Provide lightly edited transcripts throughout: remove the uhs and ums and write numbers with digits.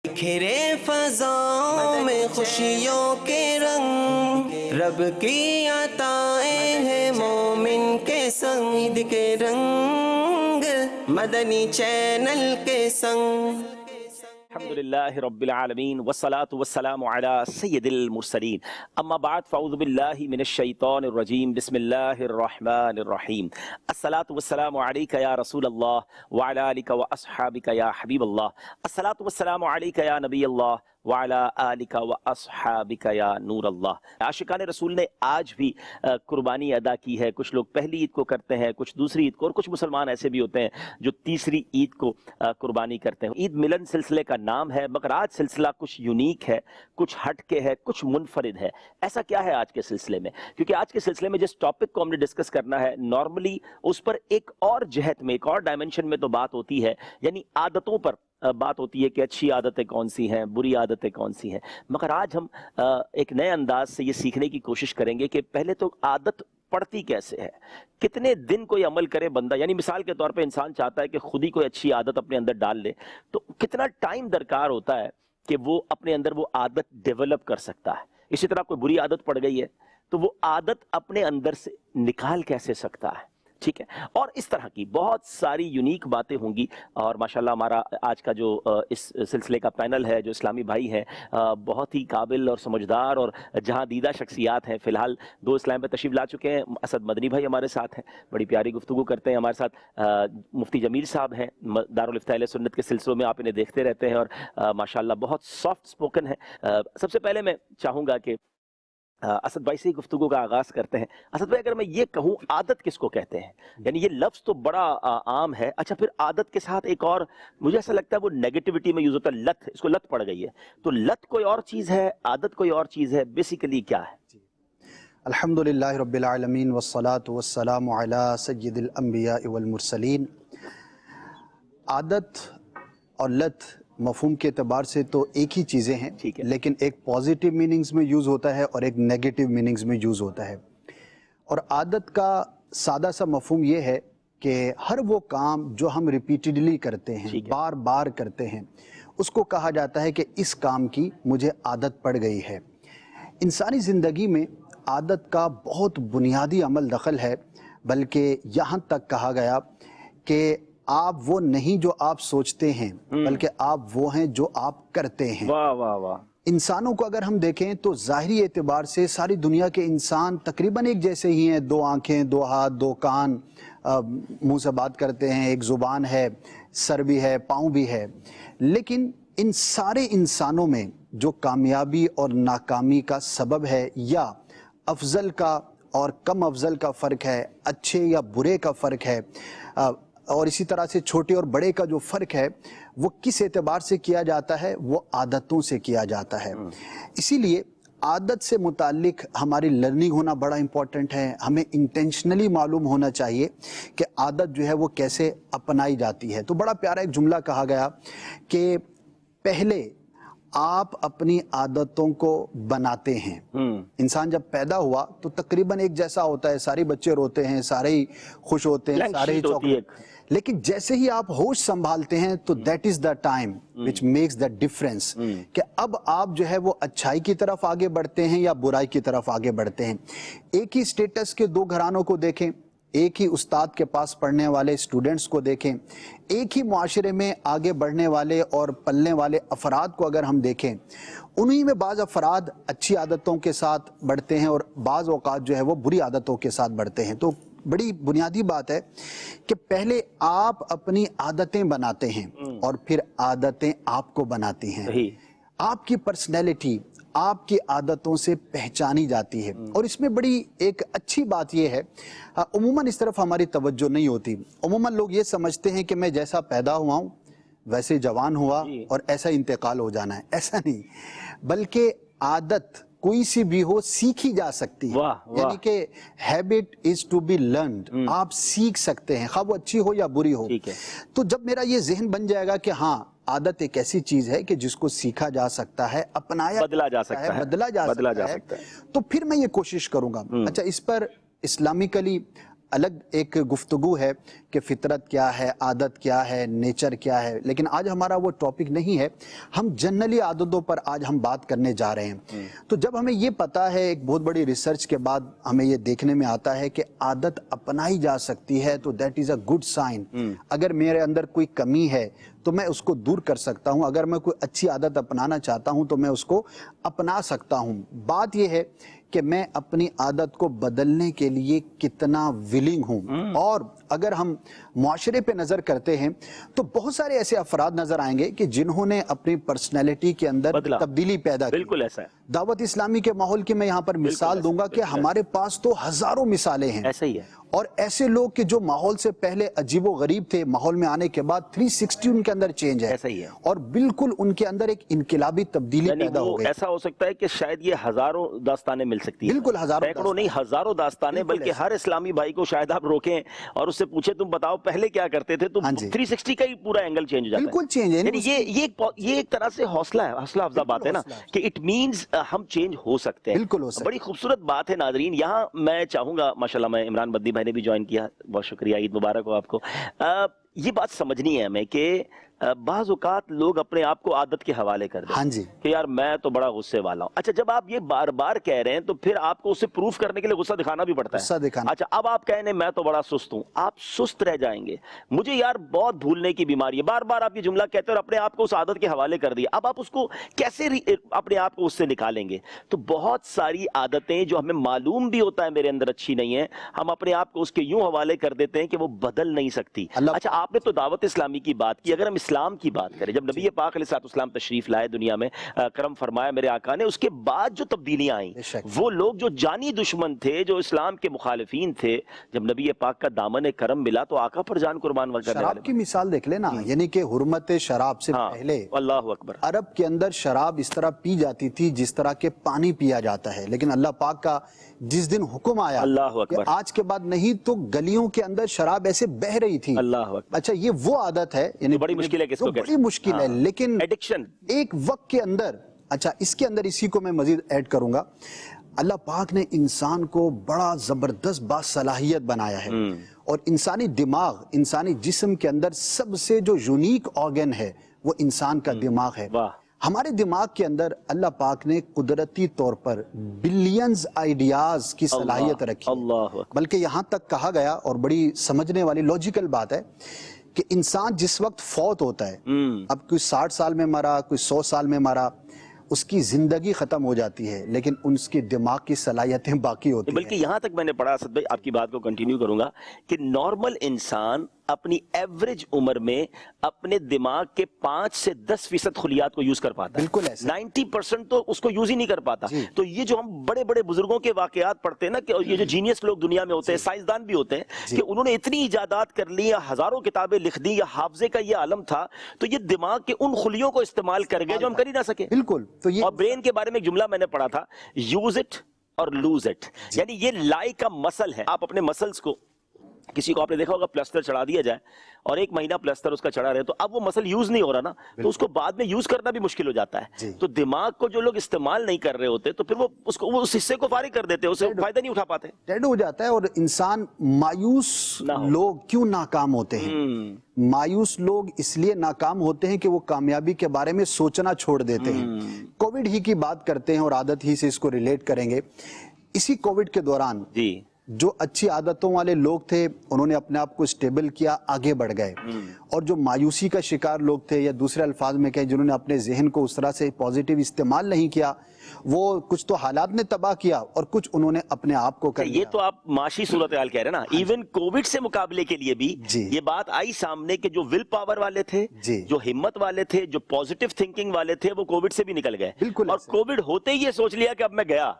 بکھرے فضاؤں میں خوشیوں کے رنگ، رب کی عطائیں ہیں مومن کے سنگ، عید کے رنگ مدنی چینل کے سنگ۔ الحمدللہ رب العالمین والصلاة والسلام علی سید المرسلین، اما بعد فاعوذ باللہ من الشیطان الرجیم، بسم اللہ الرحمن الرحیم۔ الصلاة والسلام علیک یا رسول اللہ وعلی آلک واصحابک یا حبیب اللہ، الصلاة والسلام علیک یا نبی اللہ وعلی آلک واصحابک یا نور اللہ۔ عاشقان رسول نے آج بھی قربانی ادا کی ہے۔ کچھ لوگ پہلی عید کو کرتے ہیں، کچھ دوسری عید کو، اور کچھ مسلمان ایسے بھی ہوتے ہیں جو تیسری عید کو قربانی کرتے ہیں۔ عید ملن سلسلے کا نام ہے، مگر آج سلسلہ کچھ یونیک ہے، کچھ ہٹ کے ہے، کچھ منفرد ہے۔ ایسا کیا ہے آج کے سلسلے میں؟ کیونکہ آج کے سلسلے میں جس ٹاپک کو ہم نے ڈسکس کرنا ہے، نارملی اس پر ایک اور جہت میں، ایک اور ڈائمنشن میں تو بات ہوتی ہے، یعنی عادتوں پر بات ہوتی ہے کہ اچھی عادتیں کون سی ہیں، بری عادتیں کون سی ہیں۔ مگر آج ہم ایک نئے انداز سے یہ سیکھنے کی کوشش کریں گے کہ پہلے تو عادت پڑتی کیسے ہے، کتنے دن کوئی عمل کرے بندہ، یعنی مثال کے طور پہ انسان چاہتا ہے کہ خود ہی کوئی اچھی عادت اپنے اندر ڈال لے، تو کتنا ٹائم درکار ہوتا ہے کہ وہ اپنے اندر وہ عادت ڈیولپ کر سکتا ہے۔ اسی طرح کوئی بری عادت پڑ گئی ہے تو وہ عادت اپنے اندر سے نکال کیسے سکتا ہے، ٹھیک ہے۔ اور اس طرح کی بہت ساری یونیک باتیں ہوں گی، اور ماشاءاللہ ہمارا آج کا جو اس سلسلے کا پینل ہے، جو اسلامی بھائی ہیں، بہت ہی قابل اور سمجھدار اور جہاں دیدہ شخصیات ہیں۔ فی الحال دو اسلام پہ تشریف لا چکے ہیں۔ اسد مدنی بھائی ہمارے ساتھ ہیں، بڑی پیاری گفتگو کرتے ہیں ہمارے ساتھ۔ مفتی جمیل صاحب ہیں، دارالفتہ اہل سنت کے سلسلوں میں آپ انہیں دیکھتے رہتے ہیں، اور ماشاءاللہ بہت سافٹ سپوکن ہے۔ سب سے پہلے میں چاہوں گا کہ اسد بھائی سے گفتگو کا آغاز کرتے ہیں۔ اسد بھائی، اگر میں یہ کہوں عادت کس کو کہتے ہیں؟ یعنی یہ لفظ تو بڑا عام ہے، اچھا پھر عادت کے ساتھ ایک اور مجھے ایسا لگتا ہے وہ نیگیٹیوٹی میں یوز ہوتا ہے، لت، اس کو لت پڑ گئی ہے، تو لت کوئی اور چیز ہے، عادت کوئی اور چیز ہے، بیسیکلی کیا ہے؟ الحمدللہ رب العالمین والصلاة والسلام علی سید الانبیاء والمرسلین۔ عادت اور لت مفہوم کے اعتبار سے تو ایک ہی چیزیں ہیں، لیکن ایک پازیٹیو میننگز میں یوز ہوتا ہے اور ایک نیگیٹیو میننگز میں یوز ہوتا ہے۔ اور عادت کا سادہ سا مفہوم یہ ہے کہ ہر وہ کام جو ہم ریپیٹڈلی کرتے ہیں، بار بار کرتے ہیں، اس کو کہا جاتا ہے کہ اس کام کی مجھے عادت پڑ گئی ہے۔ انسانی زندگی میں عادت کا بہت بنیادی عمل دخل ہے، بلکہ یہاں تک کہا گیا کہ آپ وہ نہیں جو آپ سوچتے ہیں، بلکہ آپ وہ ہیں جو آپ کرتے ہیں۔ واہ واہ واہ۔ انسانوں کو اگر ہم دیکھیں تو ظاہری اعتبار سے ساری دنیا کے انسان تقریباً ایک جیسے ہی ہیں، دو آنکھیں، دو ہاتھ، دو کان، منہ سے بات کرتے ہیں، ایک زبان ہے، سر بھی ہے، پاؤں بھی ہے۔ لیکن ان سارے انسانوں میں جو کامیابی اور ناکامی کا سبب ہے، یا افضل کا اور کم افضل کا فرق ہے، اچھے یا برے کا فرق ہے، اور اسی طرح سے چھوٹے اور بڑے کا جو فرق ہے، وہ کس اعتبار سے کیا جاتا ہے؟ وہ عادتوں سے کیا جاتا ہے۔ اسی لیے عادت سے متعلق ہماری لرننگ ہونا بڑا امپورٹنٹ ہے۔ ہمیں انٹینشنلی معلوم ہونا چاہیے کہ عادت جو ہے وہ کیسے اپنائی جاتی ہے۔ تو بڑا پیارا ایک جملہ کہا گیا کہ پہلے آپ اپنی عادتوں کو بناتے ہیں۔ انسان جب پیدا ہوا تو تقریباً ایک جیسا ہوتا ہے، سارے بچے روتے ہیں، سارے ہی خوش ہوتے ہیں، سارے ہی چاکلیٹ، لیکن جیسے ہی آپ ہوش سنبھالتے ہیں تو that is the time which makes the difference کہ اب آپ جو ہے وہ اچھائی کی طرف آگے بڑھتے ہیں یا برائی کی طرف آگے بڑھتے ہیں۔ ایک ہی سٹیٹس کے دو گھرانوں کو دیکھیں، ایک ہی استاد کے پاس پڑھنے والے اسٹوڈنٹس کو دیکھیں، ایک ہی معاشرے میں آگے بڑھنے والے اور پلنے والے افراد کو اگر ہم دیکھیں، انہی میں بعض افراد اچھی عادتوں کے ساتھ بڑھتے ہیں اور بعض اوقات جو ہے وہ بری عادتوں کے ساتھ بڑھتے ہیں۔ تو بڑی بنیادی بات ہے کہ پہلے آپ اپنی عادتیں بناتے ہیں اور پھر عادتیں آپ کو بناتی ہیں۔ آپ کی پرسنالٹی آپ کی عادتوں سے پہچانی جاتی ہے، اور اس میں بڑی ایک اچھی بات یہ ہے، عموماً اس طرف ہماری توجہ نہیں ہوتی۔ عموماً لوگ یہ سمجھتے ہیں کہ میں جیسا پیدا ہوا ہوں ویسے جوان ہوا اور ایسا انتقال ہو جانا ہے۔ ایسا نہیں، بلکہ عادت کوئی سی بھی ہو سیکھی جا سکتی ہے، یعنی کہ habit is to be learned, آپ سیکھ سکتے ہیں، خواہ وہ اچھی ہو یا بری ہو۔ تو جب میرا یہ ذہن بن جائے گا کہ ہاں عادت ایک ایسی چیز ہے کہ جس کو سیکھا جا سکتا ہے، اپنایا بدلا جا سکتا ہے، تو پھر میں یہ کوشش کروں گا۔ اچھا، اس پر اسلامکلی الگ ایک گفتگو ہے کہ فطرت کیا ہے، عادت کیا ہے، نیچر کیا ہے، لیکن آج ہمارا وہ ٹاپک نہیں ہے. ہم جنرلی عادتوں پر آج ہم بات کرنے جا رہے ہیں. تو جب ہمیں یہ پتا ہے، ایک بہت بڑی ریسرچ کے بعد ہمیں یہ دیکھنے میں آتا ہے کہ عادت اپنائی جا سکتی ہے، تو that is a good sign. اگر میرے اندر کوئی کمی ہے تو میں اس کو دور کر سکتا ہوں. اگر میں کوئی اچھی عادت اپنانا چاہتا ہوں تو میں اس کو اپنا سکتا ہوں. بات یہ ہے کہ میں اپنی عادت کو بدلنے کے لیے کتنا ولنگ ہوں. اور اگر ہم معاشرے پہ نظر کرتے ہیں تو بہت سارے ایسے افراد نظر آئیں گے کہ جنہوں نے اپنی پرسنالٹی کے اندر تبدیلی پیدا کی. بالکل ایسا ہے. دعوت اسلامی کے ماحول کی میں یہاں پر مثال دوں گا کہ ہمارے پاس تو ہزاروں مثالیں ہیں. ایسا ہی ہے. اور ایسے لوگ کہ جو ماحول سے پہلے عجیب و غریب تھے، ماحول میں آنے کے بعد 360 ان کے اندر چینج ہے. ایسا ہی ہے. اور بالکل ان کے اندر ایک انقلابی تبدیلی پیدا ہو گئی. ایسا ہو سکتا ہے کہ شاید یہ ہزاروں داستانیں مل سکتی ہیں. بالکل ہزاروں، سینکڑوں نہیں، ہزاروں داستانیں. بلکہ ہر اسلامی بھائی کو شاید آپ روکیں اور اس سے پوچھیں تم بتاؤ پہلے کیا کرتے تھے، تو 360 کا ہی پورا اینگل چینج ہو جاتا ہے. بالکل چینج ہے. یعنی یہ ایک طرح سے حوصلہ ہے، حوصلہ افزا بات ہے نا، کہ اٹ مینز ہم چینج ہو سکتے ہیں. بالکل ہو سکتے. بڑی خوبصورت بات ہے. ناظرین یہاں میں چاہوں گا، ماشاءاللہ میں عمران بدی بھائی نے بھی جوائن کیا، بہت شکریہ، عید مبارک ہو آپ کو. یہ بات سمجھنی ہے ہمیں کہ بعض اوقات لوگ اپنے آپ کو عادت کے حوالے کر دیتے ہیں کہ یار میں تو بڑا غصے والا ہوں. اچھا جب آپ یہ بار بار کہہ رہے ہیں تو پھر آپ کو اسے پروف کرنے کے لیے غصہ دکھانا بھی پڑتا ہے. اچھا اب آپ کہیں نہیں میں تو بڑا سست ہوں، آپ سست رہ جائیں گے. مجھے یار بہت بھولنے کی بیماری ہے، بار بار آپ یہ جملہ کہتے ہیں اور اپنے آپ کو اس عادت کے حوالے کر دیا. اب آپ اس کو کیسے اپنے آپ کو اس سے نکالیں گے؟ تو بہت ساری عادتیں جو ہمیں معلوم بھی ہوتا ہے میرے اندر اچھی نہیں ہیں، ہم اپنے آپ کو اس کے یوں حوالے کر دیتے ہیں کہ وہ بدل نہیں سکتی. اچھا آپ نے تو دعوت اسلامی کی بات کی. اگر ہم اسلام کی بات کریں، جب نبی پاک علیہ السلام تشریف لائے دنیا میں، کرم فرمایا میرے آقا نے، اس کے بعد جو تبدیلیاں آئیں، وہ لوگ جو جانی دشمن تھے، جو اسلام کے مخالفین تھے، جب نبی پاک کا دامن کرم ملا تو آقا پر جان قربان کرنے والے. شراب کی مثال دیکھ لینا، یعنی کہ حرمت شراب سے پہلے اللہ اکبر عرب کے اندر شراب اس طرح پی جاتی تھی جس طرح کے پانی پیا جاتا ہے. لیکن اللہ پاک کا جس دن حکم آیا کہ آج کے بعد نہیں، تو گلیوں کے اندر شراب ایسے بہ رہی تھی. اللہ اکبر. اچھا یہ وہ عادت ہے، یعنی بڑی مشکل ہے، کس کو بڑی مشکل ہے، لیکن ایڈکشن ایک وقت کے اندر. اچھا اس کے اندر اسی کو میں مزید ایڈ کروں گا. اللہ پاک نے انسان کو بڑا زبردست باصلاحیت بنایا ہے، اور انسانی دماغ، انسانی جسم کے اندر سب سے جو یونیک آرگن ہے وہ انسان کا دماغ ہے. ہمارے دماغ کے اندر اللہ پاک نے قدرتی طور پر بلینز آئیڈیاز کی صلاحیت رکھی. بلکہ یہاں تک کہا گیا، اور بڑی سمجھنے والی لوجیکل بات ہے، کہ انسان جس وقت فوت ہوتا ہے، اب کوئی 60 سال میں مرا، کوئی 100 سال میں مرا، اس کی زندگی ختم ہو جاتی ہے، لیکن اس کی دماغ کی صلاحیتیں باقی ہوتی ہیں. بلکہ یہاں تک میں نے پڑھا، اسد بھائی آپ کی بات کو کنٹینیو کروں گا، کہ نارمل انسان اپنی ایوریج عمر میں اپنے دماغ کے 5 سے 10% خلیات کو یوز کر پاتا ہے. بالکل ایسا. 90% تو اس کو یوز ہی نہیں کر پاتا. تو یہ جو ہم بڑے بڑے بزرگوں کے واقعات پڑھتے ہیں نا، کہ یہ جو جینیس لوگ دنیا میں ہوتے ہیں، سائنسدان بھی ہوتے ہیں، کہ انہوں نے اتنی ایجادات کر لی، یا ہزاروں کتابیں لکھ دی، یا حافظے کا یہ عالم تھا، تو یہ دماغ کے ان خلیوں کو استعمال کر گئے جو ہم کر ہی نہ سکے. بالکل. تو یہ اور برین کے بارے میں ایک جملہ میں نے پڑھا تھا، یوز اٹ اور لوز اٹ. یعنی یہ لائی کا مسل ہے. آپ اپنے مسلز کو، کسی کو آپ نے دیکھا ہوگا پلسٹر چڑھا دیا جائے اور 1 مہینہ پلسٹر اس کا چڑھا رہے، تو اب وہ مسل یوز نہیں ہو رہا نا، تو اس کو بعد میں یوز کرنا بھی مشکل ہو جاتا ہے. تو دماغ کو جو لوگ استعمال نہیں کر رہے ہوتے، تو پھر وہ اس حصے کو فارغ کر دیتے ہیں، اسے فائدہ نہیں اٹھا پاتے، ڈیڈ ہو جاتا ہے. اور انسان مایوس لوگ کیوں ناکام ہوتے ہیں؟ مایوس لوگ اس لیے ناکام ہوتے ہیں کہ وہ کامیابی کے بارے میں سوچنا چھوڑ دیتے ہیں. کووڈ ہی کی بات کرتے ہیں اور عادت ہی سے اس کو ریلیٹ کریں گے. اسی کووڈ کے دوران جو اچھی عادتوں والے لوگ تھے انہوں نے اپنے آپ کو اسٹیبل کیا، آگے بڑھ گئے. اور جو مایوسی کا شکار لوگ تھے، یا دوسرے الفاظ میں کہیں جنہوں نے اپنے ذہن کو اس طرح سے پازیٹیو استعمال نہیں کیا، وہ کچھ تو حالات نے تباہ کیا اور کچھ انہوں نے اپنے آپ کو کر لیا. یہ تو آپ معاشی صورتحال کہہ رہے ہیں نا. ایون کووڈ سے مقابلے کے لیے بھی یہ بات آئی سامنے کہ جو ول پاور والے تھے، جو ہمت والے تھے، جو پازیٹیو تھنکنگ والے تھے، وہ کووڈ سے بھی نکل گئے. اور کووڈ ہوتے ہی یہ سوچ لیا کہ اب میں گیا،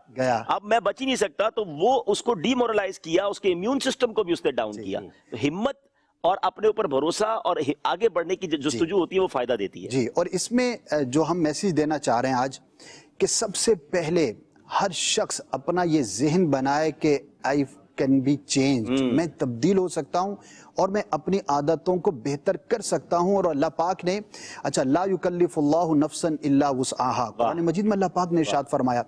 اب میں بچ ہی نہیں سکتا، تو وہ اس کو ڈی مورلائز کیا، اس کے امیون سسٹم کو بھی اس نے ڈاؤن کیا. تو ہمت اور اپنے اوپر بھروسہ اور آگے بڑھنے کی جستجو ہوتی ہے، وہ فائدہ دیتی ہے. اور اس میں جو ہم میسیج دینا چاہ رہے ہیں آج، کہ سب سے پہلے ہر شخص اپنا یہ ذہن بنائے کہ I can be changed، میں تبدیل ہو سکتا ہوں اور میں اپنی عادتوں کو بہتر کر سکتا ہوں. اور اللہ پاک نے اچھا لا یکلف اللہ نفسا الا وسعها، قرآن مجید میں اللہ پاک نے ارشاد فرمایا.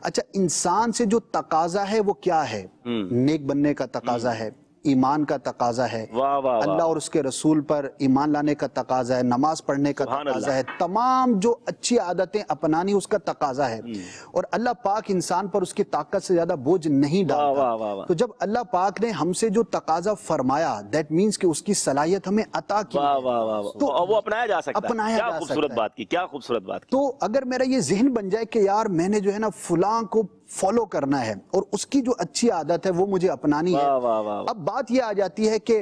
اچھا انسان سے جو تقاضا ہے وہ کیا ہے؟ نیک بننے کا تقاضا ہے، ایمان کا تقاضا ہے، واہ واہ اللہ اور اس کے رسول پر ایمان لانے کا تقاضا ہے، نماز پڑھنے کا تقاضا ہے، تمام جو اچھی عادتیں اپنانی اس کا تقاضا ہے، اور اللہ پاک انسان پر اس کی طاقت سے زیادہ بوجھ نہیں ڈالتا۔ تو جب اللہ پاک نے ہم سے جو تقاضا فرمایا دیٹ مینس کہ اس کی صلاحیت ہمیں عطا کی، تو وہ اپنایا جا سکتا ہے۔ اپنایا کیا جا خوبصورت سکتا ہے۔ بات کی، کیا خوبصورت بات کی۔ تو اگر میرا یہ ذہن بن جائے کہ یار میں نے جو ہے نا فلاں کو فالو کرنا ہے اور اس کی جو اچھی عادت ہے وہ مجھے اپنانی ہے، اب بات یہ آ جاتی ہے کہ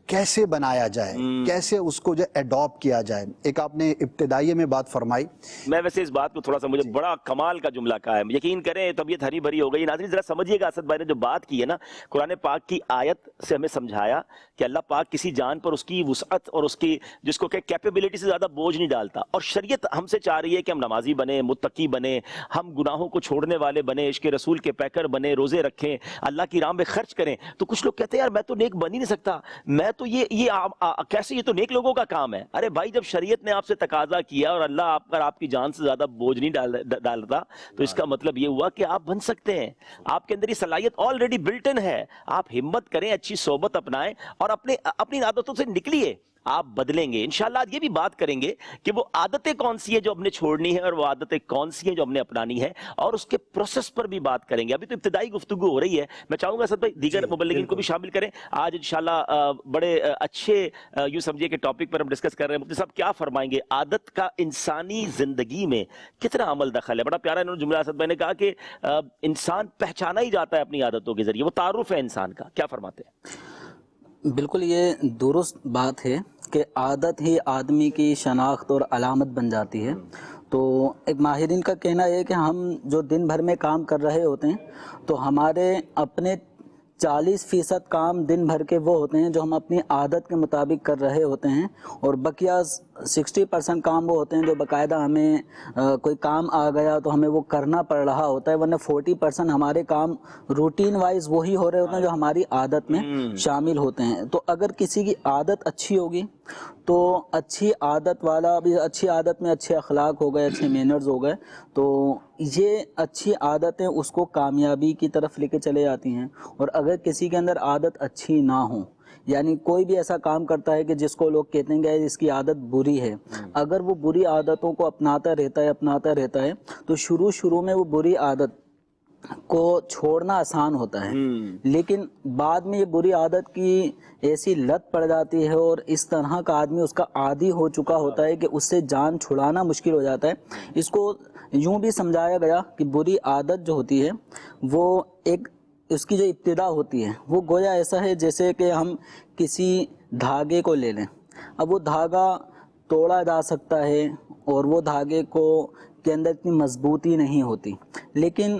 کیسے بنایا جائے، کیسے اس کو جو ایڈاپٹ کیا جائے۔ ایک آپ نے ابتدائیے میں بات فرمائی، میں ویسے اس بات کو تھوڑا سا، مجھے بڑا کمال کا جملہ کہا ہے، یقین کریں طبیعت ہری بھری ہو گئی۔ ناظرین ذرا سمجھیے گا، اسد بھائی نے جو بات کی ہے نا، قرآن پاک کی آیت سے ہمیں سمجھایا کہ اللہ پاک کسی جان پر اس کی وسعت اور اس کی جس کو کہ کیپیبلٹی سے زیادہ بوجھ نہیں ڈالتا، اور شریعت ہم سے چاہ رہی ہے کہ ہم نمازی بنیں، متقی بنیں، ہم گناہوں کو چھوڑنے والے بنیں، عشق رسول کے پیکر بنیں، روزے رکھیں، اللہ کی راہ میں خرچ کریں۔ تو کچھ لوگ کہتے ہیں یار میں تو نیک بن ہی نہیں سکتا، میں تو یہ کیسے، یہ تو نیک لوگوں کا کام ہے۔ ارے بھائی جب شریعت نے آپ سے تقاضا کیا اور اللہ آپ پر آپ کی جان سے زیادہ بوجھ نہیں ڈالتا، تو اس کا مطلب یہ ہوا کہ آپ بن سکتے ہیں، آپ کے اندر یہ صلاحیت آلریڈی بلٹ ان ہے۔ آپ ہمت کریں، اچھی صحبت اپنائیں اور اپنی عادتوں سے نکلیے، آپ بدلیں گے انشاءاللہ۔ یہ بھی بات کریں گے کہ وہ عادتیں کون سی ہیں جو ہم نے چھوڑنی ہے اور وہ عادتیں کون سی ہیں جو ہم نے اپنانی ہے، اور اس کے پروسیس پر بھی بات کریں گے۔ ابھی تو ابتدائی گفتگو ہو رہی ہے، میں چاہوں گا اسد بھائی دیگر مبلغین کو بھی شامل کریں۔ آج انشاءاللہ بڑے اچھے یوں سمجھیے کہ ٹاپک پر ہم ڈسکس کر رہے ہیں۔ مفتی صاحب کیا فرمائیں گے، عادت کا انسانی زندگی میں کتنا عمل دخل ہے؟ بڑا پیارا انہوں نے جملہ اسد بھائی نے کہا کہ انسان پہچانا ہی جاتا ہے اپنی عادتوں کے ذریعے، وہ تعارف ہے انسان کا۔ کیا فرماتے ہیں؟ بالکل یہ درست بات ہے کہ عادت ہی آدمی کی شناخت اور علامت بن جاتی ہے۔ تو ایک ماہرین کا کہنا ہے کہ ہم جو دن بھر میں کام کر رہے ہوتے ہیں تو ہمارے اپنے 40% کام دن بھر کے وہ ہوتے ہیں جو ہم اپنی عادت کے مطابق کر رہے ہوتے ہیں، اور بقیہ 60% کام وہ ہوتے ہیں جو باقاعدہ ہمیں کوئی کام آ گیا تو ہمیں وہ کرنا پڑ رہا ہوتا ہے، ورنہ 40% ہمارے کام روٹین وائز وہی ہو رہے ہوتے ہیں جو ہماری عادت میں شامل ہوتے ہیں۔ تو اگر کسی کی عادت اچھی ہوگی تو اچھی عادت والا بھی، اچھی عادت میں اچھے اخلاق ہو گئے، اچھے مینرز ہو گئے، تو یہ اچھی عادتیں اس کو کامیابی کی طرف لے کے چلے جاتی ہیں۔ اور اگر کسی کے اندر عادت اچھی نہ ہو، یعنی کوئی بھی ایسا کام کرتا ہے کہ جس کو لوگ کہتے ہیں کہ اس کی عادت بری ہے، اگر وہ بری عادتوں کو اپناتا رہتا ہے تو شروع میں وہ بری عادت کو چھوڑنا آسان ہوتا ہے، لیکن بعد میں یہ بری عادت کی ایسی لت پڑ جاتی ہے اور اس طرح کا آدمی اس کا عادی ہو چکا ہوتا ہے کہ اس سے جان چھڑانا مشکل ہو جاتا ہے۔ اس کو یوں بھی سمجھایا گیا کہ بری عادت جو ہوتی ہے وہ ایک، اس کی جو ابتدا ہوتی ہے وہ گویا ایسا ہے جیسے کہ ہم کسی دھاگے کو لے لیں۔ اب وہ دھاگا توڑا جا سکتا ہے اور وہ دھاگے کے اندر اتنی مضبوطی نہیں ہوتی، لیکن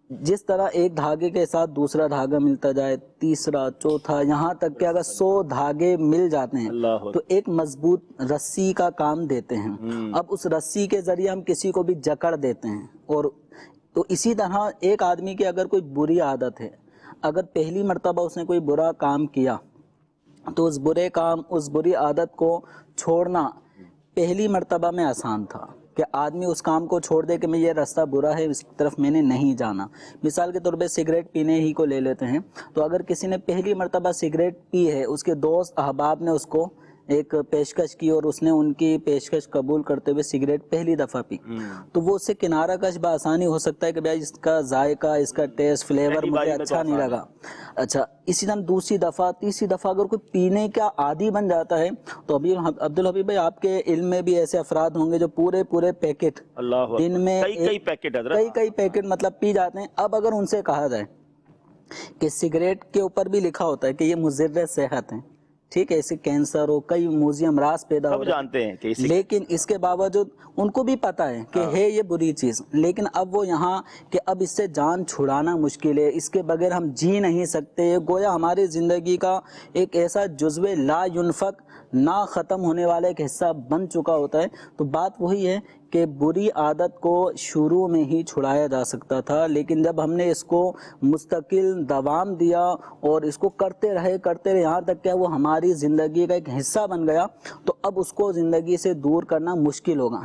جس طرح ایک دھاگے کے ساتھ دوسرا دھاگا ملتا جائے، تیسرا، چوتھا، یہاں تک کہ اگر 100 دھاگے مل جاتے ہیں تو ایک مضبوط رسی کا کام دیتے ہیں۔ اب اس رسی کے ذریعے ہم کسی کو بھی جکڑ دیتے ہیں، اور تو اسی طرح ایک آدمی کی اگر کوئی بری عادت ہے، اگر پہلی مرتبہ اس نے کوئی برا کام کیا تو اس بری عادت کو چھوڑنا پہلی مرتبہ میں آسان تھا کہ آدمی اس کام کو چھوڑ دے کہ میں یہ راستہ برا ہے، اس طرف میں نے نہیں جانا۔ مثال کے طور پہ سگریٹ پینے ہی کو لے لیتے ہیں، تو اگر کسی نے پہلی مرتبہ سگریٹ پی ہے، اس کے دوست احباب نے اس کو ایک پیشکش کی اور اس نے ان کی پیشکش قبول کرتے ہوئے سگریٹ پہلی دفعہ پی، تو وہ اس سے کنارہ کش بآسانی ہو سکتا ہے کہ بھائی اس کا ذائقہ، اس کا ٹیسٹ، فلیور مجھے اچھا نہیں لگا۔ اچھا، اسی طرح دوسری دفعہ، تیسری دفعہ اگر کوئی پینے کا عادی بن جاتا ہے تو ابھی عبدالحبیب بھائی آپ کے علم میں بھی ایسے افراد ہوں گے جو پورے پیکٹ دن میں کئی پیکٹ مطلب پی جاتے ہیں۔ اب اگر ان سے کہا جائے کہ سگریٹ کے اوپر بھی لکھا ہوتا ہے کہ یہ مضر صحت ہے، ٹھیک ہے، اس سے کینسر ہو، کئی موذی امراض پیدا ہو جانتے ہیں کہ لیکن اس کے باوجود ان کو بھی پتہ ہے کہ ہے یہ بری چیز، لیکن اب وہ یہاں کہ اب اس سے جان چھڑانا مشکل ہے، اس کے بغیر ہم جی نہیں سکتے، گویا ہماری زندگی کا ایک ایسا جزو لا ينفک، نہ ختم ہونے والا ایک حصہ بن چکا ہوتا ہے۔ تو بات وہی ہے کہ بری عادت کو شروع میں ہی چھڑایا جا سکتا تھا، لیکن جب ہم نے اس کو مستقل دوام دیا اور اس کو کرتے رہے یہاں تک کہ وہ ہماری زندگی کا ایک حصہ بن گیا، تو اب اس کو زندگی سے دور کرنا مشکل ہوگا،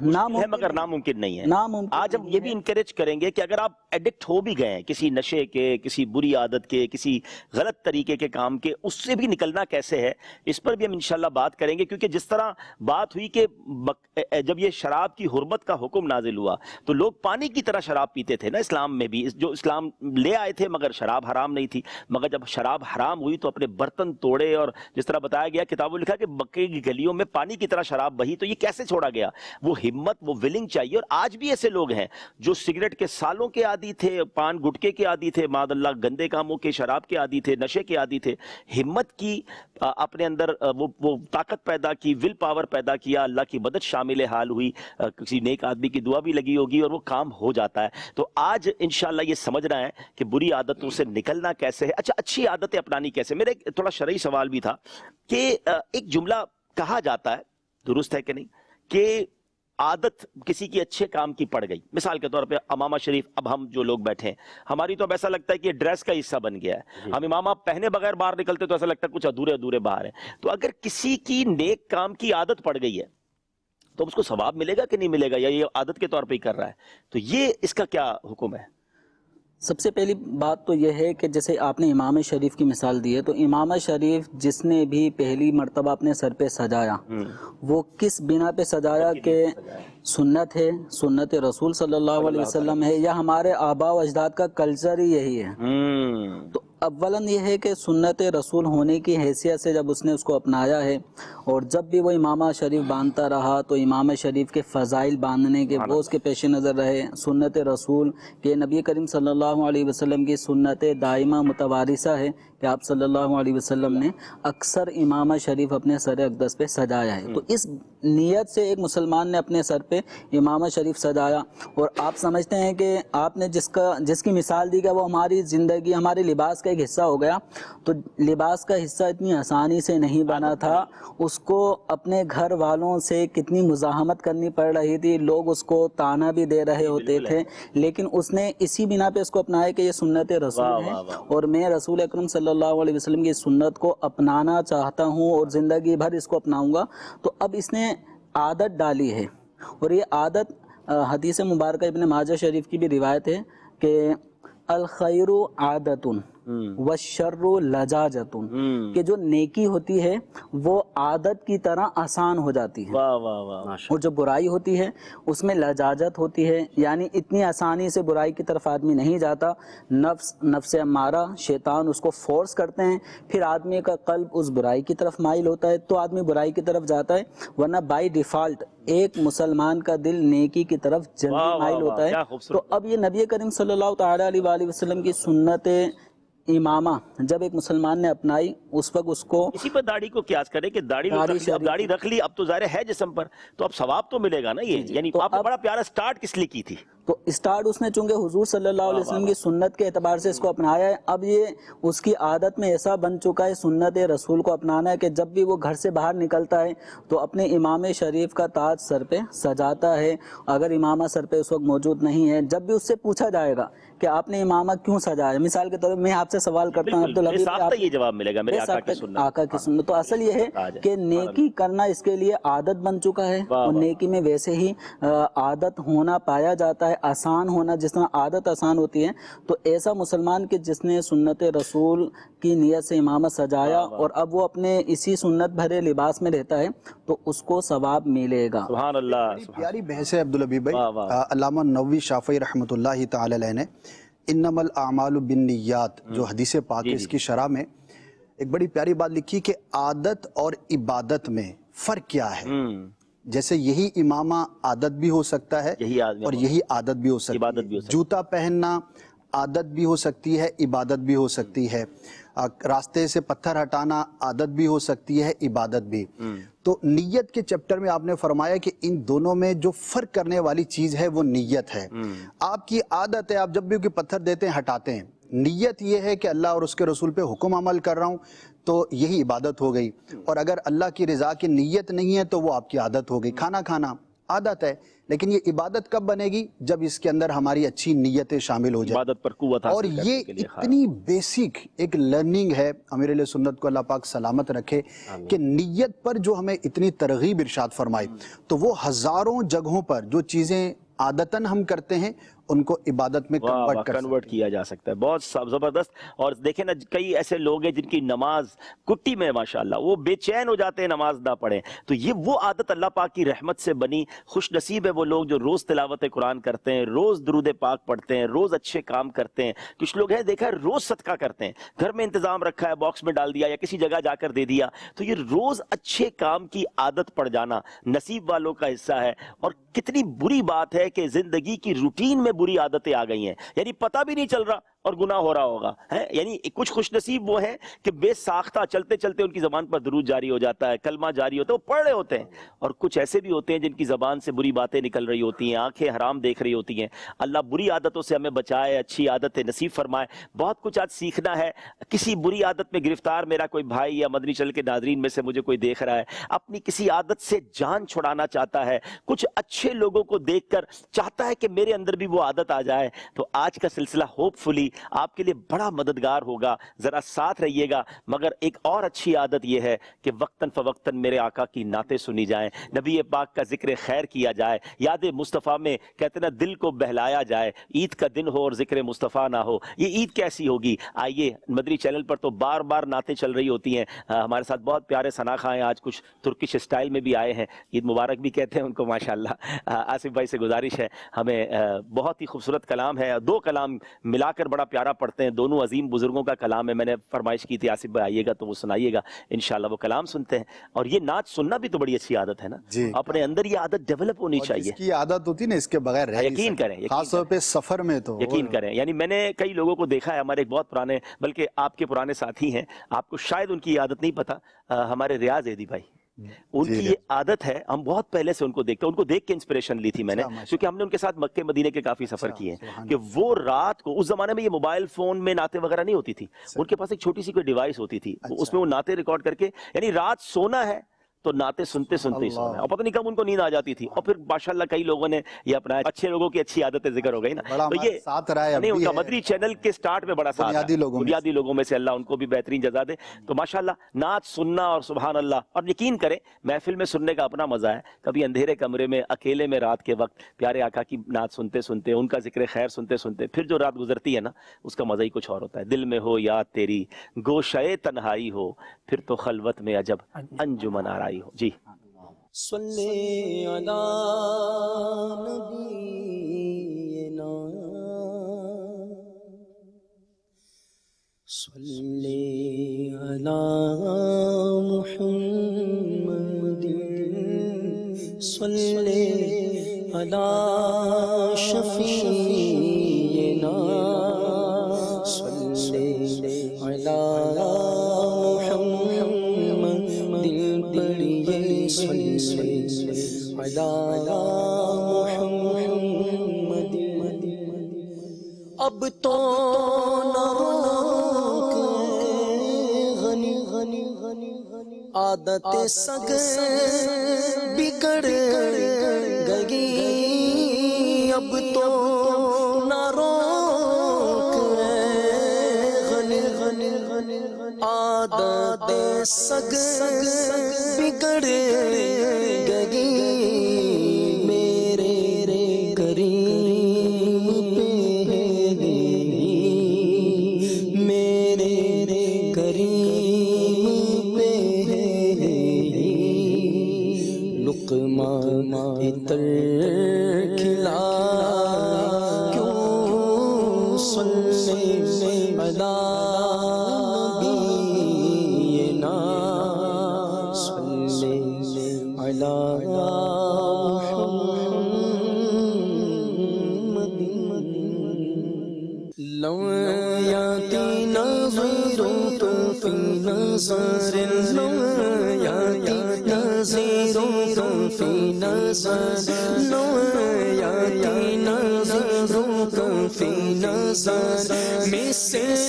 مگر ناممکن نہیں ہے۔ آج ہم یہ بھی انکریج کریں گے کہ اگر آپ ایڈکٹ ہو بھی گئے ہیں کسی نشے کے, کسی بری عادت کے, کسی غلط طریقے کے کام کے, اس سے بھی نکلنا کیسے ہے, اس پر بھی ہم انشاءاللہ بات کریں گے. کیونکہ جس طرح بات ہوئی کہ جب یہ شراب کی حرمت کا حکم نازل ہوا تو لوگ پانی کی طرح شراب پیتے تھے نا اسلام میں بھی, جو اسلام لے آئے تھے, مگر شراب حرام نہیں تھی. مگر جب شراب حرام ہوئی تو اپنے برتن توڑے, اور جس طرح بتایا گیا کتابوں لکھا کہ بکے کی گلیوں میں پانی کی طرح شراب بہی. تو یہ کیسے چھوڑا گیا؟ وہ ہمت, وہ ولنگ چاہیے. اور آج بھی ایسے لوگ ہیں جو سگریٹ کے سالوں کے عادی تھے, پان گٹکے کے عادی تھے, معاذ اللہ گندے کاموں کے, شراب کے عادی تھے, نشے کے عادی تھے. ہمت کی اپنے اندر وہ طاقت پیدا کی, ول پاور پیدا کیا, اللہ کی مدد شامل حال ہوئی, کسی نیک آدمی کی دعا بھی لگی ہوگی اور وہ کام ہو جاتا ہے. تو آج انشاءاللہ یہ سمجھنا ہے کہ بری عادتوں سے نکلنا کیسے ہے. اچھا, اچھی عادتیں اپنانی کیسے؟ میرا ایک تھوڑا شرعی سوال بھی تھا کہ ایک جملہ کہا جاتا ہے, درست ہے کہ نہیں, کہ عادت کسی کی اچھے کام کی پڑ گئی. مثال کے طور پہ امامہ شریف, اب ہم جو لوگ بیٹھے ہیں, ہماری تو اب ایسا لگتا ہے کہ یہ ڈریس کا حصہ بن گیا ہے. ہم امامہ پہنے بغیر باہر نکلتے تو ایسا لگتا ہے کچھ ادھورے ادھورے باہر ہیں. تو اگر کسی کی نیک کام کی عادت پڑ گئی ہے تو اس کو ثواب ملے گا کہ نہیں ملے گا, یا یہ عادت کے طور پہ ہی کر رہا ہے؟ تو یہ اس کا کیا حکم ہے؟ سب سے پہلی بات تو یہ ہے کہ جیسے آپ نے امام شریف کی مثال دی ہے, تو امام شریف جس نے بھی پہلی مرتبہ اپنے سر پہ سجایا, وہ کس بنا پہ سجایا کہ سنت ہے, سنت رسول صلی اللہ علیہ وسلم ہے, یا ہمارے آباء و اجداد کا کلچر ہی یہی ہے؟ تو اولاً یہ ہے کہ سنت رسول ہونے کی حیثیت سے جب اس نے اس کو اپنایا ہے, اور جب بھی وہ امامہ شریف باندھتا رہا تو امام شریف کے فضائل باندھنے کے وہ اس کے پیش نظر رہے. سنت رسول کہ نبی کریم صلی اللہ علیہ وسلم کی سنت دائمہ متوارثہ ہے کہ آپ صلی اللہ علیہ وسلم نے اکثر امامہ شریف اپنے سر اقدس پہ سجایا ہے. تو اس نیت سے ایک مسلمان نے اپنے سر پہ امامہ شریف سجایا, اور آپ سمجھتے ہیں کہ آپ نے جس کی مثال دی کہ وہ ہماری زندگی, ہمارے لباس کا ایک حصہ ہو گیا. تو لباس کا حصہ اتنی آسانی سے نہیں بنا تھا, اس کو اپنے گھر والوں سے کتنی مزاحمت کرنی پڑ رہی تھی, لوگ اس کو تانا بھی دے رہے ہوتے تھے, لیکن اس نے اسی بنا پہ اس کو اپنایا کہ یہ سنت رسول ہے, اور میں رسول اکرم صلی اللہ علیہ وسلم کی سنت کو اپنانا چاہتا ہوں اور زندگی بھر اس کو اپناؤں گا. تو اب اس نے عادت ڈالی ہے, اور یہ عادت حدیث مبارکہ ابن ماجہ شریف کی بھی روایت ہے کہ الخیر عادت والشر لجاجت, کہ جو نیکی ہوتی ہے وہ عادت کی طرح آسان ہو جاتی ہے, اور جو برائی ہوتی ہے اس میں لجاجت ہوتی ہے, یعنی اتنی آسانی سے برائی کی طرف آدمی نہیں جاتا. نفس امارہ, شیطان اس کو فورس کرتے ہیں, پھر آدمی کا قلب اس برائی کی طرف مائل ہوتا ہے تو آدمی برائی کی طرف جاتا ہے, ورنہ بائی ڈیفالٹ ایک مسلمان کا دل نیکی کی طرف جلدی مائل ہوتا ہے. تو اب یہ نبی کریم صلی اللہ تعالی علیہ وآلہ وسلم کی سنت امامہ جب ایک مسلمان نے اپنائی, اس وقت اس کو اسی پر داڑھی کو قیاس کرے کہ داڑھی رکھ لی, اب تو ظاہر ہے جسم پر, تو اب ثواب تو ملے گا نا. یہ یعنی آپ نے بڑا پیارا سٹارٹ کس لیے کی تھی؟ تو اسٹارٹ اس نے چونکہ حضور صلی اللہ علیہ وسلم کی سنت کے اعتبار سے اس کو اپنایا ہے. اب یہ اس کی عادت میں ایسا بن چکا ہے سنت رسول کو اپنانا ہے کہ جب بھی وہ گھر سے باہر نکلتا ہے تو اپنے امام شریف کا تاج سر پہ سجاتا ہے. اگر امامہ سر پہ اس وقت موجود نہیں ہے, جب بھی اس سے پوچھا جائے گا کہ آپ نے امامہ کیوں سجایا, مثال کے طور پر میں آپ سے سوال کرتا ہوں عبدالحبیب, یہ جواب ملے گا میرے آقا کی سنت. تو اصل یہ ہے کہ نیکی کرنا اس کے لیے عادت بن چکا ہے, اور نیکی میں ویسے ہی عادت ہونا پایا جاتا ہے, آسان ہونا, جس طرح عادت آسان ہوتی ہے. تو ایسا مسلمان کہ جس نے سنت رسول کی نیت سے امامہ سجایا اور اب وہ اپنے اسی سنت بھرے لباس میں رہتا ہے تو اس کو ثواب ملے گا. سبحان اللہ. پیاری بحث ہے عبدالحبیب بھائی. علامہ نووی شافعی رحمۃ اللہ تعالی علیہ نے انما الاعمال بالنیات جو حدیث پاک ہے اس کی شرح میں ایک بڑی پیاری بات لکھی کہ عادت اور عبادت میں فرق کیا ہے. جیسے یہی امامہ عادت بھی ہو سکتا ہے اور یہی عادت بھی ہو سکتی ہے. جوتا پہننا عادت بھی ہو سکتی ہے, عبادت بھی ہو سکتی ہے. راستے سے پتھر ہٹانا عادت بھی ہو سکتی ہے, عبادت بھی. تو نیت کے چیپٹر میں آپ نے فرمایا کہ ان دونوں میں جو فرق کرنے والی چیز ہے وہ نیت ہے. آپ کی عادت ہے, آپ جب بھی کوئی پتھر دیتے ہیں ہٹاتے ہیں. نیت یہ ہے کہ اللہ اور اس کے رسول پہ حکم عمل کر رہا ہوں, تو یہی عبادت ہو گئی. اور اگر اللہ کی رضا کی نیت نہیں ہے تو وہ آپ کی عادت ہو گئی. کھانا کھانا عادت ہے, لیکن یہ عبادت کب بنے گی؟ جب اس کے اندر ہماری اچھی نیتیں شامل ہو جائیں. عبادت پر قوت حاصل اور یہ اتنی بیسک ایک لرننگ ہے, امیر علیہ سنت کو اللہ پاک سلامت رکھے, کہ نیت پر جو ہمیں اتنی ترغیب ارشاد فرمائی, تو وہ ہزاروں جگہوں پر جو چیزیں عادتاً ہم کرتے ہیں ان کو عبادت میں کنورٹ کیا جا سکتا ہے. بہت زبردست. اور دیکھیں نا کئی ایسے لوگ ہیں جن کی نماز کٹی میں ماشاءاللہ وہ بے چین ہو جاتے ہیں نماز نہ پڑھیں, تو یہ وہ عادت اللہ پاک کی رحمت سے بنی. خوش نصیب ہے وہ لوگ جو روز تلاوت قرآن کرتے ہیں, روز درود پاک پڑھتے ہیں, روز اچھے کام کرتے ہیں. کچھ لوگ ہیں دیکھا ہے روز صدقہ کرتے ہیں, گھر میں انتظام رکھا ہے, باکس میں ڈال دیا یا کسی جگہ جا کر دے دیا. تو یہ روز اچھے کام کی عادت پڑ جانا نصیب والوں کا حصہ ہے. اور کتنی بری بات ہے کہ زندگی کی روٹین میں بری عادتیں آ گئی ہیں, یعنی پتہ بھی نہیں چل رہا اور گناہ ہو رہا ہوگا. یعنی کچھ خوش نصیب وہ ہیں کہ بے ساختہ چلتے چلتے ان کی زبان پر درود جاری ہو جاتا ہے, کلمہ جاری ہوتا ہے, وہ پڑھ رہے ہوتے ہیں. اور کچھ ایسے بھی ہوتے ہیں جن کی زبان سے بری باتیں نکل رہی ہوتی ہیں, آنکھیں حرام دیکھ رہی ہوتی ہیں. اللہ بری عادتوں سے ہمیں بچائے, اچھی عادتیں نصیب فرمائے. بہت کچھ آج سیکھنا ہے. کسی بری عادت میں گرفتار میرا کوئی بھائی یا مدنی چینل کے ناظرین میں سے مجھے کوئی دیکھ رہا ہے, اپنی کسی عادت سے جان چھڑانا چاہتا ہے, کچھ اچھے لوگوں کو دیکھ کر چاہتا ہے کہ میرے اندر بھی وہ عادت آ جائے, تو آج کا سلسلہ ہوپ فلی آپ کے لیے بڑا مددگار ہوگا. ذرا ساتھ رہیے گا. مگر ایک اور اچھی عادت یہ ہے کہ وقتاً فوقتاً میرے آقا کی نعتیں سنی جائیں, نبی پاک کا ذکر خیر کیا جائے, یاد مصطفیٰ میں کہتے ہیں نا دل کو بہلایا جائے. عید کا دن ہو اور ذکر مصطفیٰ نہ ہو, یہ عید کیسی ہوگی؟ آئیے مدنی چینل پر تو بار بار نعتیں چل رہی ہوتی ہیں. ہمارے ساتھ بہت پیارے ثنا خاں ہیں, آج کچھ ترکش اسٹائل میں بھی آئے ہیں, عید مبارک بھی کہتے ہیں ان کو ماشاءاللہ. آصف بھائی سے گزارش ہے, ہمیں بہت ہی خوبصورت کلام ہے, دو کلام ملا کر بڑا پیارا پڑھتے ہیں, دونوں عظیم بزرگوں کا کلام ہے. میں نے فرمائش کی تھی آصف بھائی آئیے گا تو وہ سنائیے گا, انشاءاللہ وہ کلام سنتے ہیں. اور یہ نعت سننا بھی تو بڑی اچھی عادت ہے نا, اپنے اندر یہ عادت ڈیولپ ہونی چاہیے. اس کی عادت ہوتی نا, اس کے بغیر رہ یقین کریں, خاص طور پہ سفر میں تو یقین کریں. یعنی میں نے کئی لوگوں کو دیکھا ہے, ہمارے ایک بہت پرانے بلکہ آپ کے پرانے ساتھی ہیں, آپ کو شاید ان کی عادت نہیں پتا, ہمارے ریاض ایدی بھائی, ان کی یہ عادت ہے, ہم بہت پہلے سے ان کو دیکھتے ہیں, ان کو دیکھ کے انسپریشن لی تھی میں نے, کیونکہ ہم نے ان کے ساتھ مکے مدینے کے کافی سفر کیے ہیں, کہ وہ رات کو, اس زمانے میں یہ موبائل فون میں نعتیں وغیرہ نہیں ہوتی تھی, ان کے پاس ایک چھوٹی سی کوئی ڈیوائس ہوتی تھی, اس میں وہ نعتیں ریکارڈ کر کے, یعنی رات سونا ہے تو نعتیں سنتے سنتے ہی سونا ہے, اور پتہ نہیں کب ان کو نیند آ جاتی تھی. اور پھر ماشاءاللہ کئی لوگوں نے یہ اپنایا, اچھے لوگوں کی اچھی عادتیں ذکر ہو گئی نا. تو یہ ساتھ رہا ہے, نہیں ان کا مدنی چینل کے سٹارٹ میں بڑا ساتھ ہے, بنیادی لوگوں میں سے, اللہ ان کو بھی بہترین جزا دے. تو ماشاءاللہ نعت سننا اور سبحان اللہ, اور یقین کریں محفل میں سننے کا اپنا مزہ ہے. کبھی اندھیرے کمرے میں اکیلے میں رات کے وقت پیارے آقا کی نعت سنتے سنتے, ان کا ذکر خیر سنتے سنتے, پھر جو رات گزرتی ہے نا اس کا مزہ ہی کچھ اور ہوتا ہے. دل میں ہو یاد تیری, گوشے تنہائی ہو, پھر تو خلوت میں عجب انجمن آرائی ہو. جی صلی علی نبینا, صلی علی محمد, صلی علی شفیعنا, صلی علی محمد, دل پڑھیے صلی علی محمد. اب تو نہ روک غنی غنی غنی عادت سگ بگڑ گئی, اب تو نہ روک غنی غنی غنی عادت سگ بگڑ گئی. میرے کریم پہ ہے دینی, میرے کریم پہ ہے دینی, لقمہ عطر کھلا کیوں صلی علی نبینا, صلی علی محمد. لو یاتی نظیرک فی نظر, لو یاتی نظیرک فی نظر, لو یاتی نظیرک فی نظر, مثل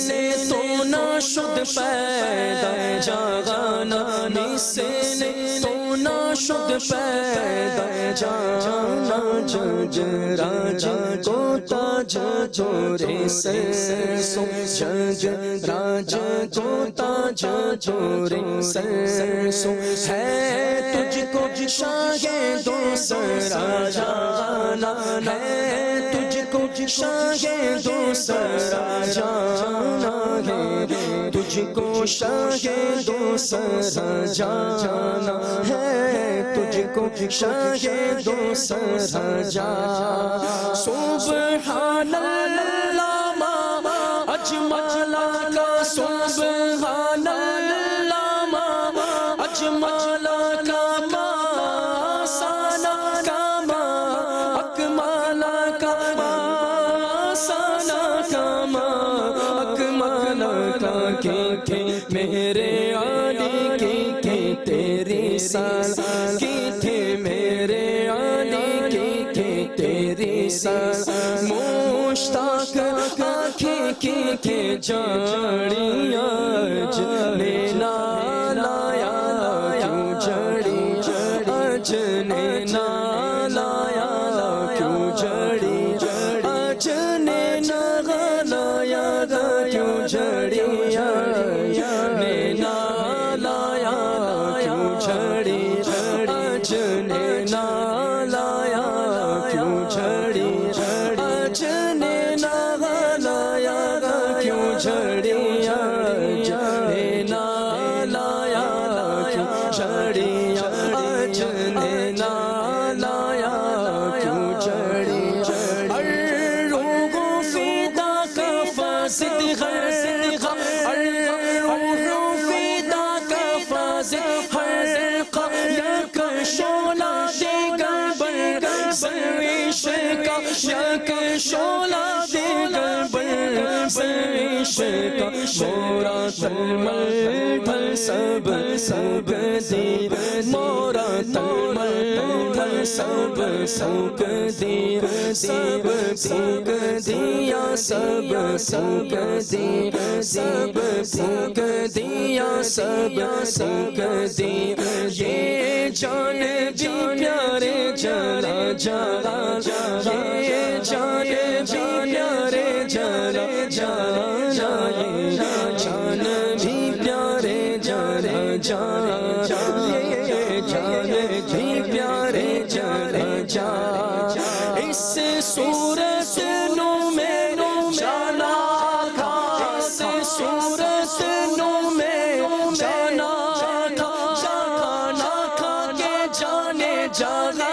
تو نہ شد پیدا جانا, مثل تو نہ شد پیدا جانا, جج راجا کو تاج جورے سرسو, جج راجا کو تاج جورے سرسو, ہے تجھ کو شاہ دوسرا جانا, ہے تجھ کو شاہ دوسرا جانا ہے، تجھ کو شاہ دوسرا جانا ہے، تجھ کو شاہ دوسرا جانا۔ سبحان اللہ ما اجمل کا، سبحان اللہ ما اجمل کا، ما سانا کا، ما اکمل کا، ما سانا کا، ما اکمل کا، کہ میرے علی کی تیری سال کی تھے، میرے علی کی تیری سال، مشتاق آنکھیں کی جاڑیاں لینا لایا کیوں جڑی، آج نینا لایا کیوں جڑی، آج نینا لایا کیوں جڑی، نینا لایا کیوں جڑی، آج نینا لایا کیوں جڑی، آج نینا لایا کیوں جڑی، نینا لایا کیوں جڑی، آج نینا لایا کیوں جڑی۔ الروح فدا کا فاسد غرق، الروح فدا کا فاسد غرق، یک شعلہ دیگر بر سروش کا، یک شعلہ دیگر بر سروش کا، مورا تلمل پھل سب سب دی، مورا تلمل پھل سب سب دی، سب سب دیا، سب سب دی، سب سب دیا، سب سب دی، یہ جان بھی پیارے جلا جلا، یہ جان بھی پیارے جلا جلا، یہ جان بھی پیارے جلا جلا، یہ جان بھی پیارے جلا جلا۔ اس صورت نو میں جانا تھا، اس صورت نو میں جانا تھا، جانا کھا کے جانے جانا،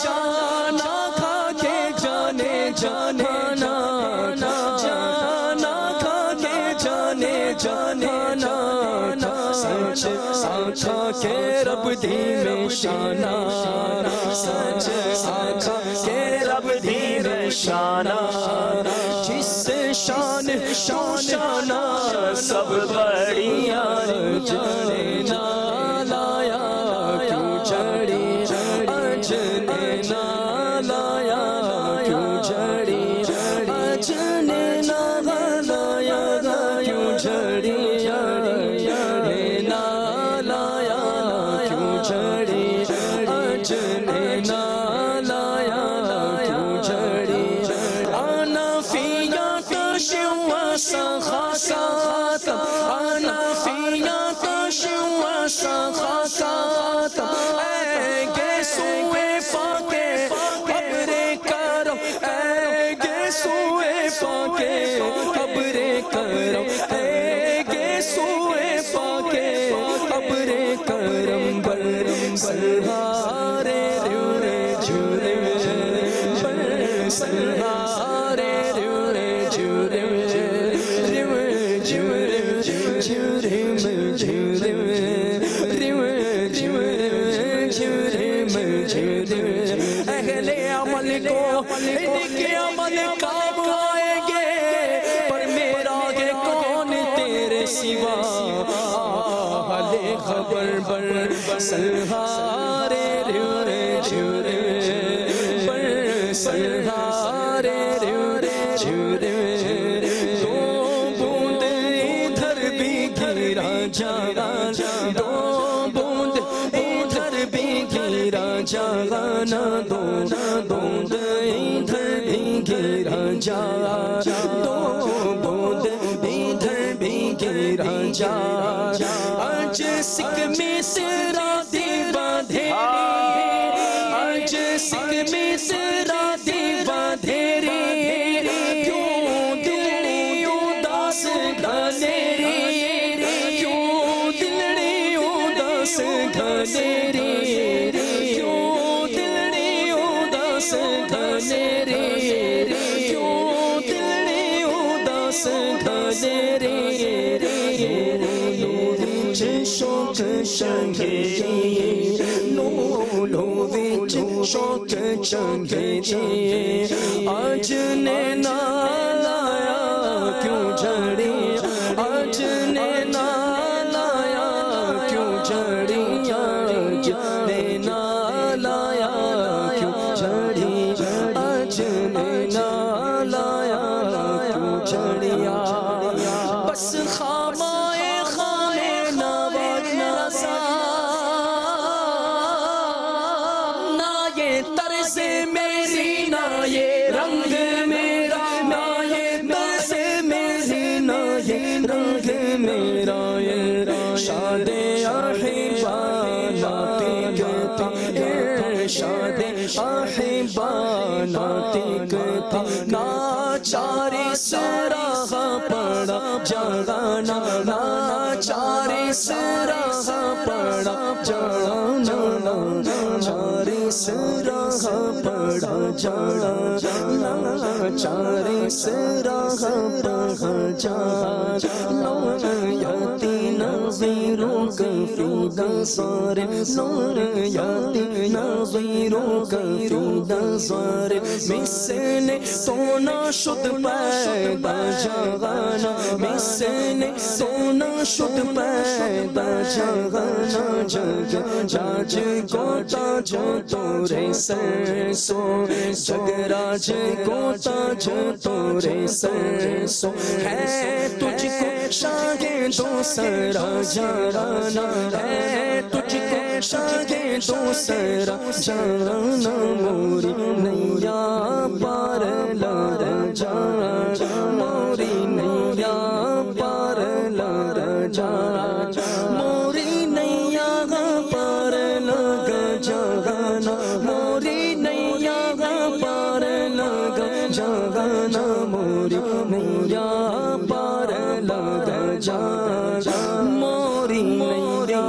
جانا کھا کے جانے جانا، جانا کھا کے جانے جانا، سچ آنکھا کے رب دی میں شانہ، سچ آنکھا کے رب دی میں شانہ، جس شان شانہ سب بڑیاں، نینا لایا کیوں جڑی، آج نینا لایا کیوں جڑی، آج نینا لایا کیوں جڑی، نینا لایا کیوں جڑی، آج نینا لایا کیوں جڑی۔ آنا فیا کشوا سخاکات، آنا فیا کشوا سخاکات، اے گے سوئے پاکے قبر کرم، اے گے سوئے پاکے قبر کرم، اے گے سوئے پاکے قبر کرم، بر سہارے رے جھولے بر سہارے رے جھولے، اہل عمل کو ان کے عمل کام آئیں گے، پر میرا گے کون تیرے سوا، اہل خبر بر سہارے رے جھولے، بر سہارے رے جھولے، دو بوند ادھر بھی گرا جانا، دو بوند ادھر بھی گرا جانا، دو بوند ادھر بھی گرا جانا، دو بوند ادھر بھی گرا جانا، آج سکھ مصرا دی باندھے، آج سکھ مصرا دی باندھے، وچ شوق چنگے نولو وچ شوق چنگے آج نے نال آیا کیوں جھڑی آج نے نال آیا کیوں جھڑی آج نے نال آیا کیوں جھڑی آج نے نال آیا کیوں جھڑیا بس خامائے خانے نواز نرسا نہ یہ طرز میری نہ یہ رنگ میرا نہ یہ طرز میری نہ یہ رنگ میرا یہ شاد احبانا تکتا شاد احبانا تکتا ناچاری سراغ پڑا جانا ناچاری سراغ پڑا جانا ناچاری سراغ پڑا جانا ناچاری سراغ پڑا جانا یاتی نظیروں کا فی دسار نور یاتی نظیروں کا فی دسار مسنے سونا شد پیدا جانا مسنے سونا شد پیدا جانا جگ جاج کوتا جو تورے سر سو جگ راج کوتا جو تورے سر سو ہے تجھ کو شاگے دوسرا جانا ہے تجھ کو شاگے دوسرا جانا موری نیا پار لار جانا موری نیا پار لار جانا موری نیا پار لگ جانا موری نیا پار لگ جانا موری نیا پار لگ جانا موری نیا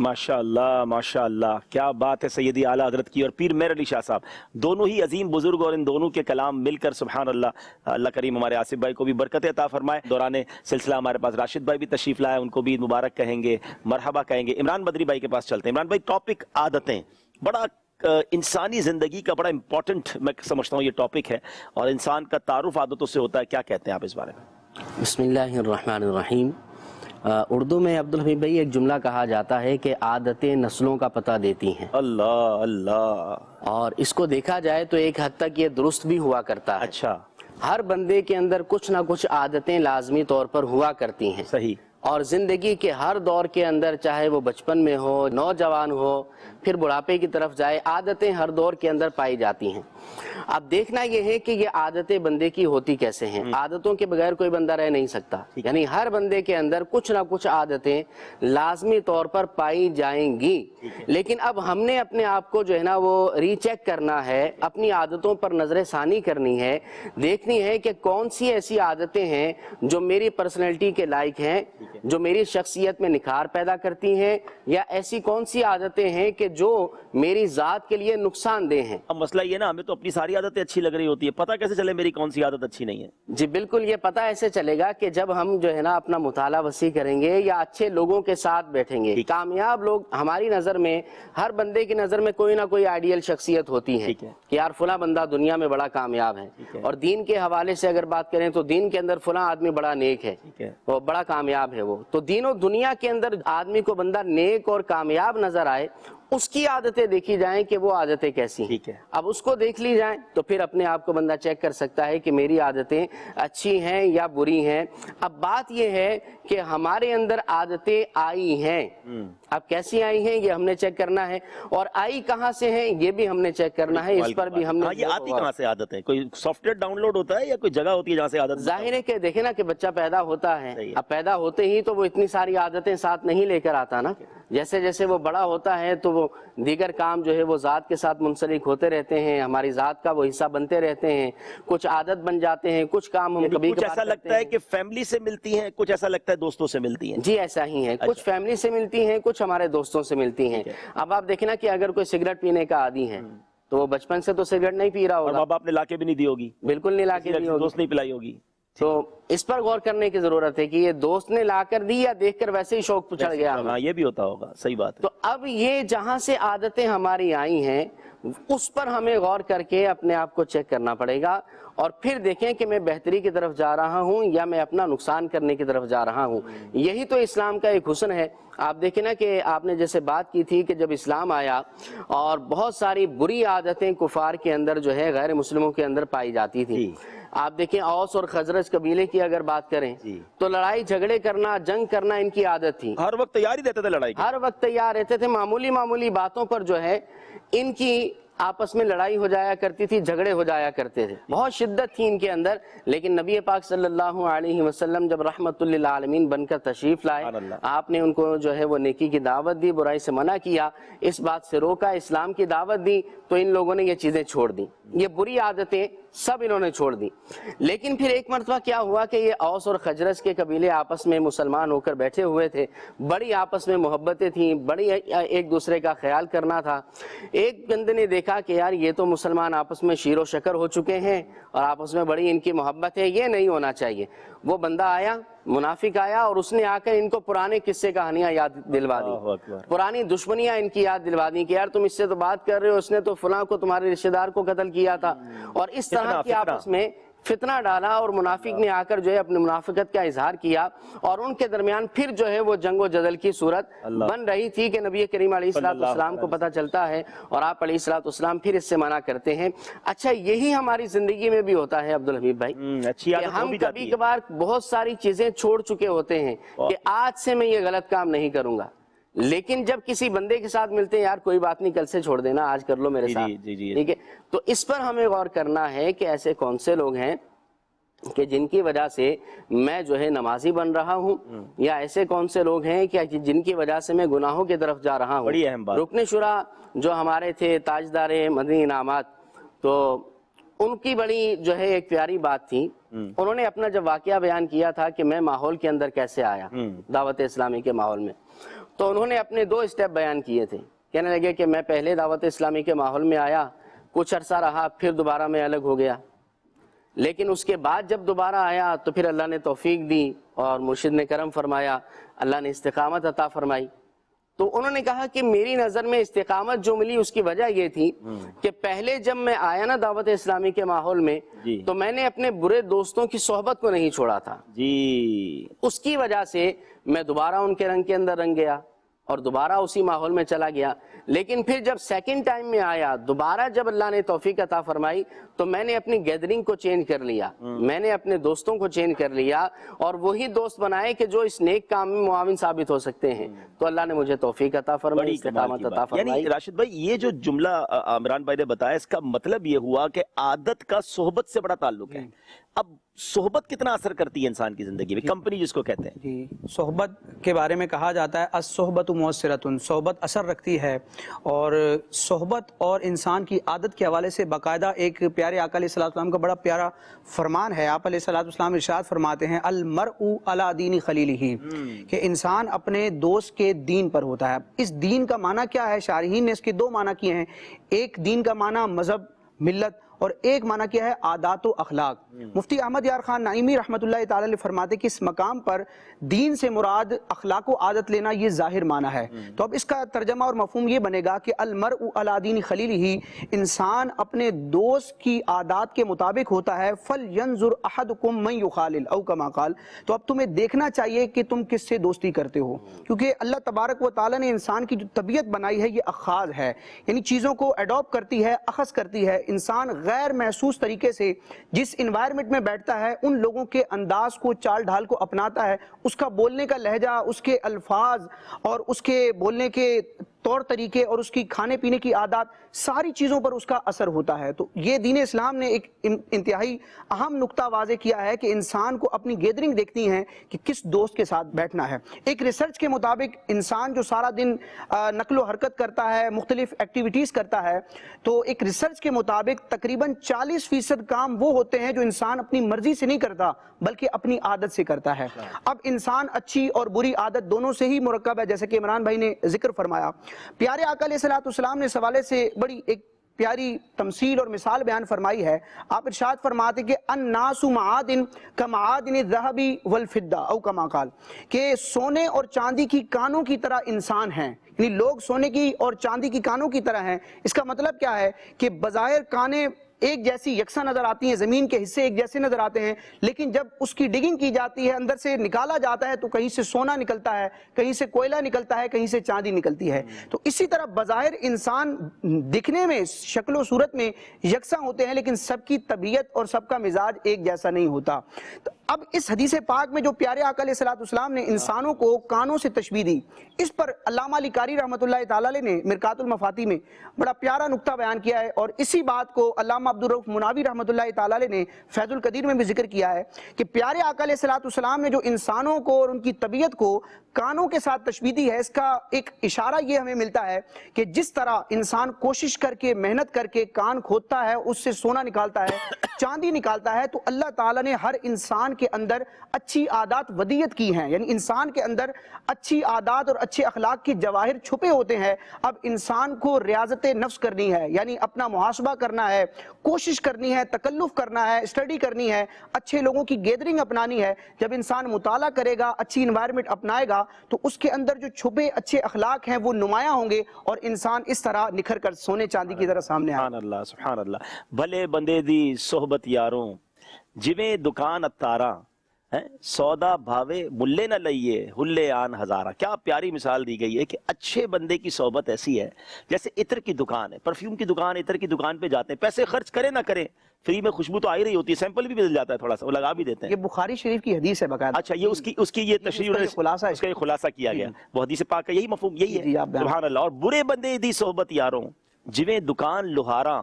ماشاءاللہ ماشاءاللہ، کیا بات ہے سیدی اعلیٰ حضرت کی اور پیر مہر علی شاہ صاحب، دونوں ہی عظیم بزرگ، اور ان دونوں کے کلام مل کر سبحان اللہ، اللہ کریم ہمارے آصف بھائی کو بھی برکت عطا فرمائے۔ دوران سلسلہ ہمارے پاس راشد بھائی بھی تشریف لائے، ان کو بھی مبارک کہیں گے، مرحبا کہیں گے۔ عمران بدری بھائی کے پاس چلتے ہیں۔ عمران بھائی، ٹاپک عادتیں، بڑا انسانی زندگی کا بڑا امپورٹنٹ میں سمجھتا ہوں یہ ٹاپک ہے، اور انسان کا تعارف عادتوں سے ہوتا ہے، کیا کہتے ہیں آپ اس بارے میں؟ بسم اللہ الرحمن الرحیم۔ اردو میں عبدالحمید بھائی ایک جملہ کہا جاتا ہے کہ عادتیں نسلوں کا پتہ دیتی ہیں، اللہ اللہ، اور اس کو دیکھا جائے تو ایک حد تک یہ درست بھی ہوا کرتا ہے۔ اچھا، ہر بندے کے اندر کچھ نہ کچھ عادتیں لازمی طور پر ہوا کرتی ہیں، صحیح، اور زندگی کے ہر دور کے اندر، چاہے وہ بچپن میں ہو، نوجوان ہو، پھر بڑھاپے کی طرف جائے، عادتیں ہر دور کے اندر پائی جاتی ہیں۔ اب دیکھنا یہ ہے کہ یہ عادتیں بندے کی ہوتی کیسے ہیں۔ عادتوں کے بغیر کوئی بندہ رہ نہیں سکتا، یعنی ہر بندے کے اندر کچھ نہ کچھ عادتیں لازمی طور پر پائی جائیں گی، لیکن اب ہم نے اپنے آپ کو جو ہے نا وہ ری چیک کرنا ہے، اپنی عادتوں پر نظر ثانی کرنی ہے، دیکھنی ہے کہ کون سی ایسی عادتیں ہیں جو میری پرسنالٹی کے لائق ہیں، جو میری شخصیت میں نکھار پیدا کرتی ہیں، یا ایسی کون سی عادتیں ہیں کہ جو میری ذات کے لیے نقصان دہ ہیں۔ اب مسئلہ یہ نا، ہمیں تو اپنی ساری عادتیں اچھی لگ رہی ہوتی ہے، پتہ کیسے چلے میری کون سی عادت اچھی نہیں ہے؟ جی بالکل، یہ پتہ ایسے چلے گا کہ جب ہم جو ہے نا اپنا مطالعہ وسیع کریں گے یا اچھے لوگوں کے ساتھ بیٹھیں گے۔ کامیاب لوگ ہماری نظر میں، ہر بندے کی نظر میں کوئی نہ کوئی آئیڈیل شخصیت ہوتی ہے کہ یار فلاں بندہ دنیا میں بڑا کامیاب ہے، اور دین کے حوالے سے اگر بات کریں تو دین کے اندر فلاں آدمی بڑا نیک ہے، وہ بڑا کامیاب ہے۔ وہ تو دین و دنیا کے اندر آدمی کو بندہ نیک اور کامیاب نظر آئے، اس کی عادتیں دیکھی جائیں کہ وہ عادتیں کیسی ہیں۔ اب اس کو دیکھ لی جائیں تو پھر اپنے آپ کو بندہ چیک کر سکتا ہے کہ میری عادتیں اچھی ہیں یا بری ہیں۔ اب بات یہ ہے کہ ہمارے اندر عادتیں آئی ہیں، اب کیسی آئی ہیں یہ ہم نے چیک کرنا ہے، اور آئی کہاں سے ہیں یہ بھی ہم نے چیک کرنا ہے، اس پر بھی ہم نے۔ یہ آتی کہاں سے عادت ہے؟ کوئی سافٹ ویئر ڈاؤن لوڈ ہوتا ہے یا کوئی جگہ ہوتی ہے جہاں سے عادت؟ ظاہر ہے کہ دیکھیں نا کہ بچہ پیدا ہوتا ہے، اب پیدا ہوتے ہی تو وہ اتنی ساری عادتیں ساتھ نہیں لے کر آتا نا، جیسے جیسے وہ بڑا ہوتا ہے تو وہ دیگر کام جو ہے وہ ذات کے ساتھ منسلک ہوتے رہتے ہیں، ہماری ذات کا وہ حصہ بنتے رہتے ہیں، کچھ عادت بن جاتے ہیں، کچھ کام ہم کبھی کچھ ایسا لگتا ہے کہ فیملی سے ملتی ہیں، کچھ ایسا لگتا ہے دوستوں سے ملتی ہیں؟ جی ایسا ہی ہے، کچھ فیملی سے ملتی ہیں، کچھ ہمارے دوستوں سے ملتی ہیں۔ اب آپ دیکھیں نا کہ اگر کوئی سگریٹ پینے کا عادی ہے تو وہ بچپن سے تو سگریٹ نہیں پی رہا اور ہوگا، ماں باپ نے لا کے بھی نہیں دی ہوگی، بالکل نہیں لا کے دی ہوگی، دوست نہیں پلائی ہوگی، تو اس پر غور کرنے کی ضرورت ہے کہ یہ دوست نے لا کر دی یا دیکھ کر ویسے ہی شوق چڑھ گیا ہمیں۔ ہاں یہ بھی ہوتا ہوگا، صحیح بات ہے۔ تو اب یہ جہاں سے عادتیں ہماری آئی ہیں اس پر ہمیں غور کر کے اپنے آپ کو چیک کرنا پڑے گا، اور پھر دیکھیں کہ میں بہتری کی طرف جا رہا ہوں یا میں اپنا نقصان کرنے کی طرف جا رہا ہوں۔ یہی تو اسلام کا ایک حسن ہے۔ آپ دیکھیں نا کہ آپ نے جیسے بات کی تھی کہ جب اسلام آیا اور بہت ساری بری عادتیں کفار کے اندر جو ہے غیر مسلموں کے اندر پائی جاتی تھی۔ آپ دیکھیں اوس اور خزرج قبیلے کی اگر بات کریں تو لڑائی جھگڑے کرنا، جنگ کرنا ان کی عادت تھی، ہر وقت تیار ہی رہتے تھے لڑائی کی، ہر وقت تیار رہتے تھے، معمولی باتوں پر جو ہے ان کی آپس میں لڑائی ہو جایا کرتی تھی، جھگڑے ہو جایا کرتے تھے، بہت شدت تھی ان کے اندر۔ لیکن نبی پاک صلی اللہ علیہ وسلم جب رحمت للعالمین بن کر تشریف لائے، آپ نے ان کو جو ہے وہ نیکی کی دعوت دی، برائی سے منع کیا، اس بات سے روکا، اسلام کی دعوت دی، تو ان لوگوں نے یہ چیزیں چھوڑ دی، یہ بری عادتیں سب انہوں نے چھوڑ دی۔ لیکن پھر ایک مرتبہ کیا ہوا کہ یہ اوس اور خزرج کے قبیلے آپس میں مسلمان ہو کر بیٹھے ہوئے تھے، بڑی آپس میں محبتیں تھیں، بڑی ایک دوسرے کا خیال کرنا تھا۔ ایک بندے نے دیکھا کہ یار یہ تو مسلمان آپس میں شیر و شکر ہو چکے ہیں اور آپس میں بڑی ان کی محبت ہے، یہ نہیں ہونا چاہیے۔ وہ بندہ آیا، منافق آیا، اور اس نے آ کر ان کو پرانے قصے کہانیاں یاد دلوا دی، پرانی دشمنیاں ان کی یاد دلوا دی کہ یار تم اس سے تو بات کر رہے ہو، اس نے تو فلاں کو تمہارے رشتہ دار کو قتل کیا تھا، اور اس طرح کی آپس میں فتنہ ڈالا، اور منافق نے آ کر جو ہے اپنی منافقت کا اظہار کیا، اور ان کے درمیان پھر جو ہے وہ جنگ و جدل کی صورت بن رہی تھی کہ نبی کریم علیہ السلام کو پتہ چلتا ہے اور آپ علیہ السلام پھر اس سے منع کرتے ہیں۔ اچھا یہی ہماری زندگی میں بھی ہوتا ہے عبدالحمید بھائی، کہ ہم کبھی کبھار بہت ساری چیزیں چھوڑ چکے ہوتے ہیں کہ آج سے میں یہ غلط کام نہیں کروں گا، لیکن جب کسی بندے کے ساتھ ملتے ہیں، یار کوئی بات نہیں کل سے چھوڑ دینا، آج کر لو میرے ساتھ، ٹھیک ہے۔ تو اس پر ہمیں غور کرنا ہے کہ ایسے کون سے لوگ ہیں کہ جن کی وجہ سے میں جو ہے نمازی بن رہا ہوں، یا ایسے کون سے لوگ ہیں کہ جن کی وجہ سے میں گناہوں کی طرف جا رہا ہوں۔ بڑی اہم بات۔ رکن شورا جو ہمارے تھے تاجدار مدنی انعامات، تو ان کی بڑی جو ہے ایک پیاری بات تھی، انہوں نے اپنا جب واقعہ بیان کیا تھا کہ میں ماحول کے اندر کیسے آیا دعوت اسلامی کے ماحول میں، تو انہوں نے اپنے 2 اسٹیپ بیان کیے تھے۔ کہنے لگے کہ میں پہلے دعوت اسلامی کے ماحول میں آیا، کچھ عرصہ رہا، پھر دوبارہ میں الگ ہو گیا، لیکن اس کے بعد جب دوبارہ آیا تو پھر اللہ نے توفیق دی اور مرشد نے کرم فرمایا، اللہ نے استقامت عطا فرمائی۔ تو انہوں نے کہا کہ میری نظر میں استقامت جو ملی اس کی وجہ یہ تھی کہ پہلے جب میں آیا نا دعوت اسلامی کے ماحول میں تو میں نے اپنے برے دوستوں کی صحبت کو نہیں چھوڑا تھا، اس کی وجہ سے میں دوبارہ ان کے رنگ کے اندر رنگ گیا اور دوبارہ اسی ماحول میں چلا گیا۔ لیکن پھر جب سیکنڈ ٹائم میں آیا، دوبارہ جب اللہ نے توفیق عطا فرمائی، تو میں نے اپنی گیدرنگ کو چینج کر لیا، میں نے اپنے دوستوں کو چینج کر لیا، اور وہی دوست بنائے کہ جو اس نیک کام میں معاون ثابت ہو سکتے ہیں۔ تو اللہ نے مجھے توفیق عطا فرمائی، استقامت عطا فرمائی۔ یعنی راشد بھائی یہ جو جملہ عمران بھائی نے بتایا، اس کا مطلب یہ ہوا کہ عادت کا صحبت سے بڑا تعلق ہے۔ اب صحبت کتنا اثر کرتی ہے انسان کی زندگی میں، کمپنی جس کو کہتے ہیں؟ جی، صحبت کے بارے میں کہا جاتا ہے الصحبت مؤثرۃ، صحبت اثر رکھتی ہے، اور صحبت اور انسان کی عادت کے حوالے سے باقاعدہ ایک پیارے آقا علیہ السلام کا بڑا پیارا فرمان ہے۔ آپ علیہ السلام ارشاد فرماتے ہیں المرء علی دین خلیلہ، کہ انسان اپنے دوست کے دین پر ہوتا ہے۔ اس دین کا معنی کیا ہے؟ شارحین نے اس کے 2 معنی کیے ہیں۔ ایک دین کا معنی مذہب، ملت، اور ایک معنی کیا ہے؟ عادات و اخلاق۔ مفتی احمد یار خان نعیمی رحمۃ اللہ تعالی علیہ فرماتے کہ اس مقام پر دین سے مراد اخلاق و عادت لینا یہ ظاہر معنی ہے۔ تو اب اس کا ترجمہ اور مفہوم یہ بنے گا کہ المرء علی دین خلیلہ، انسان اپنے دوست کی عادات کے مطابق ہوتا ہے۔ فلینظر احدکم من یخالل او کما قال، تو اب تمہیں دیکھنا چاہیے کہ تم کس سے دوستی کرتے ہو، کیونکہ اللہ تبارک و تعالی نے انسان کی جو طبیعت بنائی ہے یہ اخاذ ہے، یعنی چیزوں کو اڈاپٹ کرتی ہے، اخذ کرتی ہے۔ انسان غیر محسوس طریقے سے جس انوائرمنٹ میں بیٹھتا ہے ان لوگوں کے انداز کو، چال ڈھال کو اپناتا ہے، اس کا بولنے کا لہجہ، اس کے الفاظ اور اس کے بولنے کے طور طریقے اور اس کی کھانے پینے کی عادات، ساری چیزوں پر اس کا اثر ہوتا ہے۔ تو یہ دین اسلام نے ایک انتہائی اہم نقطہ واضح کیا ہے کہ انسان کو اپنی گیدرنگ دیکھنی ہے کہ کس دوست کے ساتھ بیٹھنا ہے۔ ایک ریسرچ کے مطابق انسان جو سارا دن نقل و حرکت کرتا ہے، مختلف ایکٹیویٹیز کرتا ہے، تو ایک ریسرچ کے مطابق تقریباً 40% کام وہ ہوتے ہیں جو انسان اپنی مرضی سے نہیں کرتا بلکہ اپنی عادت سے کرتا ہے۔ اب انسان اچھی اور بری عادت دونوں سے ہی مرکب ہے، جیسے کہ عمران بھائی نے ذکر فرمایا۔ پیارے آقا علیہ الصلوۃ والسلام نے اس حوالے سے بڑی ایک پیاری تمثیل اور مثال بیان فرمائی ہے۔ آپ ارشاد فرماتے کہ الناس معادن کمعادن الذهب والفضہ او کما قال، کہ سونے اور چاندی کی کانوں کی طرح انسان ہیں، یعنی لوگ سونے کی اور چاندی کی کانوں کی طرح ہیں۔ اس کا مطلب کیا ہے کہ بظاہر کانیں ایک جیسی یکساں نظر آتی ہیں، زمین کے حصے ایک جیسے نظر آتے ہیں، لیکن جب اس کی ڈگنگ کی جاتی ہے، اندر سے نکالا جاتا ہے، تو کہیں سے سونا نکلتا ہے، کہیں سے کوئلہ نکلتا ہے، کہیں سے چاندی نکلتی ہے۔ تو اسی طرح بظاہر انسان دکھنے میں، شکل و صورت میں یکساں ہوتے ہیں، لیکن سب کی طبیعت اور سب کا مزاج ایک جیسا نہیں ہوتا۔ تو اب اس حدیث پاک میں جو پیارے آقا علیہ الصلوۃ والسلام نے انسانوں کو کانوں سے تشبیہ دی، اس پر علامہ علی قاری رحمۃ اللہ تعالی علیہ نے مرقات المفاتیح میں بڑا پیارا نقطہ بیان کیا ہے، اور اسی بات کو علامہ عبدالرؤف مناوی رحمۃ اللہ تعالی علیہ نے فیض القدیر میں بھی ذکر کیا ہے کہ پیارے آقا علیہ الصلوۃ والسلام نے جو انسانوں کو اور ان کی طبیعت کو کانوں کے ساتھ تشبیہ دی ہے، اس کا ایک اشارہ یہ ہمیں ملتا ہے کہ جس طرح انسان کوشش کر کے، محنت کر کے کان کھودتا ہے، اس سے سونا نکالتا ہے، چاندی نکالتا ہے، تو اللہ تعالیٰ نے ہر انسان کے اندر اچھی عادات ودیت کی ہیں، یعنی انسان کے اندر اچھی عادات اور اچھے اخلاق کی جواہر چھپے ہوتے ہیں۔ اب انسان کو ریاضت نفس کرنی ہے، یعنی اپنا محاسبہ کرنا ہے، کوشش کرنی ہے، تکلف کرنا ہے، اسٹڈی کرنی ہے، اچھے لوگوں کی گیدرنگ اپنانی ہے۔ جب انسان مطالعہ کرے گا، اچھی انوائرمنٹ اپنائے گا، تو اس کے اندر جو چھپے اچھے اخلاق ہیں وہ نمایاں ہوں گے، اور انسان اس طرح نکھر کر سونے چاندی کی طرح سامنے آئے۔ سبحان اللہ، سبحان اللہ۔ بھلے بندے دی صحبت یاروں، جویں دکان اتارا، سودا بھاوے ملے نہ لئیے، ہلے آن ہزارہ۔ کیا پیاری مثال دی گئی ہے کہ اچھے بندے کی صحبت ایسی ہے جیسے عطر کی دکان ہے، پرفیوم کی دکان، عطر کی دکان پہ جاتے ہیں، پیسے خرچ کریں نہ کریں، فری میں خوشبو تو آ ہی رہی ہوتی ہے، سیمپل بھی بدل جاتا ہے، تھوڑا سا وہ لگا بھی دیتے ہیں۔ یہ بخاری شریف کی حدیث ہے باقاعدہ۔ اچھا، یہ اس کی یہ تشریح، اس کا یہ خلاصہ کیا گیا، وہ حدیث پاک کا یہی مفہوم، یہی ہے، سبحان اللہ۔ اور برے بندے دی صحبت یاروں، جویں دکان لوہاراں،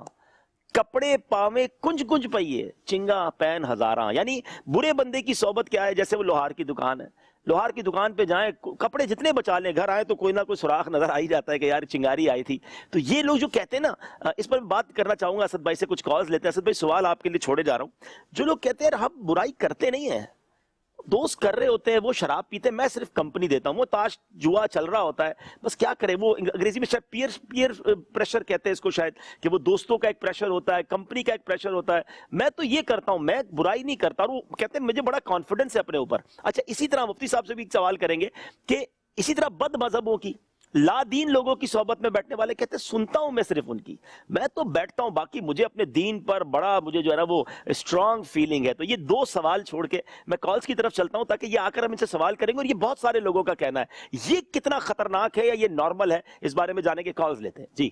کپڑے پاویں کنج کنج پئیے، چنگا پین ہزاراں۔ یعنی برے بندے کی صحبت کیا ہے؟ جیسے وہ لوہار کی دکان ہے، لوہار کی دکان پہ جائیں، کپڑے جتنے بچا لیں، گھر آئیں تو کوئی نہ کوئی سوراخ نظر آ ہی جاتا ہے کہ یار چنگاری آئی تھی۔ تو یہ لوگ جو کہتے ہیں نا، اس پر میں بات کرنا چاہوں گا، اسد بھائی سے کچھ کالز لیتے ہیں۔ اسد بھائی، سوال آپ کے لیے چھوڑے جا رہا ہوں۔ جو لوگ کہتے ہیں ہم برائی کرتے نہیں ہیں، دوست کر رہے ہوتے ہیں، وہ شراب پیتے ہیں، میں صرف کمپنی دیتا ہوں، وہ تاش جوا چل رہا ہوتا ہے، بس کیا کرے، وہ انگریزی میں شاید پیئر پریشر کہتے ہیں اس کو شاید، کہ وہ دوستوں کا ایک پریشر ہوتا ہے، کمپنی کا ایک پریشر ہوتا ہے۔ میں تو یہ کرتا ہوں، میں برائی نہیں کرتا، اور وہ کہتے ہیں مجھے بڑا کانفیڈنس ہے اپنے اوپر۔ اچھا، اسی طرح مفتی صاحب سے بھی ایک سوال کریں گے کہ اسی طرح بد مذہبوں کی، لا دین لوگوں کی صحبت میں بیٹھنے والے کہتے ہیں سنتا ہوں میں صرف ان کی، میں تو بیٹھتا ہوں، باقی مجھے اپنے دین پر بڑا، مجھے جو ہے نا وہ اسٹرانگ فیلنگ ہے۔ تو یہ دو سوال چھوڑ کے میں کالز کی طرف چلتا ہوں، تاکہ یہ آ کر ہم ان سے سوال کریں گے، اور یہ بہت سارے لوگوں کا کہنا ہے۔ یہ کتنا خطرناک ہے یا یہ نارمل ہے، اس بارے میں جانے کے کالز لیتے ہیں۔ جی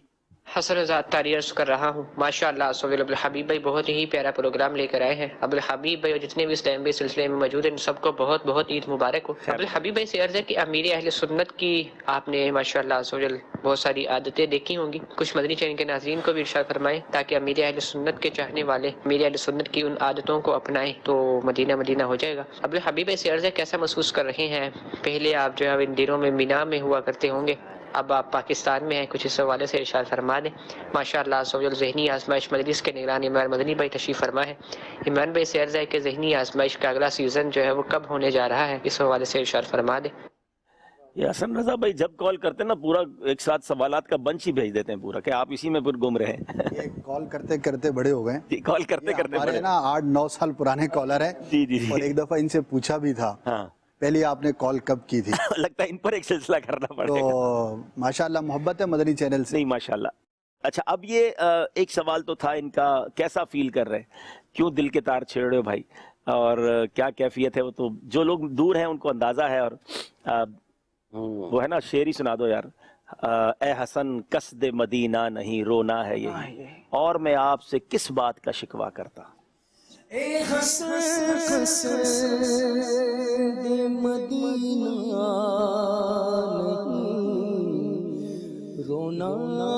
حسن ذات تاری عرض کر رہا ہوں، ماشاءاللہ سویل عبدالحبیب بھائی بہت ہی پیارا پروگرام لے کر آئے ہیں۔ عبدالحبیب بھائی اور جتنے بھی اس ٹائم بھی سلسلے میں موجود ہیں، سب کو بہت بہت عید مبارک ہو۔ عبدالحبیب بھائی سے عرض ہے کہ امیر اہل سنت کی آپ نے ماشاءاللہ سویل بہت ساری عادتیں دیکھی ہوں گی، کچھ مدنی چینل کے ناظرین کو بھی ارشاد فرمائیں تاکہ امیر اہل سنت کے چاہنے والے امیر اہل سنت کی ان عادتوں کو اپنائیں تو مدینہ مدینہ ہو جائے گا۔ عبدالحبیب بھائی سے عرض ہے کیسا محسوس کر رہے ہیں؟ پہلے آپ جو ہے ان دنوں میں مینا میں ہوا کرتے ہوں گے، اب آپ پاکستان میں ہیں، کچھ اس حوالے سے ارشاد فرما دیں۔ ماشاءاللہ سویل ذہنی آزمائش مجلس کے نگران عمران مدنی بھائی تشریف فرما ہے۔ عمران بھائی سے عرض ہے کہ ذہنی آزمائش کا اگلا سیزن جو ہے وہ کب ہونے جا رہا ہے، اس حوالے سے ارشاد فرما دیں۔ یہ حسن رضا بھائی جب کال کرتے ہیں نا، پورا ایک ساتھ سوالات کا بنچ ہی بھیج دیتے ہیں پورا، کہ آپ اسی میں پھر گم رہے ہیں۔ یہ کال کرتے کرتے بڑے ہو گئے، کال کرتے کرتے ہمارے نا 8-9 سال پرانے کالر ہیں، جی جی جی، اور ایک دفعہ ان سے پوچھا بھی تھا ہاں پہلے آپ نے کال کب کی تھی، لگتا ہے ان پر ایک سلسلہ کرنا پڑے گا۔ تو ماشاءاللہ محبت ہے مدنی چینل سے۔ نہیں ماشاءاللہ۔ اچھا، اب یہ ایک سوال تو تھا ان کا، کیسا فیل کر رہے ہیں، کیوں دل کے تار چھیڑ رہے ہو بھائی، اور کیا کیفیت ہے؟ وہ تو جو لوگ دور ہیں ان کو اندازہ ہے، اور وہ ہے نا، شعر ہی سنا دو یار۔ اے حسن قصد مدینہ نہیں رونا ہے یہی، اور میں آپ سے کس بات کا شکوہ کرتا۔ اے حسن قصد مدینہ نہیں رونا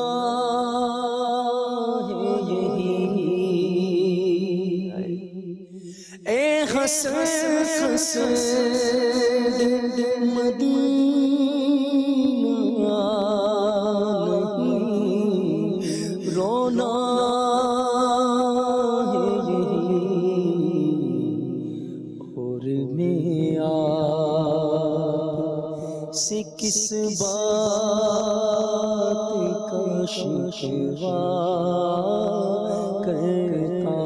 ہے یہی اے حسین مدینہ نہیں رونا ہے یہی اور میں آپ سے کس بات کا شکوہ کرتا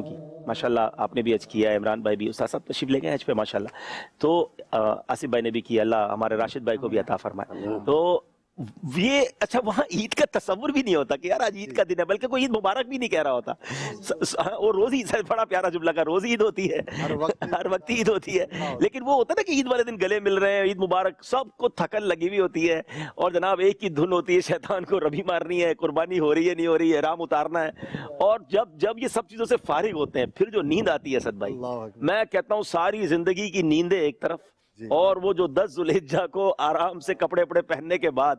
کی ماشاءاللہ آپ نے بھی حج کیا ہے، عمران بھائی بھی، استاد صاحب تشریف لے گئے حج پہ ماشاءاللہ، تو آصف بھائی نے بھی کیا، اللہ ہمارے راشد بھائی کو بھی عطا فرمائے. تو یہ اچھا وہاں عید کا تصور بھی نہیں ہوتا کہ یار آج عید کا دن ہے، بلکہ کوئی عید مبارک بھی نہیں کہہ رہا ہوتا. اور روز عید، بڑا پیارا جملہ کا، روز عید ہوتی ہے، ہر وقت عید ہوتی ہے، لیکن وہ ہوتا ہے نا کہ عید والے دن گلے مل رہے ہیں، عید مبارک، سب کو تھکن لگی ہوئی ہوتی ہے، اور جناب ایک ہی دھن ہوتی ہے، شیطان کو ربی مارنی ہے، قربانی ہو رہی ہے نہیں ہو رہی ہے، رام اتارنا ہے. اور جب یہ سب چیزوں سے فارغ ہوتے ہیں، پھر جو نیند آتی ہے اسد بھائی، میں کہتا ہوں ساری زندگی کی نیندیں ایک طرف، اور وہ جو 10 ذوالحجہ کو آرام سے کپڑے وپڑے پہننے کے بعد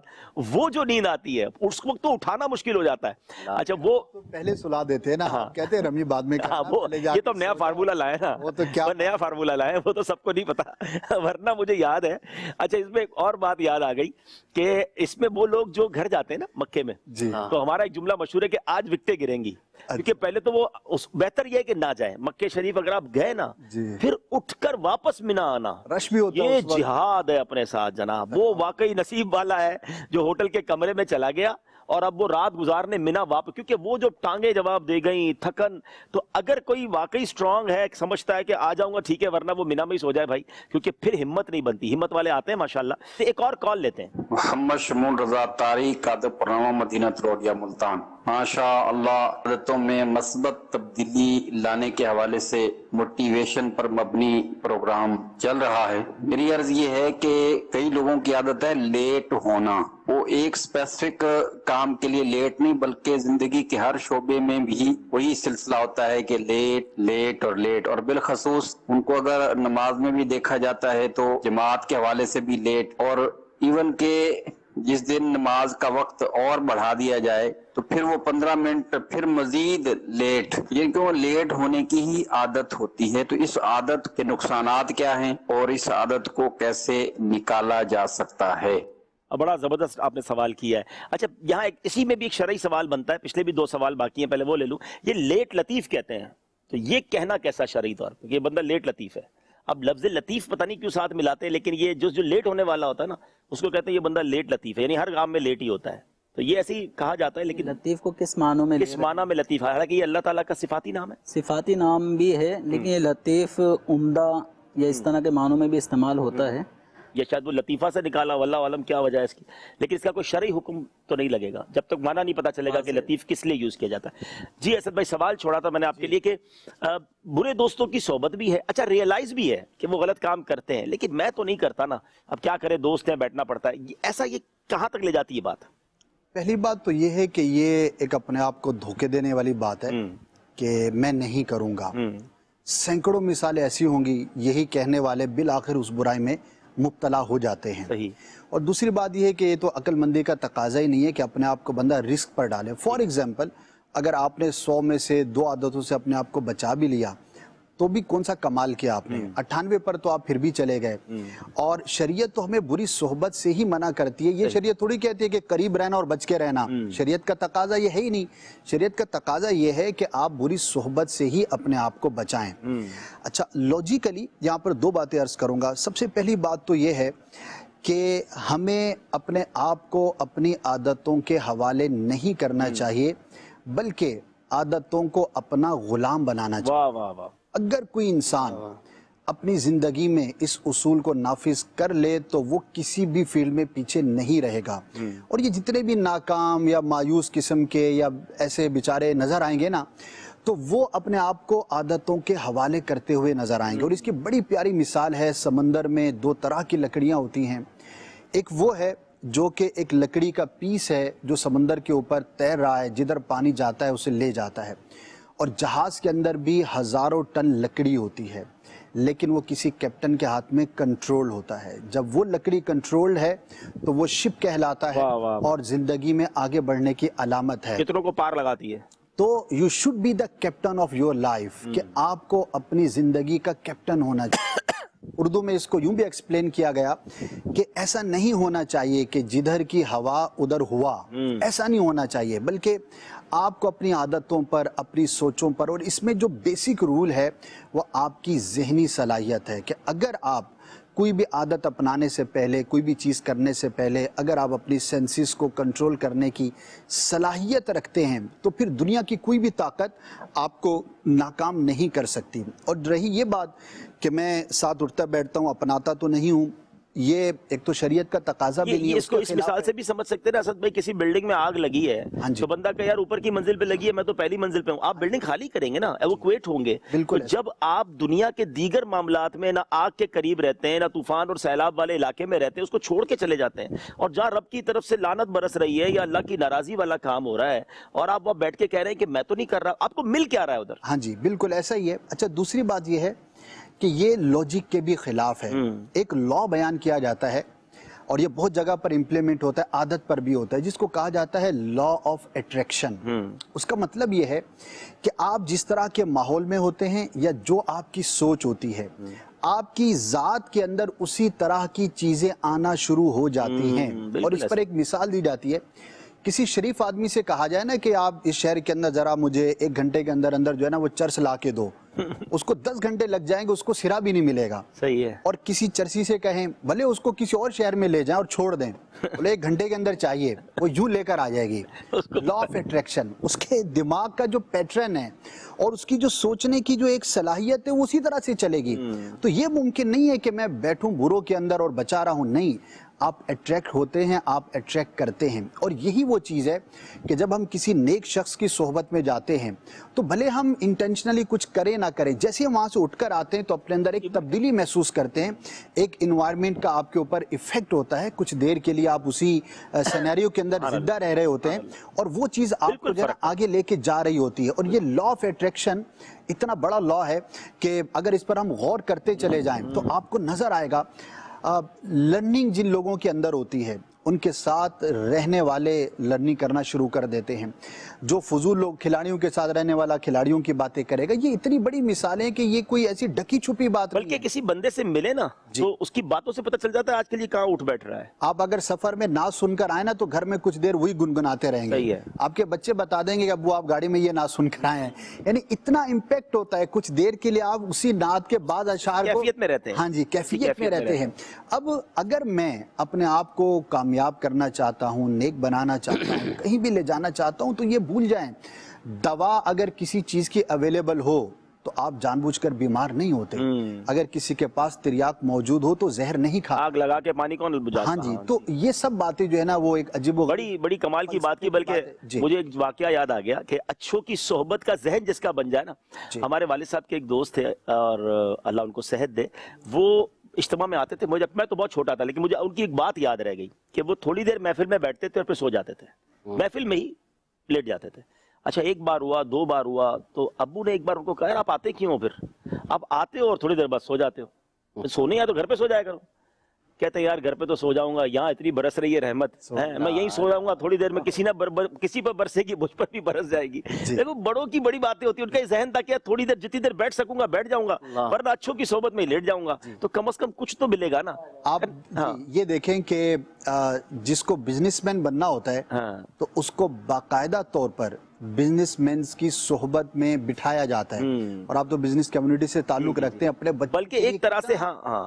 وہ جو نیند آتی ہے، اس وقت تو اٹھانا مشکل ہو جاتا ہے. اچھا وہ پہلے سلا دیتے ہیں نا، کہتے ہیں رمی بعد میں کرنا، یہ تو نیا فارمولا لائے نا، وہ تو کیا نیا فارمولا لائے، وہ تو سب کو نہیں پتا، ورنہ مجھے یاد ہے. اچھا اس میں ایک اور بات یاد آ گئی کہ اس میں وہ لوگ جو گھر جاتے ہیں نا مکے میں، تو ہمارا ایک جملہ مشہور ہے کہ آج وکٹیں گریں گی، کیونکہ پہلے تو وہ بہتر یہ ہے کہ نہ جائیں مکے شریف. اگر آپ گئے نا پھر اٹھ کر واپس منا آنا، رش بھی ہوتا ہے، یہ جہاد ہے اپنے ساتھ جناب. وہ واقعی نصیب والا ہے جو ہوٹل کے کمرے میں چلا گیا اور اب وہ رات گزارنے منا واپس، کیونکہ وہ جو ٹانگیں جواب دے گئیں، تھکن. تو اگر کوئی واقعی سٹرونگ ہے، سمجھتا ہے کہ آ جاؤں گا ٹھیک ہے، ورنہ وہ منا میں ہی سو جائے بھائی، کیونکہ پھر ہمت نہیں بنتی. ہمت والے آتے ہیں ماشاءاللہ. ایک اور کال لیتے ہیں. محمد شمون رضا طاری، کاتب پرنامہ مدینہ روڈیا ملتان. ماشاء اللہ عادتوں میں مثبت تبدیلی لانے کے حوالے سے موٹیویشن پر مبنی پروگرام چل رہا ہے. میری عرض یہ ہے کہ کئی لوگوں کی عادت ہے لیٹ ہونا. وہ ایک اسپیسیفک کام کے لیے لیٹ نہیں، بلکہ زندگی کے ہر شعبے میں بھی وہی سلسلہ ہوتا ہے کہ لیٹ لیٹ اور لیٹ. اور بالخصوص ان کو اگر نماز میں بھی دیکھا جاتا ہے تو جماعت کے حوالے سے بھی لیٹ، اور ایون کہ جس دن نماز کا وقت اور بڑھا دیا جائے تو پھر وہ 15 منٹ پھر مزید لیٹ. یہ کیوں لیٹ ہونے کی ہی عادت ہوتی ہے. تو اس عادت کے نقصانات کیا ہیں اور اس عادت کو کیسے نکالا جا سکتا ہے؟ بڑا زبردست آپ نے سوال کیا ہے. اچھا یہاں اسی میں بھی ایک شرعی سوال بنتا ہے، پچھلے بھی 2 سوال باقی ہیں، پہلے وہ لے لوں. یہ لیٹ لطیف کہتے ہیں، تو یہ کہنا کیسا شرعی طور پہ یہ بندہ لیٹ لطیف ہے؟ اب لفظ لطیف پتہ نہیں کیوں ساتھ ملاتے ہیں، لیکن یہ جو لیٹ ہونے والا ہوتا ہے نا اس کو کہتے ہیں یہ بندہ لیٹ لطیف ہے، یعنی ہر کام میں لیٹ ہی ہوتا ہے. تو یہ ایسے ہی کہا جاتا ہے. لیکن لطیف کو کس معنوں میں، کس معنی میں لطیف ہے؟ حالانکہ یہ اللہ تعالیٰ کا صفاتی نام ہے، صفاتی نام بھی ہے، لیکن یہ لطیف عمدہ یا اس طرح کے معنوں میں بھی استعمال ہوتا ہے. یا شاید وہ لطیفہ سے نکالا، واللہ عالم کیا وجہ ہے اس کی، لیکن اس کا کوئی شرعی حکم تو نہیں لگے گا جب تک معنی نہیں پتا چلے گا کہ لطیف کس لیے یوز کیا جاتا ہے. جی اسد بھائی سوال چھوڑا تھا میں نے آپ کے لیے کہ برے دوستوں کی صحبت بھی ہے. اچھا ریئلائز بھی ہے کہ وہ غلط کام کرتے ہیں، لیکن میں تو نہیں کرتا نا، اب کیا کرے، دوست ہیں بیٹھنا پڑتا ہے. ایسا یہ کہاں تک لے جاتی ہے بات؟ پہلی بات تو یہ ہے کہ یہ ایک اپنے آپ کو دھوکے دینے والی بات ہے کہ میں نہیں کروں گا. سینکڑوں مثالیں ایسی ہوں گی یہی کہنے والے بالآخر اس برائی میں مبتلا ہو جاتے ہیں. اور دوسری بات یہ ہے کہ یہ تو عقل مندی کا تقاضا ہی نہیں ہے کہ اپنے آپ کو بندہ رسک پر ڈالے. فار ایگزامپل اگر آپ نے 100 میں سے 2 عادتوں سے اپنے آپ کو بچا بھی لیا تو بھی کون سا کمال کیا آپ نے، 98 پر تو آپ پھر بھی چلے گئے. اور شریعت تو ہمیں بری صحبت سے ہی منع کرتی ہے. یہ شریعت تھوڑی کہتی ہے کہ قریب رہنا اور بچ کے رہنا. شریعت کا تقاضا یہ ہے ہی نہیں. شریعت کا تقاضا یہ ہے کہ آپ بری صحبت سے ہی اپنے آپ کو بچائیں. اچھا لوجیکلی یہاں پر 2 باتیں عرض کروں گا. سب سے پہلی بات تو یہ ہے کہ ہمیں اپنے آپ کو اپنی عادتوں کے حوالے نہیں کرنا چاہیے، بلکہ عادتوں کو اپنا غلام بنانا چاہیے. اگر کوئی انسان اپنی زندگی میں اس اصول کو نافذ کر لے تو وہ کسی بھی فیلڈ میں پیچھے نہیں رہے گا. اور یہ جتنے بھی ناکام یا مایوس قسم کے یا ایسے بیچارے نظر آئیں گے نا تو وہ اپنے آپ کو عادتوں کے حوالے کرتے ہوئے نظر آئیں گے. اور اس کی بڑی پیاری مثال ہے، سمندر میں 2 طرح کی لکڑیاں ہوتی ہیں. ایک وہ ہے جو کہ ایک لکڑی کا پیس ہے جو سمندر کے اوپر تیر رہا ہے، جدھر پانی جاتا ہے اسے لے جاتا ہے. اور جہاز کے اندر بھی ہزاروں ٹن لکڑی ہوتی ہے، لیکن وہ کسی کیپٹن کے ہاتھ میں کنٹرول ہوتا ہے. جب وہ لکڑی کنٹرولڈ ہے تو وہ شپ کہلاتا ہے اور زندگی میں آگے بڑھنے کی علامت ہے. کتنوں کو پار لگاتی ہے. تو you should be the captain of your life, کہ آپ کو اپنی زندگی کا کیپٹن ہونا چاہیے. اردو میں اس کو یوں بھی ایکسپلین کیا گیا کہ ایسا نہیں ہونا چاہیے کہ جدھر کی ہوا ادھر ہوا، ایسا نہیں ہونا چاہیے، بلکہ آپ کو اپنی عادتوں پر، اپنی سوچوں پر، اور اس میں جو بیسک رول ہے وہ آپ کی ذہنی صلاحیت ہے کہ اگر آپ کوئی بھی عادت اپنانے سے پہلے، کوئی بھی چیز کرنے سے پہلے اگر آپ اپنی سینسز کو کنٹرول کرنے کی صلاحیت رکھتے ہیں تو پھر دنیا کی کوئی بھی طاقت آپ کو ناکام نہیں کر سکتی. اور رہی یہ بات کہ میں ساتھ اٹھتا بیٹھتا ہوں، اپناتا تو نہیں ہوں، یہ ایک تو شریعت کا تقاضا بھی نہیں ہے. اس کو اس مثال سے بھی سمجھ سکتے ہیں اسد بھائی، کسی بلڈنگ میں آگ لگی ہے تو بندہ کہ یار اوپر کی منزل پہ لگی ہے، میں تو پہلی منزل پہ ہوں. آپ بلڈنگ خالی کریں گے نا، ایویکویٹ ہوں گے. بالکل. جب آپ دنیا کے دیگر معاملات میں نہ آگ کے قریب رہتے ہیں، نہ طوفان اور سیلاب والے علاقے میں رہتے ہیں، اس کو چھوڑ کے چلے جاتے ہیں، اور جہاں رب کی طرف سے لعنت برس رہی ہے یا اللہ کی ناراضی والا کام ہو رہا ہے اور آپ وہاں بیٹھ کے کہہ رہے ہیں کہ میں تو نہیں کر رہا، آپ کو مل کیا رہا ہے ادھر؟ ہاں جی بالکل ایسا ہی ہے. اچھا دوسری بات یہ ہے کہ یہ لاجک کے بھی خلاف ہے. ایک لا بیان کیا جاتا ہے اور یہ بہت جگہ پر امپلیمنٹ ہوتا ہے، عادت پر بھی ہوتا ہے، جس کو کہا جاتا ہے لا آف اٹریکشن. اس کا مطلب یہ ہے کہ آپ جس طرح کے ماحول میں ہوتے ہیں یا جو آپ کی سوچ ہوتی ہے، آپ کی ذات کے اندر اسی طرح کی چیزیں آنا شروع ہو جاتی ہیں. اور اس پر ایک مثال دی جاتی ہے. کسی شریف آدمی سے کہا جائے نا کہ آپ اس شہر کے اندر ذرا مجھے 1 گھنٹے کے اندر اندر جو ہے نا وہ چرس لا کے دو، اس کو 10 گھنٹے لگ جائیں گے، اس کو سرا بھی نہیں ملے گا. صحیح ہے. اور کسی چرسی سے کہیں بھلے اس کو کسی اور شہر میں لے جائیں اور چھوڑ دیں، بولے 1 گھنٹے کے اندر چاہیے، وہ یوں لے کر آ جائے گی. لا آف اٹریکشن، اس کے دماغ کا جو پیٹرن ہے اور اس کی جو سوچنے کی جو ایک صلاحیت ہے وہ اسی طرح سے چلے گی. تو یہ ممکن نہیں ہے کہ میں بیٹھوں برو کے اندر اور بچا رہا ہوں، نہیں، آپ اٹریکٹ ہوتے ہیں، آپ اٹریکٹ کرتے ہیں. اور یہی وہ چیز ہے کہ جب ہم کسی نیک شخص کی صحبت میں جاتے ہیں تو بھلے ہم انٹینشنلی کچھ کریں نہ کریں، جیسے ہم وہاں سے اٹھ کر آتے ہیں تو اپنے اندر ایک تبدیلی محسوس کرتے ہیں، ایک انوائرمنٹ کا آپ کے اوپر ایفیکٹ ہوتا ہے. کچھ دیر کے لیے آپ اسی سینیریو کے اندر زندہ رہ رہے ہوتے ہیں اور وہ چیز آپ کو آگے لے کے جا رہی ہوتی ہے. اور یہ لا آف اٹریکشن اتنا بڑا لا ہے کہ اگر اس پر ہم غور کرتے چلے جائیں تو آپ کو نظر آئے گا لرننگ جن لوگوں کے اندر ہوتی ہے ان کے ساتھ رہنے والے لرننگ کرنا شروع کر دیتے ہیں. جو فضول لوگ کھلاڑیوں کے ساتھ رہنے والا کھلاڑیوں کی باتیں کرے گا. یہ اتنی بڑی مثالیں ہیں کہ یہ کوئی ایسی ڈکی چھپی بات نہیں ہے. بلکہ کسی بندے سے ملے نا تو اس کی باتوں سے پتہ چل جاتا ہے آج کے لیے کہاں اٹھ بیٹھ رہا ہے. آپ اگر سفر میں نعت سن کر آئے نا تو گھر میں کچھ دیر وہی گنگناتے رہیں گے. آپ کے بچے بتا دیں گے کہ ابو آپ گاڑی میں یہ نعت سن کر آئے ہیں. یعنی اتنا امپیکٹ ہوتا ہے کچھ دیر کے لیے آپ اسی نعت کے بعد اشعار کو کیفیت میں رہتے ہیں. ہاں جی کیفیت میں رہتے ہیں. اب اگر میں اپنے آپ کو کامیاب کرنا چاہتا ہوں، نیک بنانا چاہتا ہوں، کہیں بھی لے جانا چاہتا ہوں، تو یہ بھول جائیں دوا اگر کسی چیز کی اویلیبل ہو تو آپ جان بوجھ کر بیمار نہیں ہوتے. اگر کسی کے پاس تریاک موجود ہو تو زہر نہیں کھا. آگ لگا کے پانی کون بجھاتا. ہاں جی. تو یہ سب باتیں جو ہے نا وہ ایک عجیب و بڑی کمال کی بات کی. بلکہ مجھے ایک واقعہ یاد آ گیا کہ اچھوں کی صحبت کا ذہن جس کا بن جائے نا. ہمارے والد صاحب کے ایک دوست تھے اور اللہ ان کو صحت دے، وہ اجتماع میں آتے تھے. میں تو بہت چھوٹا تھا لیکن مجھے ان کی ایک بات یاد رہ گئی کہ وہ تھوڑی دیر محفل میں بیٹھتے تھے اور پھر سو جاتے تھے، محفل میں ہی لیٹ جاتے تھے. اچھا 1 بار ہوا، 2 بار ہوا تو ابو نے ایک بار ان کو کہا آپ آتے کیوں ہو؟ پھر آپ آتے ہو اور تھوڑی دیر بعد سو جاتے ہو. سونے یا تو گھر پہ سو جایا کرو. کہتے ہیں یار گھر پہ تو سو جاؤں گا، یہاں اتنی برس رہی ہے رحمت، میں یہیں سو جاؤں گا، تھوڑی دیر میں کسی پر برسے گی، مجھ پر بھی برس جائے گی. دیکھو بڑوں کی بڑی باتیں ہوتی ہیں. ان کا ذہن تھا کہ تھوڑی دیر جتنی دیر بیٹھ سکوں گا بیٹھ جاؤں گا، ورنہ اچھوں کی صحبت میں لیٹ جاؤں گا. تو کم از کم کچھ تو ملے گا نا. آپ یہ دیکھیں کہ جس کو بزنس مین بننا ہوتا ہے تو اس کو باقاعدہ طور پر بزنس مینز کی صحبت میں بٹھایا جاتا ہے. اور آپ تو بزنس کمیونٹی سے تعلق رکھتے ہیں، اپنے بچوں بلکہ ایک طرح سے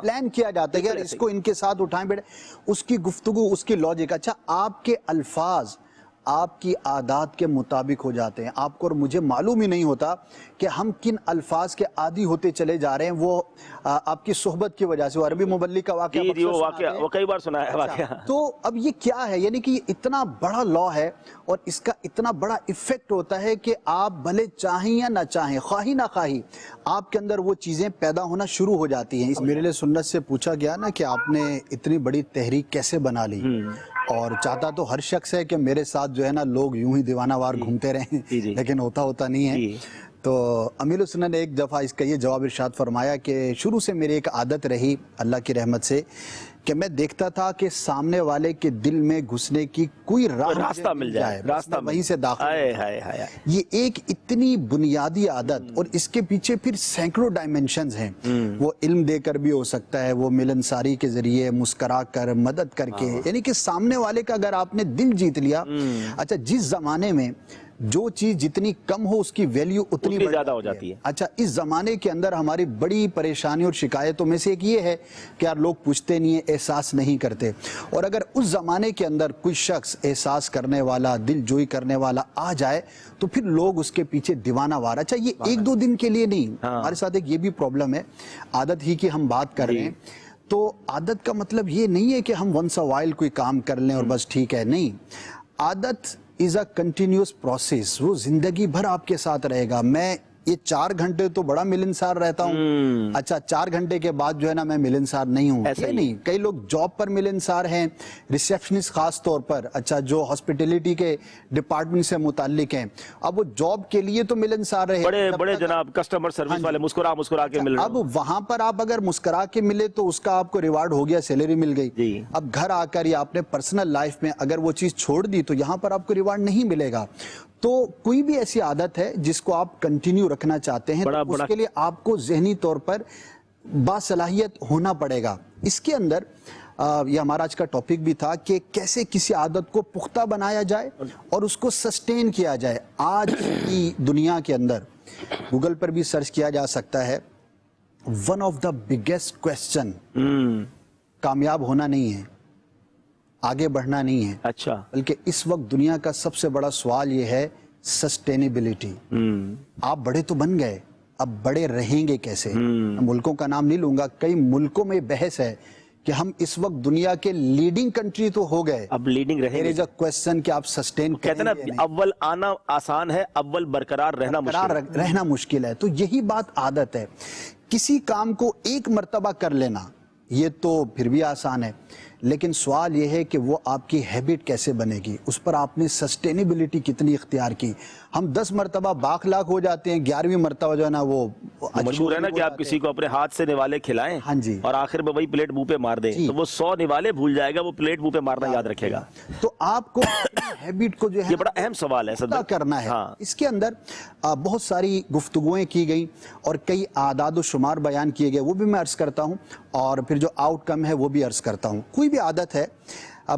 پلان کیا جاتا ہے کہ اس کو ان کے ساتھ اٹھائیں بیٹھے، اس کی گفتگو، اس کی لاجک. اچھا آپ کے الفاظ آپ کی عادات کے مطابق ہو جاتے ہیں. آپ کو اور مجھے معلوم ہی نہیں ہوتا کہ ہم کن الفاظ کے عادی ہوتے چلے جا رہے ہیں. وہ آپ کی صحبت کی وجہ سے. وہ عربی مبلغ کا واقعہ وہ کئی بار سنا ہے واقعہ. تو اب یہ کیا ہے؟ یعنی کہ اتنا بڑا لا ہے اور اس کا اتنا بڑا ایفیکٹ ہوتا ہے کہ آپ بھلے چاہیں یا نہ چاہیں، خواہی نہ خواہی، آپ کے اندر وہ چیزیں پیدا ہونا شروع ہو جاتی ہیں. میرے لیے سنت سے پوچھا گیا نا کہ آپ نے اتنی بڑی تحریک کیسے بنا لی، اور چاہتا تو ہر شخص ہے کہ میرے ساتھ جو ہے نا لوگ یوں ہی دیوانہ وار گھومتے رہیں، لیکن ہوتا نہیں ہے. تو امیل حسن نے ایک دفعہ اس کا یہ جواب ارشاد فرمایا کہ شروع سے میری ایک عادت رہی اللہ کی رحمت سے کہ میں دیکھتا تھا کہ سامنے والے کے دل میں گھسنے کی کوئی راستہ مل جائے، راستہ وہیں سے داخل۔ یہ ایک اتنی بنیادی عادت، اور اس کے پیچھے پھر سینکڑوں ڈائمنشنز ہیں۔ وہ علم دے کر بھی ہو سکتا ہے، وہ ملنساری کے ذریعے مسکرا کر، مدد کر کے، یعنی کہ سامنے والے کا اگر آپ نے دل جیت لیا۔ اچھا، جس زمانے میں جو چیز جتنی کم ہو اس کی ویلیو اتنی زیادہ ہو جاتی ہے۔ اچھا، اس زمانے کے اندر ہماری بڑی پریشانی اور شکایتوں میں سے ایک یہ ہے کہ یار لوگ پوچھتے نہیں ہیں، احساس نہیں کرتے۔ اور اگر اس زمانے کے اندر کوئی شخص احساس کرنے والا، دل جوئی کرنے والا آ جائے تو پھر لوگ اس کے پیچھے دیوانہ وار۔ اچھا، یہ ایک دو دن کے لیے نہیں، ہمارے ساتھ ایک یہ بھی پرابلم ہے، عادت ہی کی ہم بات کر رہے ہیں، تو عادت کا مطلب یہ نہیں ہے کہ ہم ونس اے وائل کوئی کام کر لیں اور بس ٹھیک ہے، نہیں۔ عادت is a continuous process، وہ زندگی بھر آپ کے ساتھ رہے گا۔ میں یہ 4 گھنٹے تو بڑا ملنسار رہتا ہوں، اچھا 4 گھنٹے کے بعد جو ہے نا میں ملنسار نہیں ہوں، یہ نہیں۔ کئی لوگ جاب پر ملنسار ہیں، ریسیپشنسٹ خاص طور پر، اچھا جو ہاسپٹیلٹی کے ڈپارٹمنٹ سے متعلق ہیں، اب وہ جاب کے لیے تو ملنسار رہے، بڑے جناب کسٹمر سروس والے مسکرا کے مل رہے ہیں۔ اب وہاں پر آپ اگر مسکرا کے ملے تو اس کا آپ کو ریوارڈ ہو گیا، سیلری مل گئی۔ اب گھر آ کر یا اپنے پرسنل لائف میں اگر وہ چیز چھوڑ دی تو یہاں پر آپ کو ریوارڈ نہیں ملے گا۔ تو کوئی بھی ایسی عادت ہے جس کو آپ کنٹینیو رکھنا چاہتے ہیں تو اس کے لیے آپ کو ذہنی طور پر باصلاحیت ہونا پڑے گا۔ اس کے اندر یہ ہمارا آج کا ٹاپک بھی تھا کہ کیسے کسی عادت کو پختہ بنایا جائے اور اس کو سسٹین کیا جائے۔ آج کی دنیا کے اندر گوگل پر بھی سرچ کیا جا سکتا ہے، one of the biggest question کامیاب ہونا نہیں ہے، آگے بڑھنا نہیں ہے، اچھا، بلکہ اس وقت دنیا کا سب سے بڑا سوال یہ ہے سسٹینیبلٹی۔ آپ بڑے تو بن گئے، اب بڑے رہیں گے کیسے؟ ملکوں کا نام نہیں لوں گا، کئی ملکوں میں بحث ہے کہ ہم اس وقت دنیا کے لیڈنگ کنٹری تو ہو گئے، اب لیڈنگ رہیں گے۔ کوسچن کہ آپ سسٹین کہتے ہیں نا اول آنا آسان ہے، اول برقرار رہنا مشکل ہے۔ تو یہی بات عادت ہے، کسی کام کو ایک مرتبہ کر لینا یہ تو پھر بھی آسان ہے، لیکن سوال یہ ہے کہ وہ آپ کی ہیبٹ کیسے بنے گی، اس پر آپ نے سسٹینیبلٹی کتنی اختیار کی۔ ہم 10 مرتبہ باخلاق ہو جاتے ہیں، 11ویں مرتبہ جو ہے نا وہ مشہور ہے نا کہ آپ کسی کو اپنے ہاتھ سے نوالے کھلائیں اور آخر میں وہی پلیٹ منہ پہ مار دیں تو وہ 100 نوالے بھول جائے گا، وہ پلیٹ منہ پہ مارنا یاد رکھے گا۔ تو آپ کو ہیبٹ کو جو ہے یہ بڑا اہم سوال ہے صدر کرنا ہے۔ اس کے اندر بہت ساری گفتگویں کی گئیں اور کئی اعداد و شمار بیان کیے گئے، وہ بھی میں عرض کرتا ہوں، اور پھر جو آؤٹ کم ہے وہ بھی عرض کرتا ہوں۔ کوئی بھی عادت ہے،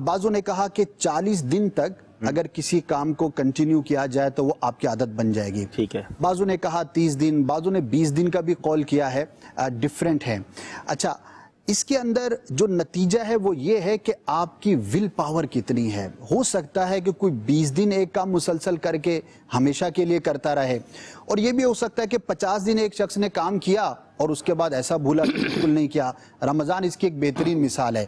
بعضوں نے کہا کہ 40 دن تک اگر کسی کام کو کنٹینیو کیا جائے تو وہ آپ کی عادت بن جائے گی، ٹھیک ہے۔ بعضوں نے کہا 30 دن، بعضوں نے 20 دن کا بھی قول کیا ہے، ڈیفرنٹ ہے۔ اچھا، اس کے اندر جو نتیجہ ہے وہ یہ ہے کہ آپ کی ول پاور کتنی ہے۔ ہو سکتا ہے کہ کوئی 20 دن ایک کام مسلسل کر کے ہمیشہ کے لیے کرتا رہے، اور یہ بھی ہو سکتا ہے کہ 50 دن ایک شخص نے کام کیا اور اس کے بعد ایسا بھولا کہ بالکل نہیں کیا۔ رمضان اس کی ایک بہترین مثال ہے،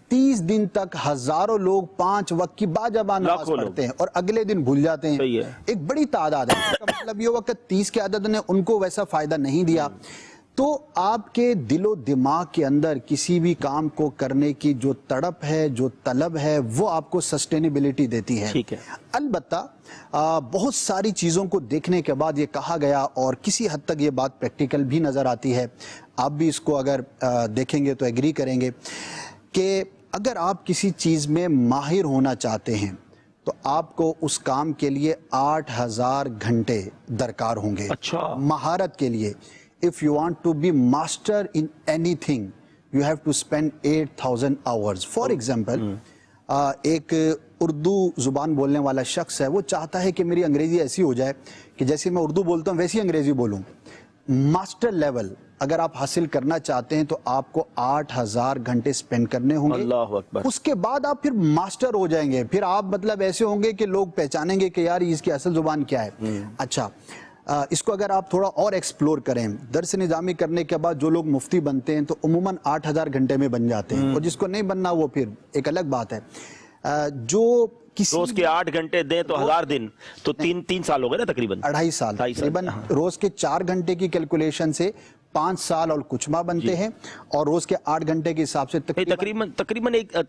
30 دن تک ہزاروں لوگ 5 وقت کی باجابہ نماز پڑھتے ہیں اور اگلے دن بھول جاتے ہیں، ایک بڑی تعداد ہے۔ اس کا مطلب یہ ہوا کہ 30 کی عدد نے ان کو ویسا فائدہ نہیں دیا۔ تو آپ کے دل و دماغ کے اندر کسی بھی کام کو کرنے کی جو تڑپ ہے، جو طلب ہے، وہ آپ کو سسٹینیبلٹی دیتی ہے۔ البتہ بہت ساری چیزوں کو دیکھنے کے بعد یہ کہا گیا، اور کسی حد تک یہ بات پریکٹیکل بھی نظر آتی ہے، آپ بھی اس کو اگر دیکھیں گے تو ایگری کریں گے کہ اگر آپ کسی چیز میں ماہر ہونا چاہتے ہیں تو آپ کو اس کام کے لیے 8000 گھنٹے درکار ہوں گے۔ اچھا، مہارت کے لیے if you want to be master in anything you have to spend 8000 hours. For example, ایک اردو زبان بولنے والا شخص ہے، وہ چاہتا ہے کہ میری انگریزی ایسی ہو جائے کہ جیسے میں اردو بولتا ہوں ویسی انگریزی بولوں۔ ماسٹر لیول اگر آپ حاصل کرنا چاہتے ہیں تو آپ کو 8000 گھنٹے سپینڈ کرنے ہوں گے۔ اللہ اکبر۔ اس کے بعد آپ پھر ماسٹر ہو جائیں گے، پھر آپ مطلب ایسے ہوں گے کہ لوگ پہچانیں گے کہ یار اس کی اصل زبان کیا ہے۔ اچھا، اس کو اگر آپ تھوڑا اور ایکسپلور کریں، درس نظامی کرنے کے بعد جو لوگ مفتی بنتے ہیں تو عموماً 8000 گھنٹے میں بن جاتے ہیں، اور جس کو نہیں بننا وہ پھر ایک الگ بات ہے۔ جو روز کے 8 گھنٹے دیں تو 1000 دن تو 3 سال ہو گئے نا، تقریباً 2.5 سال تقریباً۔ روز کے 4 گھنٹے کی کیلکولیشن سے 5 سال اور کچھ ماہ بنتے ہیں، اور روز کے 8 گھنٹے کے حساب سے تقریباً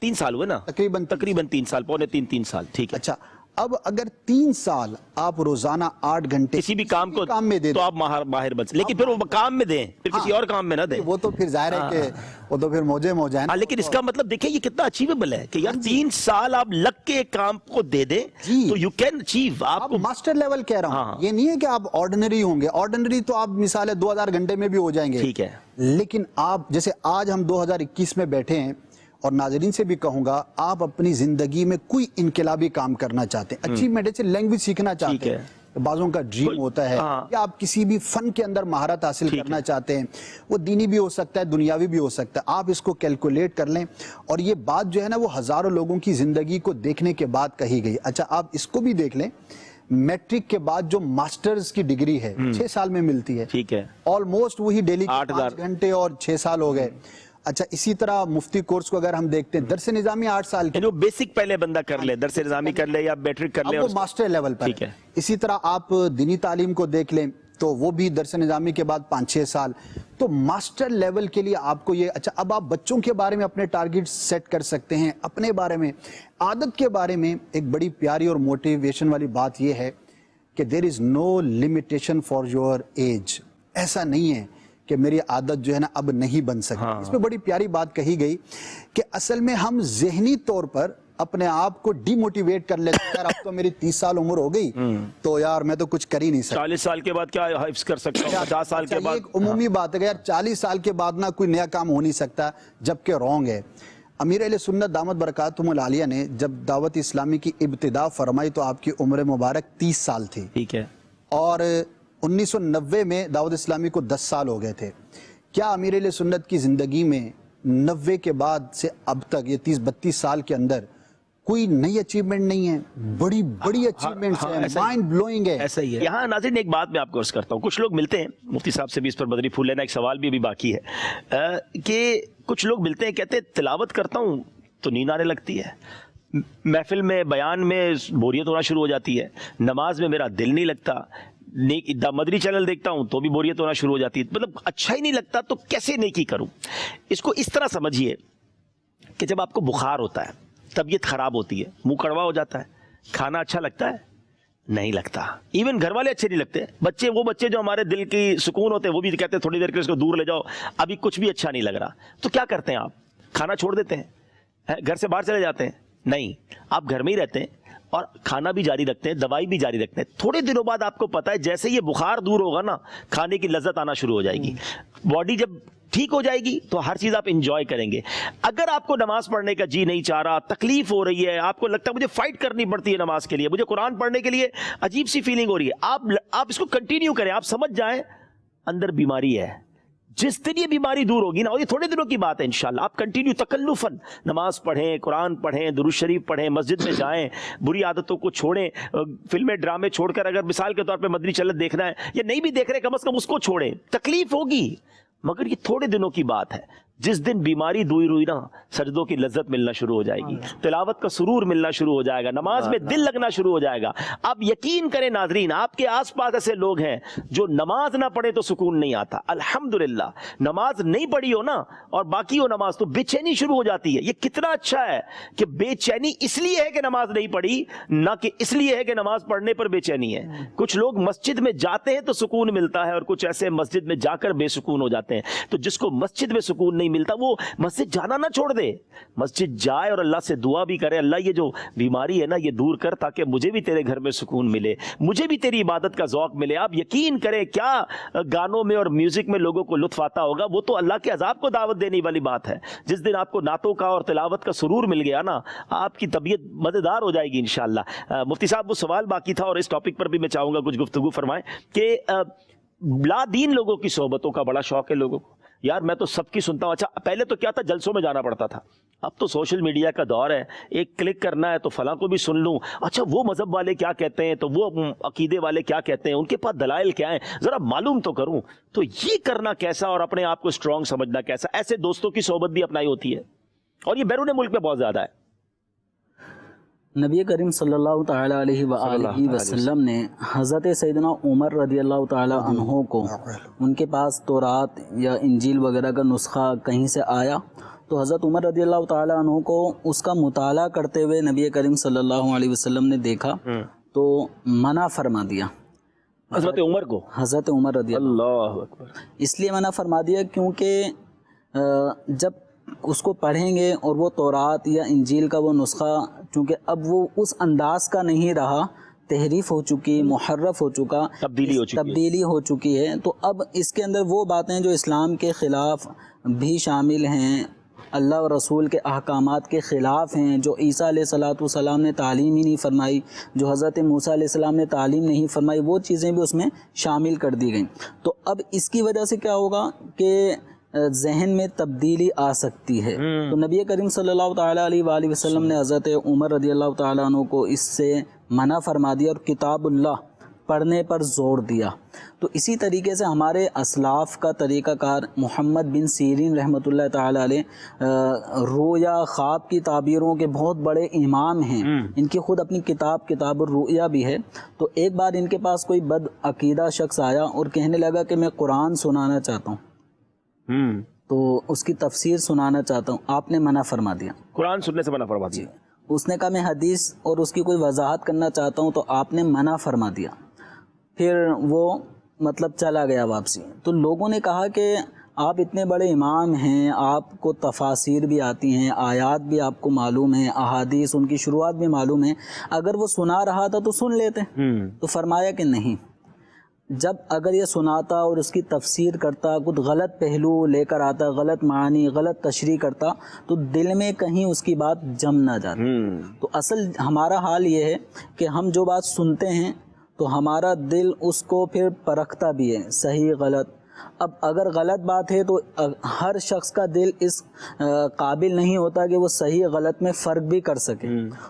3 سال ہوئے نا، تقریباً 3 سال، 3.5 3 سال، ٹھیک ہے۔ اچھا، اب اگر 3 سال آپ روزانہ 8 گھنٹے کسی بھی کام کو میں دے تو آپ ماہر بن لیکن پھر وہ کام میں دیں، پھر کسی اور کام میں نہ دیں. وہ تو پھر ظاہر ہے کہ وہ تو پھر موجے ہیں. لیکن اس کا مطلب دیکھیں یہ کتنا اچیویبل ہے کہ یار 3 سال آپ لگ کے ایک کام کو دے دیں تو یو کین اچیو. آپ کو ماسٹر لیول کہہ رہا ہوں، یہ نہیں ہے کہ آپ آرڈنری ہوں گے. آرڈنری تو آپ مثال ہے 2000 گھنٹے میں بھی ہو جائیں گے، ٹھیک ہے. لیکن آپ جیسے آج ہم 2021 میں بیٹھے ہیں، اور ناظرین سے بھی کہوں گا آپ اپنی زندگی میں کوئی انقلابی کام کرنا چاہتے ہیں، اچیومنٹ جیسے لینگویج سیکھنا چاہتے ہیں، بعضوں کا ڈریم ہوتا ہے، یا آپ کسی بھی فن کے اندر مہارت حاصل کرنا چاہتے ہیں، وہ دینی بھی ہو سکتا ہے دنیاوی بھی ہو سکتا ہے. آپ اس کو کیلکولیٹ کر لیں. اور یہ بات جو ہے نا وہ ہزاروں لوگوں کی زندگی کو دیکھنے کے بعد کہی گئی. اچھا آپ اس کو بھی دیکھ لیں، میٹرک کے بعد جو ماسٹرز کی ڈگری ہے 6 سال میں ملتی ہے، ٹھیک ہے، آلموسٹ وہی ڈیلی 8 گھنٹے اور 6 سال ہو گئے. اچھا اسی طرح مفتی کورس کو اگر ہم دیکھتے ہیں، درس نظامی 8 سال کی، جو بیسک پہلے بندہ کر لے، درس نظامی کر لے یا میٹرک کر لے، وہ ماسٹر لیول پر ہے. اسی طرح آپ دینی تعلیم کو دیکھ لیں تو وہ بھی درس نظامی کے بعد 5-6 سال. تو ماسٹر لیول کے لیے آپ کو یہ اچھا اب آپ بچوں کے بارے میں اپنے ٹارگٹ سیٹ کر سکتے ہیں. اپنے بارے میں عادت کے بارے میں ایک بڑی پیاری اور موٹیویشن والی بات یہ ہے کہ دیر از نو لمیٹیشن فار یور ایج. ایسا نہیں ہے کہ میری عادت جو ہے نا اب نہیں بن سکتی. اس میں بڑی پیاری بات کہی گئی کہ اصل میں ہم ذہنی طور پر اپنے آپ کو ڈی موٹیویٹ کر لیتے ہیں. یار اب تو میری 30 سال عمر ہو گئی تو یار میں تو کچھ کر ہی نہیں سکتا. 40 سال کے بعد کیا حفظ کر سکتا ہوں، 50 سال کے بعد. ایک عمومی بات ہے کہ یار 40 سال کے بعد نہ کوئی نیا کام ہو نہیں سکتا، جبکہ رونگ ہے. امیر اہل سنت دامت برکاتہم العالیہ نے جب دعوت اسلامی کی ابتدا فرمائی تو آپ کی عمر مبارک 30 سال تھی، ٹھیک ہے، اور 1990 میں دعوت اسلامی کو 10 سال ہو گئے تھے. کیا امیر اہل سنت کی زندگی میں 90 کے بعد سے اب تک یہ 30-32 سال کے اندر کوئی نئی اچیومنٹ نہیں ہے؟ بڑی بڑی اچیومنٹس ہیں، مائنڈ بلوئنگ ہے. ایسا ہی ہے. یہاں ناظرین ایک بات میں آپ کو عرض کرتا ہوں، کچھ لوگ ملتے ہیں، مفتی صاحب سے بھی اس پر بدری پھول لینا، ایک سوال بھی ابھی باقی ہے کہ کچھ لوگ ملتے ہیں کہتے ہیں تلاوت کرتا ہوں تو نیند آنے لگتی ہے، محفل میں بیان میں بوریت ہونا شروع ہو جاتی ہے، نماز میں میرا دل نہیں لگتا، مدری چینل دیکھتا ہوں تو بھی بوریت ہونا شروع ہو جاتی ہے. مطلب اچھا ہی نہیں لگتا تو کیسے نیکی کروں؟ اس کو اس طرح سمجھیے کہ جب آپ کو بخار ہوتا ہے، طبیعت خراب ہوتی ہے، منہ کڑوا ہو جاتا ہے، کھانا اچھا لگتا ہے؟ نہیں لگتا. ایون گھر والے اچھے نہیں لگتے. بچے، وہ بچے جو ہمارے دل کی سکون ہوتے ہیں وہ بھی کہتے ہیں تھوڑی دیر کے لیے اس کو دور لے جاؤ، ابھی کچھ بھی اچھا نہیں لگ رہا. تو کیا کرتے ہیں آپ؟ کھانا چھوڑ دیتے ہیں، گھر سے باہر چلے جاتے ہیں؟ نہیں، آپ گھر میں ہی رہتے ہیں اور کھانا بھی جاری رکھتے ہیں، دوائی بھی جاری رکھتے ہیں. تھوڑے دنوں بعد آپ کو پتا ہے جیسے یہ بخار دور ہوگا نا، کھانے کی لذت آنا شروع ہو جائے گی. باڈی جب ٹھیک ہو جائے گی تو ہر چیز آپ انجوائے کریں گے. اگر آپ کو نماز پڑھنے کا جی نہیں چاہ رہا، تکلیف ہو رہی ہے، آپ کو لگتا ہے مجھے فائٹ کرنی پڑتی ہے نماز کے لیے، مجھے قرآن پڑھنے کے لیے عجیب سی فیلنگ ہو رہی ہے، آپ اس کو کنٹینیو کریں. آپ سمجھ جائیں اندر بیماری ہے. جس دن یہ بیماری دور ہوگی نا، اور یہ تھوڑے دنوں کی بات ہے انشاءاللہ، آپ کنٹینیو تکلفاً نماز پڑھیں، قرآن پڑھیں، درود شریف پڑھیں، مسجد میں جائیں، بری عادتوں کو چھوڑیں، فلمیں ڈرامے چھوڑ کر اگر مثال کے طور پہ مدنی چلت دیکھنا ہے یا نہیں بھی دیکھ رہے کم از کم اس کو چھوڑیں. تکلیف ہوگی مگر یہ تھوڑے دنوں کی بات ہے. جس دن بیماری دور ہوئی نا، سجدوں کی لذت ملنا شروع ہو جائے گی، تلاوت کا سرور ملنا شروع ہو جائے گا، نماز میں دل لگنا شروع ہو جائے گا. آپ یقین کریں ناظرین، آپ کے آس پاس ایسے لوگ ہیں جو نماز نہ پڑھے تو سکون نہیں آتا. الحمدللہ نماز نہیں پڑھی ہو نا اور باقی ہو نماز تو بے چینی شروع ہو جاتی ہے. یہ کتنا اچھا ہے کہ بے چینی اس لیے ہے کہ نماز نہیں پڑھی، نہ کہ اس لیے ہے کہ نماز پڑھنے پر بے چینی ہے. کچھ لوگ مسجد میں جاتے ہیں تو سکون ملتا ہے اور کچھ ایسے مسجد میں جا کر بے سکون ہو جاتے ہیں. تو جس کو مسجد میں سکون نہیں ملتا وہ مسجد جانا نہ چھوڑ دے، مسجد جائے اور اللہ سے دعا بھی کرے، اللہ یہ جو بیماری ہے نا یہ دور کر تاکہ مجھے بھی تیرے گھر میں سکون ملے، مجھے بھی تیری عبادت کا ذوق ملے. آپ یقین کریں کیا گانوں میں اور میوزک میں لوگوں کو لطف آتا ہوگا، وہ تو اللہ کے عذاب کو دعوت دینے والی بات ہے. جس دن آپ کو نعتوں کا اور تلاوت کا سرور مل گیا نا، آپ کی طبیعت مزیدار ہو جائے گی انشاءاللہ. مفتی صاحب وہ سوال باقی تھا اور اس ٹاپک پر بھی میں چاہوں گا کچھ گفتگو فرمائیں کہ لا دین لوگوں کی صحبتوں کا بڑا شوق ہے لوگوں کو. یار میں تو سب کی سنتا ہوں. اچھا پہلے تو کیا تھا، جلسوں میں جانا پڑتا تھا، اب تو سوشل میڈیا کا دور ہے، ایک کلک کرنا ہے تو فلاں کو بھی سن لوں. اچھا وہ مذہب والے کیا کہتے ہیں، تو وہ عقیدے والے کیا کہتے ہیں، ان کے پاس دلائل کیا ہیں، ذرا معلوم تو کروں. تو یہ کرنا کیسا اور اپنے آپ کو اسٹرانگ سمجھنا کیسا، ایسے دوستوں کی صحبت بھی اپنائی ہوتی ہے اور یہ بیرون ملک میں بہت زیادہ ہے. نبی کریم صلی اللہ تعالی علیہ وآلہ وسلم نے حضرت سیدنا عمر رضی اللہ تعالی عنہ کو ان کے پاس تورات یا انجیل وغیرہ کا نسخہ کہیں سے آیا تو حضرت عمر رضی اللہ تعالیٰ عنہ کو اس کا مطالعہ کرتے ہوئے نبی کریم صلی اللہ علیہ وسلم نے دیکھا تو منع فرما دیا حضرت عمر کو، حضرت عمر رضی اللہ اکبر، اس لیے منع فرما دیا کیونکہ جب اس کو پڑھیں گے اور وہ تورات یا انجیل کا وہ نسخہ چونکہ اب وہ اس انداز کا نہیں رہا، تحریف ہو چکی، محرف ہو چکا، تبدیلی ہو چکی ہے، تو اب اس کے اندر وہ باتیں جو اسلام کے خلاف بھی شامل ہیں، اللہ و رسول کے احکامات کے خلاف ہیں، جو عیسیٰ علیہ السلام نے تعلیم ہی نہیں فرمائی، جو حضرت موسیٰ علیہ السلام نے تعلیم نہیں فرمائی، وہ چیزیں بھی اس میں شامل کر دی گئیں۔ تو اب اس کی وجہ سے کیا ہوگا کہ ذہن میں تبدیلی آ سکتی ہے، تو نبی کریم صلی اللہ تعالیٰ علیہ وآلہ وسلم نے حضرت عمر رضی اللہ تعالیٰ عنہ کو اس سے منع فرما دیا اور کتاب اللہ پڑھنے پر زور دیا۔ تو اسی طریقے سے ہمارے اسلاف کا طریقہ کار محمد بن سیرین رحمۃ اللہ تعالیٰ علیہ رؤیا خواب کی تعبیروں کے بہت بڑے امام ہیں، ان کی خود اپنی کتاب الرؤیا بھی ہے۔ تو ایک بار ان کے پاس کوئی بد عقیدہ شخص آیا اور کہنے لگا کہ میں قرآن سنانا چاہتا ہوں، تو اس کی تفسیر سنانا چاہتا ہوں، آپ نے منع فرما دیا، قرآن سننے سے منع فرما دیا۔ اس نے کہا میں حدیث اور اس کی کوئی وضاحت کرنا چاہتا ہوں، تو آپ نے منع فرما دیا، پھر وہ مطلب چلا گیا واپسی۔ تو لوگوں نے کہا کہ آپ اتنے بڑے امام ہیں، آپ کو تفاسیر بھی آتی ہیں، آیات بھی آپ کو معلوم ہیں، احادیث ان کی شروعات بھی معلوم ہیں، اگر وہ سنا رہا تھا تو سن لیتے۔ تو فرمایا کہ نہیں، جب اگر یہ سناتا اور اس کی تفسیر کرتا، کچھ غلط پہلو لے کر آتا، غلط معنی، غلط تشریح کرتا، تو دل میں کہیں اس کی بات جم نہ جاتی۔ تو اصل ہمارا حال یہ ہے کہ ہم جو بات سنتے ہیں تو ہمارا دل اس کو پھر پرکھتا بھی ہے، صحیح غلط۔ اب اگر غلط بات ہے تو ہر شخص کا دل اس قابل نہیں ہوتا کہ وہ صحیح غلط میں فرق بھی کر سکے،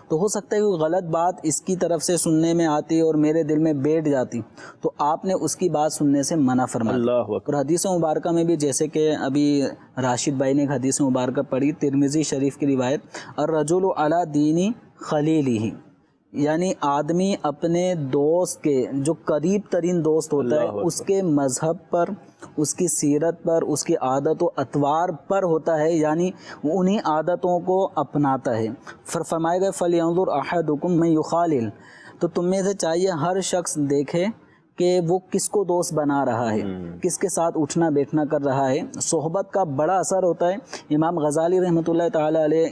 تو ہو سکتا ہے کہ غلط بات اس کی طرف سے سننے میں آتی اور میرے دل میں بیٹھ جاتی، تو آپ نے اس کی بات سننے سے منع فرمایا۔ اور حدیث مبارکہ میں بھی جیسے کہ ابھی راشد بھائی نے ایک حدیث مبارکہ پڑھی، ترمذی شریف کی روایت، الرجل علی دین خلیلہ، یعنی آدمی اپنے دوست کے جو قریب ترین دوست ہوتا ہے اس کے مذہب پر، اس کی سیرت پر، اس کی عادت و اطوار پر ہوتا ہے، یعنی انہی عادتوں کو اپناتا ہے۔ فرمائے گئے فَلْيَنظُرْ أَحَدُكُمْ مَن يُخَالِلْ، تو تم میں سے چاہیے ہر شخص دیکھے کہ وہ کس کو دوست بنا رہا ہے، کس کے ساتھ اٹھنا بیٹھنا کر رہا ہے۔ صحبت کا بڑا اثر ہوتا ہے۔ امام غزالی رحمۃ اللہ تعالیٰ علیہ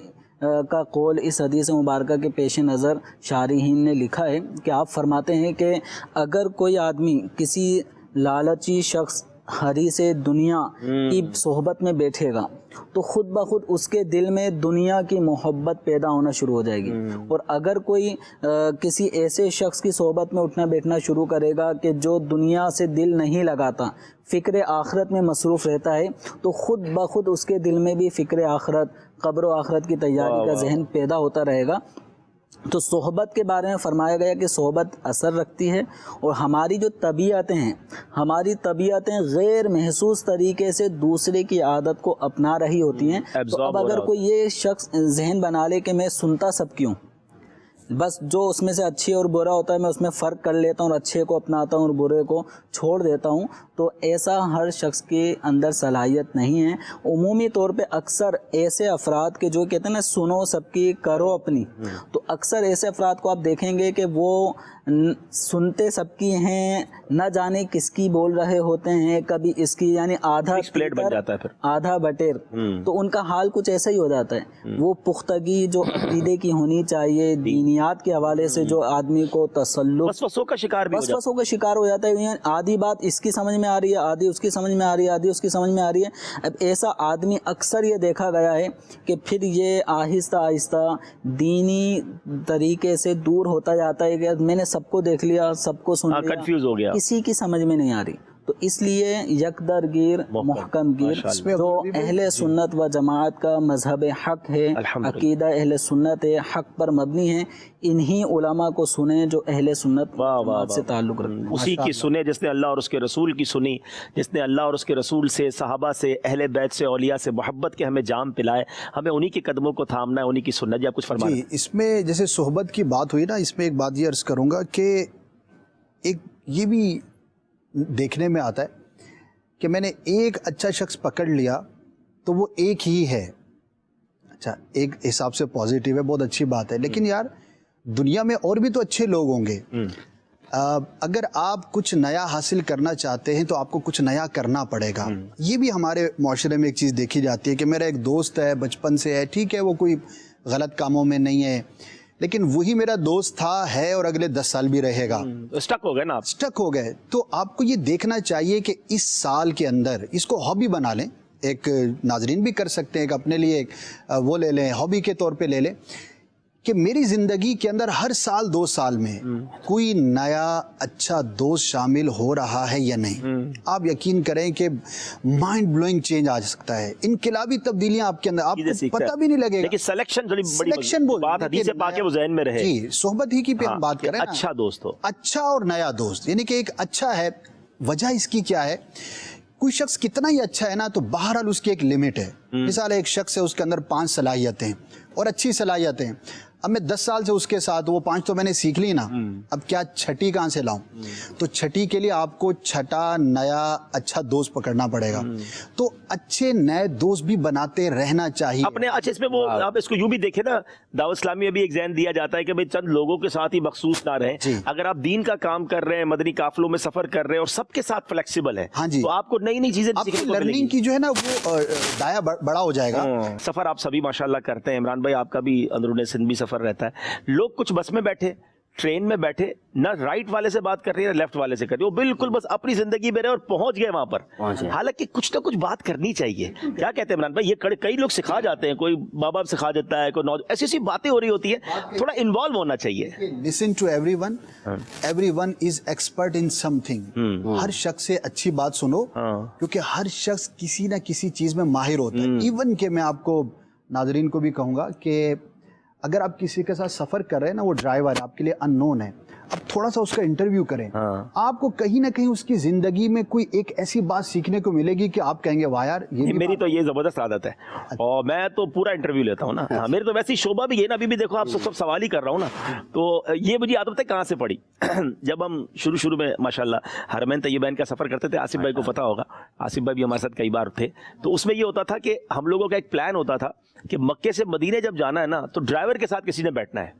کا قول اس حدیث مبارکہ کے پیش نظر شارحین نے لکھا ہے کہ آپ فرماتے ہیں کہ اگر کوئی آدمی کسی لالچی شخص حریص دنیا کی صحبت میں بیٹھے گا تو خود بخود اس کے دل میں دنیا کی محبت پیدا ہونا شروع ہو جائے گی، اور اگر کوئی کسی ایسے شخص کی صحبت میں اٹھنا بیٹھنا شروع کرے گا کہ جو دنیا سے دل نہیں لگاتا، فکر آخرت میں مصروف رہتا ہے، تو خود بخود اس کے دل میں بھی فکر آخرت، قبر و آخرت کی تیاری کا ذہن پیدا ہوتا رہے گا۔ تو صحبت کے بارے میں فرمایا گیا کہ صحبت اثر رکھتی ہے، اور ہماری جو طبیعتیں ہیں، ہماری طبیعتیں غیر محسوس طریقے سے دوسرے کی عادت کو اپنا رہی ہوتی ہیں۔ تو اب اگر کوئی یہ شخص ذہن بنا لے کہ میں سنتا سب کیوں، بس جو اس میں سے اچھی اور برا ہوتا ہے میں اس میں فرق کر لیتا ہوں اور اچھے کو اپناتا ہوں اور برے کو چھوڑ دیتا ہوں، تو ایسا ہر شخص کے اندر صلاحیت نہیں ہے۔ عمومی طور پہ اکثر ایسے افراد کے جو کہتے ہیں نا سنو سب کی کرو اپنی، تو اکثر ایسے افراد کو آپ دیکھیں گے کہ وہ سنتے سب کی ہیں، نہ جانے کس کی بول رہے ہوتے ہیں، کبھی اس کی، یعنی آدھا پلیٹ بن جاتا ہے پھر، آدھا بٹیر، تو ان کا حال کچھ ایسا ہی ہو جاتا ہے۔ وہ پختگی جو عقیدے کی ہونی چاہیے، دینیات کے حوالے سے جو آدمی کو تسلط، وسوسوں کا شکار ہو جاتا ہے۔ آدھی بات اس کی سمجھ میں آ رہی ہے، آدھی اس کی سمجھ میں آ رہی ہے، آدھی اس کی سمجھ میں آ رہی ہے۔ اب ایسا آدمی اکثر یہ دیکھا گیا ہے کہ پھر یہ آہستہ آہستہ دینی طریقے سے دور ہوتا جاتا ہے کہ میں نے سب کو دیکھ لیا، سب کو سن لیا، کنفیوز ہو گیا، کسی کی سمجھ میں نہیں آ رہی۔ تو اس لیے یکدر گیر محکم گیر، جو اہل سنت و جماعت کا مذہب حق ہے، عقیدہ اہل سنت ہے، حق پر مبنی ہے، انہی علماء کو سنیں جو اہل سنت و جماعت سے تعلق رکھتے ہیں، اسی کی سنیں جس نے اللہ اور اس کے رسول کی سنی، جس نے اللہ اور اس کے رسول سے، صحابہ سے، اہل بیت سے، اولیاء سے محبت کے ہمیں جام پلائے، ہمیں انہی کے قدموں کو تھامنا ہے، انہی کی سنت۔ یا کچھ فرمائیں۔ جی، اس میں جیسے صحبت کی بات ہوئی نا، اس میں ایک بات یہ عرض کروں گا کہ ایک یہ بھی دیکھنے میں آتا ہے کہ میں نے ایک اچھا شخص پکڑ لیا تو وہ ایک ہی ہے، اچھا ایک حساب سے پازیٹیو ہے, بہت اچھی بات ہے, لیکن یار دنیا میں اور بھی تو اچھے لوگ ہوں گے. اگر آپ کچھ نیا حاصل کرنا چاہتے ہیں تو آپ کو کچھ نیا کرنا پڑے گا. یہ بھی ہمارے معاشرے میں ایک چیز دیکھی جاتی ہے کہ میرا ایک دوست ہے, بچپن سے ہے, ٹھیک ہے وہ کوئی غلط کاموں میں نہیں ہے, لیکن وہی میرا دوست تھا, ہے اور اگلے 10 سال بھی رہے گا. اسٹک ہو گئے نا, اسٹک ہو گئے. تو آپ کو یہ دیکھنا چاہیے کہ اس سال کے اندر اس کو ہابی بنا لیں. ایک ناظرین بھی کر سکتے ہیں, ایک اپنے لیے وہ لے لیں, ہابی کے طور پہ لے لیں کہ میری زندگی کے اندر ہر سال 2 سال میں کوئی نیا اچھا دوست شامل ہو رہا ہے یا نہیں. آپ یقین کریں کہ مائنڈ بلوئنگ چینج آ سکتا ہے, انقلابی تبدیلیاں آپ کے اندر, آپ کو پتہ بھی نہیں لگے گا. لیکن سلیکشن بات حدیث پاک کے وہ ذہن میں رہے. جی, صحبت ہی کی پہ ہم بات کریں, اچھا دوست ہو, اچھا اور نیا دوست, یعنی کہ ایک اچھا ہے. وجہ اس کی کیا ہے, کوئی شخص کتنا ہی اچھا ہے نا تو بہرحال اس کی ایک لمٹ ہے. مثال ایک شخص ہے, اس کے اندر 5 صلاحیتیں اور اچھی صلاحیتیں. اب میں 10 سال سے اس کے ساتھ, وہ 5 تو میں نے سیکھ لی نا, اب کیا چھٹی کہاں سے لاؤں؟ تو چھٹی کے لیے آپ کو چھٹا نیا اچھا دوست پکڑنا پڑے گا. تو اچھے نئے دوست بھی بناتے رہنا چاہیے اپنے. اچھا اس میں وہ آپ اس کو یوں بھی دیکھیں نا, دعوت اسلامی میں بھی ایک ذہن دیا جاتا ہے کہ بھئی چند لوگوں کے ساتھ ہی مخصوص نہ رہیں. اگر آپ دین کا کام کر رہے ہیں, مدنی قافلوں میں سفر کر رہے ہیں اور سب کے ساتھ فلیکسیبل ہے, تو آپ کو نئی نئی چیزیں سیکھنے کو ملیں گی. لرننگ کی جو ہے نا وہ دائرہ بڑا ہو جائے گا. سفر آپ سبھی ماشاءاللہ کرتے ہیں. عمران بھائی آپ کا بھی اندرون سندھ بھی سفر رہتا ہے. لوگ کچھ بس میں بیٹھے, ٹرین میں بیٹھے, نہ رائٹ والے سے بات کر رہی ہے نہ لیفٹ والے سے کر رہی ہے, وہ بالکل بس اپنی زندگی میں رہے اور پہنچ گئے وہاں پر. حالانکہ کچھ نہ کچھ بات کرنی چاہیے. کیا کہتے ہیں عمران بھائی, یہ کئی لوگ سکھا جاتے ہیں, کوئی ماں باپ سکھا دیتا ہے, کوئی ایسی ایسی باتیں ہو رہی ہوتی ہیں, تھوڑا انوالو ہونا چاہیے. Listen to everyone is expert in something. ہر شخص سے اچھی بات سنو, کیونکہ ہر شخص کسی نہ کسی چیز میں ماہر ہوتا ہے. ایون کہ میں آپ کو ناظرین کو بھی کہوں گا کہ اگر آپ کسی کے ساتھ سفر کر رہے ہیں نا, وہ ڈرائیور آپ کے لیے ان نون ہے, اب تھوڑا سا اس کا انٹرویو کریں, آپ کو کہیں نہ کہیں اس کی زندگی میں کوئی ایک ایسی بات سیکھنے کو ملے گی کہ آپ کہیں گے واہ یار, یہ میری تو یہ زبردست عادت ہے, اور میں تو پورا انٹرویو لیتا ہوں نا. میرے تو ویسے شعبہ بھی یہ نا, ابھی بھی دیکھو آپ سب سوال ہی کر رہا ہوں نا, تو یہ مجھے عادت ہے کہاں سے پڑی. جب ہم شروع میں ماشاءاللہ حرمین طیبین کا سفر کرتے تھے, آصف بھائی کو پتا ہوگا, آصف بھائی بھی ہمارے ساتھ کئی بار تھے, تو اس میں یہ ہوتا تھا کہ ہم لوگوں کا ایک پلان ہوتا تھا کہ مکے سے مدینے جب جانا ہے نا, تو ڈرائیور کے ساتھ کسی نے بیٹھنا ہے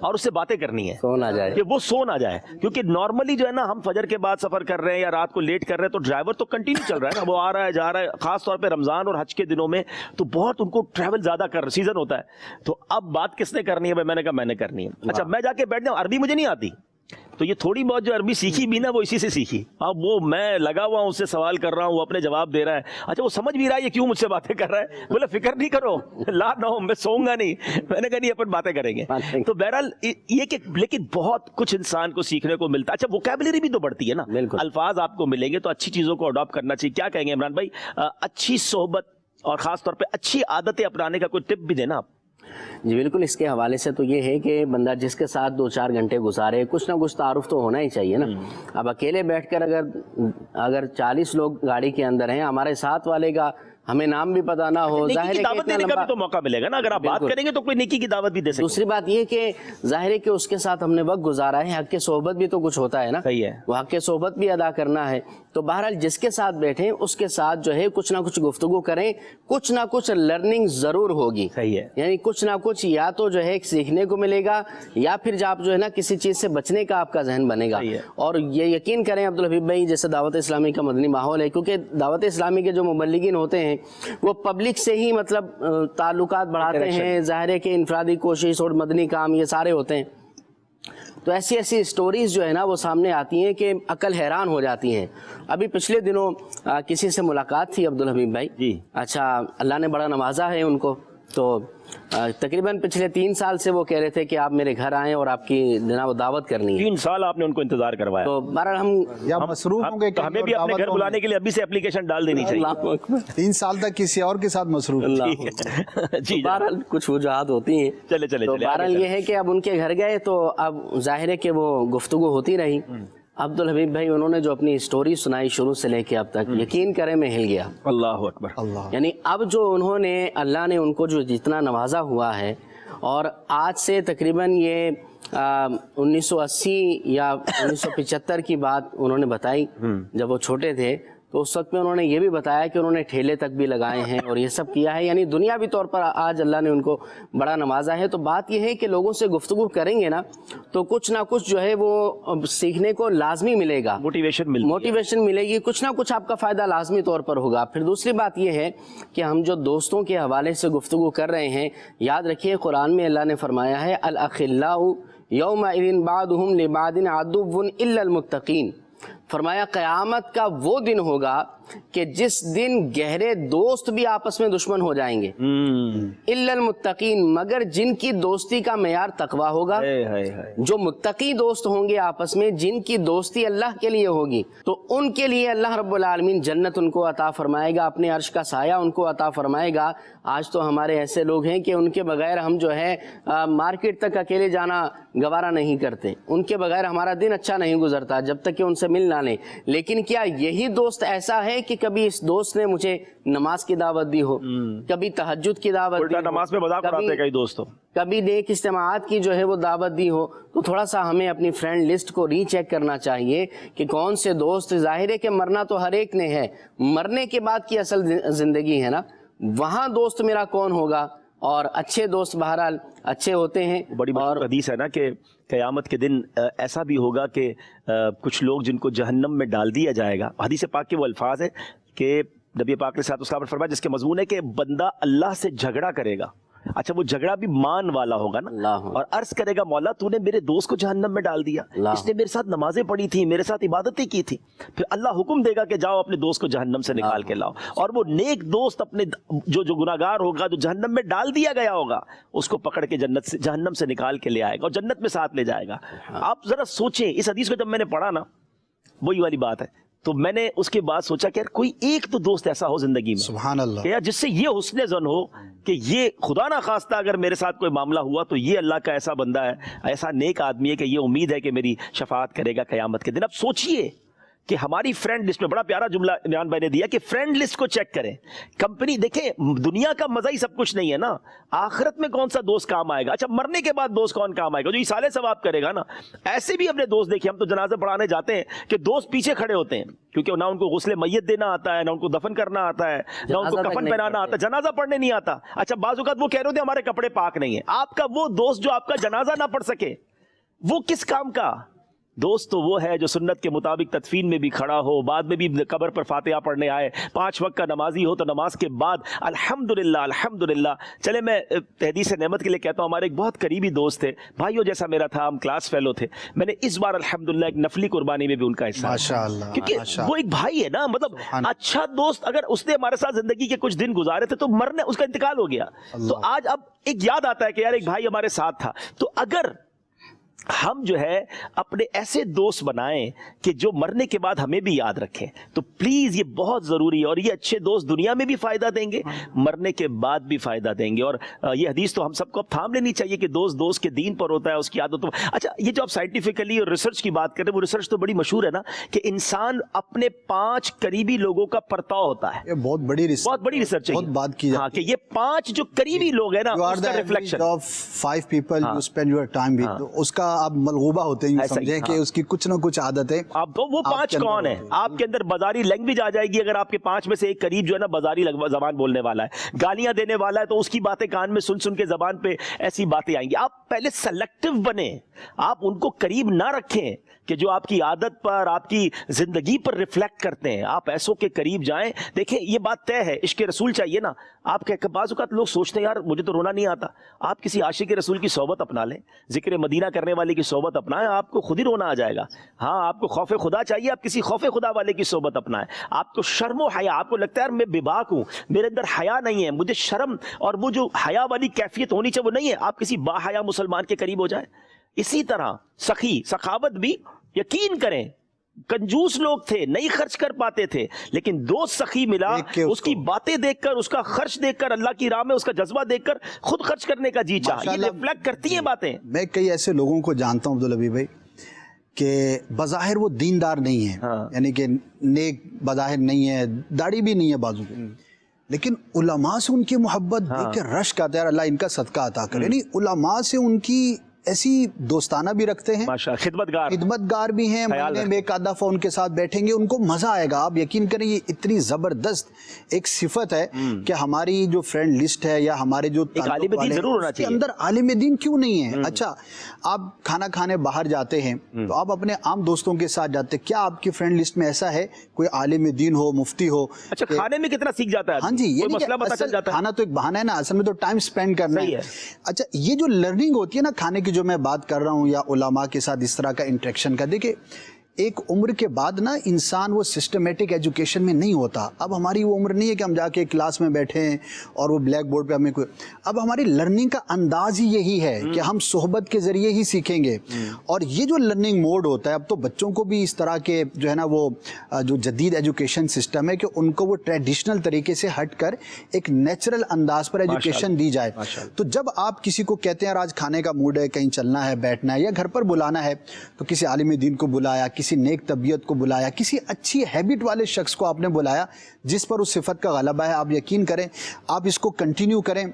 اور اس سے باتیں کرنی ہے, سو نہ جائے, کہ وہ سو نہ جائے. کیونکہ نارملی جو ہے نا, ہم فجر کے بعد سفر کر رہے ہیں یا رات کو لیٹ کر رہے ہیں, تو ڈرائیور تو کنٹینیو چل رہا ہے نا, وہ آ رہا ہے جا رہا ہے. خاص طور پہ رمضان اور حج کے دنوں میں تو بہت ان کو ٹریول زیادہ سیزن ہوتا ہے. تو اب بات کس نے کرنی ہے, میں نے کہا میں نے کرنی ہے. اچھا میں جا کے بیٹھ جاؤں, عربی مجھے نہیں آتی, تو یہ تھوڑی بہت جو عربی سیکھی بھی نا, وہ اسی سے سیکھی. اب وہ میں لگا ہوا ہوں, اس سے سوال کر رہا ہوں, وہ اپنے جواب دے رہا ہے. اچھا وہ سمجھ بھی رہا ہے یہ کیوں مجھ سے باتیں کر رہا ہے, بولے فکر نہیں کرو, لا نہ ہو, میں سوؤں گا نہیں. میں نے کہا نہیں, اپن باتیں کریں گے. تو بہرحال یہ کہ لیکن بہت کچھ انسان کو سیکھنے کو ملتا ہے. اچھا ووکیبلری بھی تو بڑھتی ہے نا, الفاظ آپ کو ملیں گے, تو اچھی چیزوں کو اڈاپٹ کرنا چاہیے. کیا کہیں گے عمران بھائی, اچھی صحبت اور خاص طور پہ اچھی عادتیں اپنانے کا کوئی ٹپ بھی دینا آپ. جی بالکل, اس کے حوالے سے تو یہ ہے کہ بندہ جس کے ساتھ 2-4 گھنٹے گزارے, کچھ نہ کچھ تعارف تو ہونا ہی چاہیے نا. اب اکیلے بیٹھ کر اگر 40 لوگ گاڑی کے اندر ہیں, ہمارے ساتھ والے کا ہمیں نام بھی پتا نہ ہو, ظاہر ہے دعوت دینے کا بھی تو موقع ملے گا نا, اگر آپ بات کریں گے تو کوئی نیکی کی دعوت بھی دے سکتے. دوسری بات یہ کہ ظاحر ہے کہ اس کے ساتھ ہم نے وقت گزارا ہے, حق کے صحبت بھی تو کچھ ہوتا ہے نا, صحیح ہے, وہ حق کے صحبت بھی ادا کرنا ہے. تو بہرحال جس کے ساتھ بیٹھیں اس کے ساتھ جو ہے کچھ نہ کچھ گفتگو کریں, کچھ نہ کچھ لرننگ ضرور ہوگی. صحیح ہے, یعنی کچھ نہ کچھ یا تو جو ہے سیکھنے کو ملے گا, یا پھر آپ جو ہے نا کسی چیز سے بچنے کا آپ کا ذہن بنے گا. اور یہ یقین کریں عبدالحبیب بھائی, جیسے دعوت اسلامی کا مدنی ماحول ہے, کیونکہ دعوت اسلامی کے جو مبلغین ہوتے ہیں وہ پبلک سے ہی مطلب تعلقات بڑھاتے ہیں. ظاہر ہے کہ انفرادی کوشش اور مدنی کام یہ سارے ہوتے ہیں, تو ایسی ایسی سٹوریز جو ہے نا وہ سامنے آتی ہیں کہ عقل حیران ہو جاتی ہیں. ابھی پچھلے دنوں کسی سے ملاقات تھی عبدالحبیب بھائی جی, اچھا اللہ نے بڑا نوازا ہے ان کو, تو تقریباً پچھلے 3 سال سے وہ کہہ رہے تھے کہ آپ میرے گھر آئیں اور آپ کی جناب دعوت کرنی ہے. 3 سال آپ نے ان کو انتظار کروایا, تو بہرحال ہم مصروف ہوں گے, ہمیں بھی اپنے گھر بلانے کے لیے ابھی سے اپلیکیشن ڈال دینی چاہیے. 3 سال تک کسی اور کے ساتھ مصروف. جی بہرحال کچھ وجوہات ہوتی ہیں. چلے بہرحال یہ ہے کہ اب ان کے گھر گئے تو اب ظاہر ہے کہ وہ گفتگو ہوتی رہی. عبدالحبیب بھائی انہوں نے جو اپنی سٹوری سنائی شروع سے لے کے اب تک, یقین کریں میں ہل گیا. اللہ اکبر. یعنی اب جو انہوں نے, اللہ نے ان کو جو جتنا نوازا ہوا ہے, اور آج سے تقریباً یہ 1980 یا 1975 کی بات انہوں نے بتائی, جب وہ چھوٹے تھے, تو اس وقت میں انہوں نے یہ بھی بتایا کہ انہوں نے ٹھیلے تک بھی لگائے ہیں اور یہ سب کیا ہے، یعنی دنیاوی طور پر آج اللہ نے ان کو بڑا نوازا ہے۔ تو بات یہ ہے کہ لوگوں سے گفتگو کریں گے نا تو کچھ نہ کچھ جو ہے وہ سیکھنے کو لازمی ملے گا، موٹیویشن ملے گی، کچھ نہ کچھ آپ کا فائدہ لازمی طور پر ہوگا۔ پھر دوسری بات یہ ہے کہ ہم جو دوستوں کے حوالے سے گفتگو کر رہے ہیں، یاد رکھیے قرآن میں اللہ نے فرمایا ہے الاخلاء یومئذ بعضهم لبعض عدو الا المتقین، فرمایا قیامت کا وہ دن ہوگا کہ جس دن گہرے دوست بھی آپس میں دشمن ہو جائیں گے، الا المتقین، مگر جن کی دوستی کا معیار تقوی ہوگا، جو متقی دوست ہوں گے آپس میں، جن کی دوستی اللہ کے لیے ہوگی، تو ان کے لیے اللہ رب العالمین جنت ان کو عطا فرمائے گا، اپنے عرش کا سایہ ان کو عطا فرمائے گا۔ آج تو ہمارے ایسے لوگ ہیں کہ ان کے بغیر ہم جو ہے مارکیٹ تک اکیلے جانا گوارا نہیں کرتے، ان کے بغیر ہمارا دن اچھا نہیں گزرتا جب تک کہ ان سے مل نہ لیں۔ لیکن کیا یہی دوست ایسا ہے کہ کبھی اس دوست نے مجھے نماز کی دعوت دی ہو، کبھی تہجد کی دعوت دی ہو، نماز میں مذاق اڑاتے ہیں کئی دوست، کبھی نیک اجتماعات کی جو ہے وہ دعوت دی ہو؟ تو تھوڑا سا ہمیں اپنی فرینڈ لسٹ کو ری چیک کرنا چاہیے کہ کون سے دوست، ظاہر ہے کہ مرنا تو ہر ایک نے ہے، مرنے کے بعد کی اصل زندگی ہے نا، وہاں دوست میرا کون ہوگا؟ اور اچھے دوست بہرحال اچھے ہوتے ہیں۔ بڑی مشہور حدیث ہے نا کہ قیامت کے دن ایسا بھی ہوگا کہ کچھ لوگ جن کو جہنم میں ڈال دیا جائے گا، حدیث پاک کے وہ الفاظ ہیں کہ نبی پاک نے صلی اللہ علیہ وسلم فرمایا، جس کے مضمون ہے کہ بندہ اللہ سے جھگڑا کرے گا، اچھا وہ جھگڑا بھی مان والا ہوگا نا، اور عرض کرے گا مولا تو نے میرے دوست کو جہنم میں ڈال دیا، اس نے میرے ساتھ نمازیں پڑھی تھی، میرے ساتھ عبادتیں کی تھی، پھر اللہ حکم دے گا کہ جاؤ اپنے دوست کو جہنم سے نکال کے لاؤ، اور وہ نیک دوست اپنے جو گناہگار ہوگا، جو جہنم میں ڈال دیا گیا ہوگا، اس کو پکڑ کے جنت سے، جہنم سے نکال کے لے آئے گا اور جنت میں ساتھ لے جائے گا۔ آپ ذرا سوچیں، اس حدیث کو جب میں نے پڑھا نا، وہی والی بات ہے، تو میں نے اس کے بعد سوچا کہ کوئی ایک تو دوست ایسا ہو زندگی میں، سبحان اللہ، کہ جس سے یہ حسن ظن ہو کہ یہ خدا نہ خواستہ اگر میرے ساتھ کوئی معاملہ ہوا تو یہ اللہ کا ایسا بندہ ہے، ایسا نیک آدمی ہے کہ یہ امید ہے کہ میری شفاعت کرے گا قیامت کے دن۔ اب سوچئے کہ ہماری فرینڈ لسٹ میں، بڑا پیارا جملہ عمران بھائی نے دیا کہ فرینڈ لسٹ کو چیک کریں۔ کمپنی دیکھیں، دنیا کا مزہ ہی سب کچھ نہیں ہے نا، آخرت میں کون سا دوست کام آئے گا؟ اچھا مرنے کے بعد دوست کون کام آئے گا؟ جو ایصال ثواب کرے گا نا۔ ایسے بھی اپنے دوست دیکھیں، ہم تو جنازہ پڑھانے جاتے ہیں کہ دوست پیچھے کھڑے ہوتے ہیں، کیونکہ نہ ان کو غسل میت دینا آتا ہے، نہ ان کو دفن کرنا آتا ہے، نہ ان کو کفن پہنانا آتا ہے، جنازہ پڑھنے نہیں آتا۔ اچھا بعض اوقات وہ کہہ رہے ہوتے ہیں ہمارے کپڑے پاک نہیں ہیں۔ آپ کا وہ دوست جو آپ کا جنازہ نہ پڑھ سکے، وہ کس کام کا دوست؟ تو وہ ہے جو سنت کے مطابق تدفین میں بھی کھڑا ہو، بعد میں بھی قبر پر فاتحہ پڑھنے آئے، 5 وقت کا نمازی ہو تو نماز کے بعد الحمدللہ الحمدللہ۔ چلے میں تحدیث نعمت کے لیے کہتا ہوں، ہمارے ایک بہت قریبی دوست تھے، بھائیوں جیسا میرا تھا، ہم کلاس فیلو تھے، میں نے اس بار الحمدللہ ایک نفلی قربانی میں بھی ان کا حصہ، ماشاءاللہ، کیونکہ وہ ایک بھائی ہے نا، مطلب اچھا دوست، اگر اس نے ہمارے ساتھ زندگی کے کچھ دن گزارے تھے تو مرنے اس کا انتقال ہو گیا، تو آج اب ایک یاد آتا ہے کہ یار ایک بھائی ہمارے ساتھ تھا۔ تو اگر ہم جو ہے اپنے ایسے دوست بنائیں کہ جو مرنے کے بعد ہمیں بھی یاد رکھیں، تو پلیز یہ بہت ضروری ہے، اور یہ اچھے دوست دنیا میں بھی فائدہ دیں گے، مرنے کے بعد بھی فائدہ دیں گے۔ اور یہ حدیث تو ہم سب کو اب تھام لینی چاہیے کہ دوست دوست کے دین پر ہوتا ہے، اس کی عادتوں۔ اچھا یہ جو آپ سائنٹیفکلی اور ریسرچ کی بات کرتے ہیں، وہ ریسرچ تو بڑی مشہور ہے نا کہ انسان اپنے 5 قریبی لوگوں کا پرتاؤ ہوتا ہے۔ یہ بہت بڑی ریسرچ ہے، بہت بات کی ہاں، کہ یہ 5 جو قریبی لوگ ہیں نا، اس کا reflection of 5 people you spend your time with، اس کا آپ ملغوبہ ہوتے ہیں، سمجھیں کہ اس کی کچھ نہ کچھ عادتیں۔ آپ تو وہ 5 کون ہیں؟ آپ کے اندر بازاری لینگویج آ جائے گی اگر آپ کے 5 میں سے ایک قریب جو ہے نا بازاری زبان بولنے والا ہے، گالیاں دینے والا ہے، تو اس کی باتیں کان میں سن کے زبان پہ ایسی باتیں آئیں گی۔ آپ پہلے سلیکٹیو بنیں، آپ ان کو قریب نہ رکھیں کہ جو آپ کی عادت پر، آپ کی زندگی پر ریفلیکٹ کرتے ہیں، آپ ایسوں کے قریب جائیں۔ دیکھیں یہ بات طے ہے، عشق رسول چاہیے نا۔ آپ کے بعض اوقات لوگ سوچتے ہیں یار مجھے تو رونا نہیں آتا، آپ کسی عاشق رسول کی صحبت اپنا لیں، ذکر مدینہ کرنے والے کی صحبت اپنائیں، آپ کو خود ہی رونا آ جائے گا۔ ہاں آپ کو خوف خدا چاہیے، آپ کسی خوف خدا والے کی صحبت اپنائیں۔ آپ کو شرم و حیا، آپ کو لگتا ہے یار میں بے باک ہوں، میرے اندر حیا نہیں ہے، مجھے شرم اور وہ جو حیا والی کیفیت ہونی چاہیے وہ نہیں ہے، آپ کسی با حیا مسلمان کے قریب ہو جائیں۔ اسی طرح سخی سخاوت بھی، یقین کریں کنجوس لوگ تھے، نہیں خرچ کر پاتے تھے، لیکن دوست سخی ملا، اس کی باتیں دیکھ کر، اس کا خرچ دیکھ کر، اللہ کی راہ میں اس کا جذبہ دیکھ کر خود خرچ کرنے کا جی چاہا۔ یہ ریفلیکٹ کرتی ہیں باتیں۔ میں کئی ایسے لوگوں کو جانتا ہوں عبدالحبیب بھائی کہ بظاہر وہ دیندار نہیں ہے، یعنی کہ نیک بظاہر نہیں ہے، داڑھی بھی نہیں ہے بازو پہ، لیکن علماء سے ان کی محبت دیکھ کے رشک آتا ہے، اللہ ان کا صدقہ عطا کرے۔ یعنی علماء سے ان کی ایسی دوستانہ بھی رکھتے ہیں, خدمتگار بھی ہیں, مہینے میں ایک آدھا دفعہ ان کے ساتھ بیٹھیں گے, ان کو مزہ آئے گا. آپ یقین کریں یہ اتنی زبردست ایک صفت ہے کہ ہماری جو فرینڈ لسٹ ہے یا ہمارے جو عالم دین ضرور ہونا چاہیے. اندر عالم دین کیوں نہیں ہے؟ اچھا آپ کھانا کھانے باہر جاتے ہیں تو آپ اپنے عام دوستوں کے ساتھ جاتے, کیا آپ کی فرینڈ لسٹ میں ایسا ہے کوئی عالم دین ہو, مفتی ہو؟ اچھا کھانے میں کتنا سیکھ جاتا ہے؟ ہاں جی, یہ مسئلہ پتہ چل جاتا ہے. کھانا تو ایک بہانہ ہے نا, اصل میں تو ٹائم سپینڈ کرنا ہے. اچھا یہ جو لرننگ ہوتی ہے نا کھانے کی جو میں بات کر رہا ہوں, یا علماء کے ساتھ اس طرح کا انٹریکشن کا, دیکھیں ایک عمر کے بعد نا انسان وہ سسٹمیٹک ایجوکیشن میں نہیں ہوتا. اب ہماری وہ عمر نہیں ہے کہ ہم جا کے کلاس میں بیٹھے ہیں اور وہ بلیک بورڈ پہ ہمیں کوئی, اب ہماری لرننگ کا انداز ہی یہی ہے کہ ہم صحبت کے ذریعے ہی سیکھیں گے. اور یہ جو لرننگ موڈ ہوتا ہے, اب تو بچوں کو بھی اس طرح کے جو ہے نا وہ جو جدید ایجوکیشن سسٹم ہے کہ ان کو وہ ٹریڈیشنل طریقے سے ہٹ کر ایک نیچرل انداز پر ایجوکیشن دی جائے. تو جب آپ کسی کو کہتے ہیں آج کھانے کا موڈ ہے, کہیں چلنا ہے, بیٹھنا ہے, یا گھر پر بلانا ہے, تو کسی عالم دین کو بلایا, کسی نیک طبیعت کو بلایا, کسی اچھی ہیبٹ والے شخص کو آپ نے بلایا جس پر اس صفت کا غلبہ ہے, آپ یقین کریں آپ اس کو کنٹینیو کریں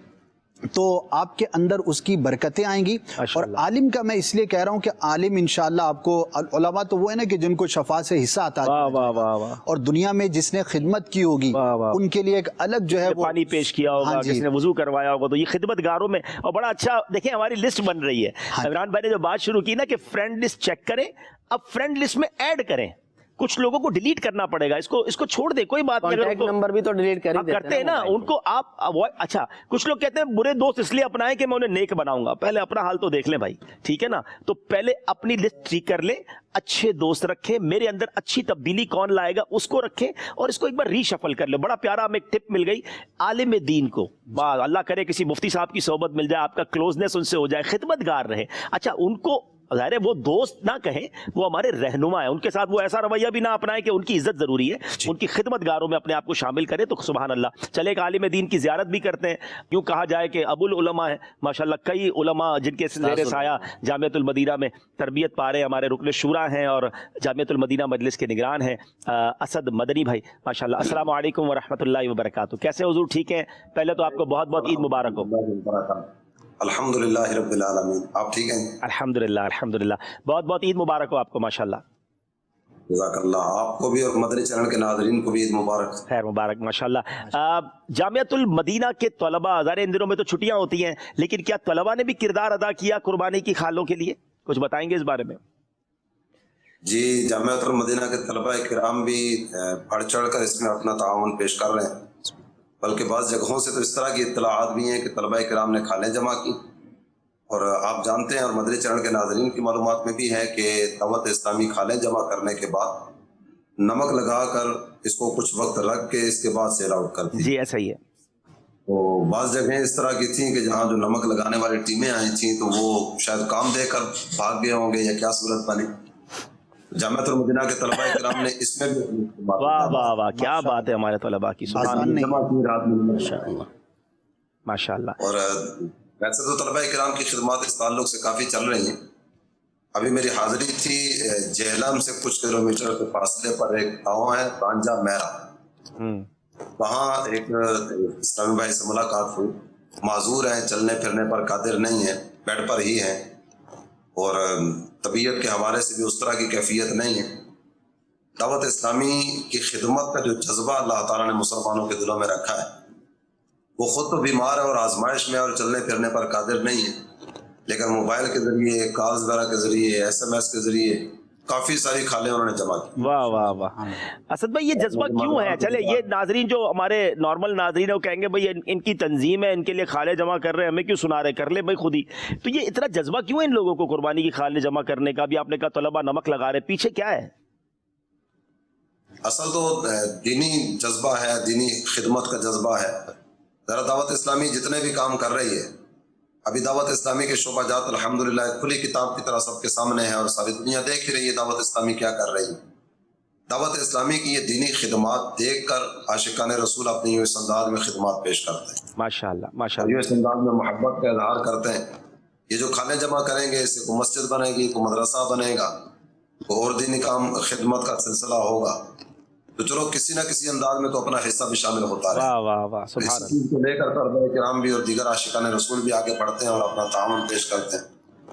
تو آپ کے اندر اس کی برکتیں آئیں گی. اور عالم کا میں اس لیے کہہ رہا ہوں کہ عالم انشاءاللہ آپ کو, علماء تو وہ ہے نا کہ جن کو شفاعت سے حصہ آتا ہے, اور دنیا میں جس نے خدمت کی ہوگی ان کے لیے ایک الگ جو ہے پانی پیش کیا ہوگا, جس نے وضو کروایا ہوگا, تو یہ خدمت گاروں میں. اور بڑا اچھا دیکھیں ہماری لسٹ بن رہی ہے. عمران بھائی نے جو بات شروع کی نا کہ فرینڈ لسٹ چیک کریں, اب فرینڈ لسٹ میں ایڈ کریں. کچھ لوگوں کو ڈیلیٹ کرنا پڑے گا, اس کو چھوڑ دیں, کوئی بات نہیں. کانٹیکٹ نمبر بھی تو ڈیلیٹ کرتے ہیں نا ان کو آپ. اچھا کچھ لوگ کہتے ہیں برے دوست اس لیے اپنائیں کہ میں انہیں نیک بناؤں گا. پہلے اپنا حال تو دیکھ لیں بھائی, ٹھیک ہے نا. تو پہلے اپنی لسٹ ٹھیک کر لیں, اچھے دوست رکھیں, میرے اندر اچھی تبدیلی کون لائے گا اس کو رکھیں, اور اس کو ایک بار ری شفل کر لیں. بڑا پیارا ہمیں ایک ٹپ مل گئی, عالم دین کو اللہ کرے کسی مفتی صاحب کی صحبت مل جائے, آپ کا کلوزنس ان سے ہو جائے, خدمتگار رہے. اچھا ان کو ظاہر ہے وہ دوست نہ کہیں, وہ ہمارے رہنما ہیں, ان کے ساتھ وہ ایسا رویہ بھی نہ اپنائیں کہ ان کی عزت ضروری ہے, ان کی خدمت گاروں میں اپنے آپ کو شامل کریں تو سبحان اللہ. چلے ایک عالم دین کی زیارت بھی کرتے ہیں, یوں کہا جائے کہ ابو العلماء ہے ماشاءاللہ, کئی علماء جن کے زیر سایہ جامعۃ المدینہ میں تربیت پا رہے ہیں, ہمارے رکن شورا ہیں اور جامعۃ المدینہ مجلس کے نگران ہیں اسد مدنی بھائی ماشاءاللہ. السلام علیکم ورحمۃ اللہ وبرکاتہ. کیسے حضور, ٹھیک ہیں؟ پہلے تو آپ کو بہت بہت عید مبارک ہو. الحمدللہ رب العالمین, آپ ٹھیک ہیں؟ الحمدللہ الحمدللہ, بہت بہت عید مبارک ہو آپ کو ماشاءاللہ. جزاک اللہ, آپ کو بھی اور مدنی چینل کے ناظرین کو بھی عید مبارک. خیر مبارک ماشاءاللہ. جامعۃ المدینہ کے طلباء, ظاہر ان دنوں میں تو چھٹیاں ہوتی ہیں, لیکن کیا طلباء نے بھی کردار ادا کیا قربانی کی کھالوں کے لیے؟ کچھ بتائیں گے اس بارے میں؟ جی, جامعۃ المدینہ کے طلباء کرام بھی بڑھ چڑھ کر اس میں اپنا تعاون پیش کر رہے ہیں, بلکہ بعض جگہوں سے تو اس طرح کی اطلاعات بھی ہیں کہ طلباء کرام نے کھالیں جمع کی. اور آپ جانتے ہیں اور مدنی چینل کے ناظرین کی معلومات میں بھی ہے کہ دعوت اسلامی کھالیں جمع کرنے کے بعد نمک لگا کر اس کو کچھ وقت رکھ کے اس کے بعد سیل آؤٹ کرتی ہیں. جی ایسا ہی ہے. تو بعض جگہیں اس طرح کی تھیں کہ جہاں جو نمک لگانے والی ٹیمیں آئی تھیں تو وہ شاید کام دے کر بھاگ گئے ہوں گے یا کیا صورت بنی. جامعۃ المدینہ کے طلباء کرام نے اس میں بھی واہ واہ واہ, کیا بات ہے ہمارے طلباء کی, ماشاء اللہ. اور ویسے تو طلباء کرام کی خدمات اس تعلق سے کافی چل رہی ہیں. ابھی میری حاضری تھی جہلم سے کچھ کلومیٹر کے فاصلے پر ایک گاؤں ہے رانجا میرا, وہاں ایک اسلامی بھائی سے ملاقات ہوئی. معذور ہیں, چلنے پھرنے پر قادر نہیں ہیں, بیڈ پر ہی ہیں, اور طبیعت کے حوالے سے بھی اس طرح کی کیفیت نہیں ہے. دعوت اسلامی کی خدمت کا جو جذبہ اللہ تعالیٰ نے مسلمانوں کے دلوں میں رکھا ہے, وہ خود تو بیمار ہے اور آزمائش میں اور چلنے پھرنے پر قادر نہیں ہے, لیکن موبائل کے ذریعے, کالز وغیرہ کے ذریعے, SMS کے ذریعے کافی ساری کھالیں انہوں نے جمع کی. واہ واہ واہ. اسد بھائی یہ جذبہ کیوں ہے؟ چلے یہ ناظرین جو ہمارے نارمل ناظرین ہیں وہ کہیں گے بھائی ان کی تنظیم ہے, ان کے لیے کھالیں جمع کر رہے ہیں, ہمیں کیوں سنا رہے, کر لے بھائی خود ہی. تو یہ اتنا جذبہ کیوں ہے ان لوگوں کو قربانی کی کھالیں جمع کرنے کا؟ بھی آپ نے کہا طلباء نمک لگا رہے, پیچھے کیا ہے؟ اصل تو دینی جذبہ ہے, دینی خدمت کا جذبہ ہے. ذرا دعوت اسلامی جتنے بھی کام کر رہی ہے, ابھی دعوت اسلامی کے شعبہ جات الحمدللہ کھلی کتاب کی طرح سب کے سامنے ہے, اور ساری دنیا دیکھ ہی رہی ہے دعوت اسلامی کیا کر رہی ہے. دعوت اسلامی کی یہ دینی خدمات دیکھ کر عاشقان رسول اپنی اس انداز میں خدمات پیش کرتے ہیں. ماشاءاللہ ماشاءاللہ. اس انداز میں محبت کا اظہار کرتے ہیں. یہ جو کھانے جمع کریں گے, اس سے کوئی مسجد بنے گی, کوئی مدرسہ بنے گا, کوئی اور دینی کام خدمت کا سلسلہ ہوگا, تو چلو کسی نہ کسی انداز میں تو اپنا حصہ بھی شامل ہوتا رہے. واہ واہ واہ, سبحان اللہ. اس چیز کو لے کر طلباء کرام بھی اور دیگر عاشقان رسول بھی آگے بڑھتے ہیں اور اپنا تعاون پیش کرتے ہیں.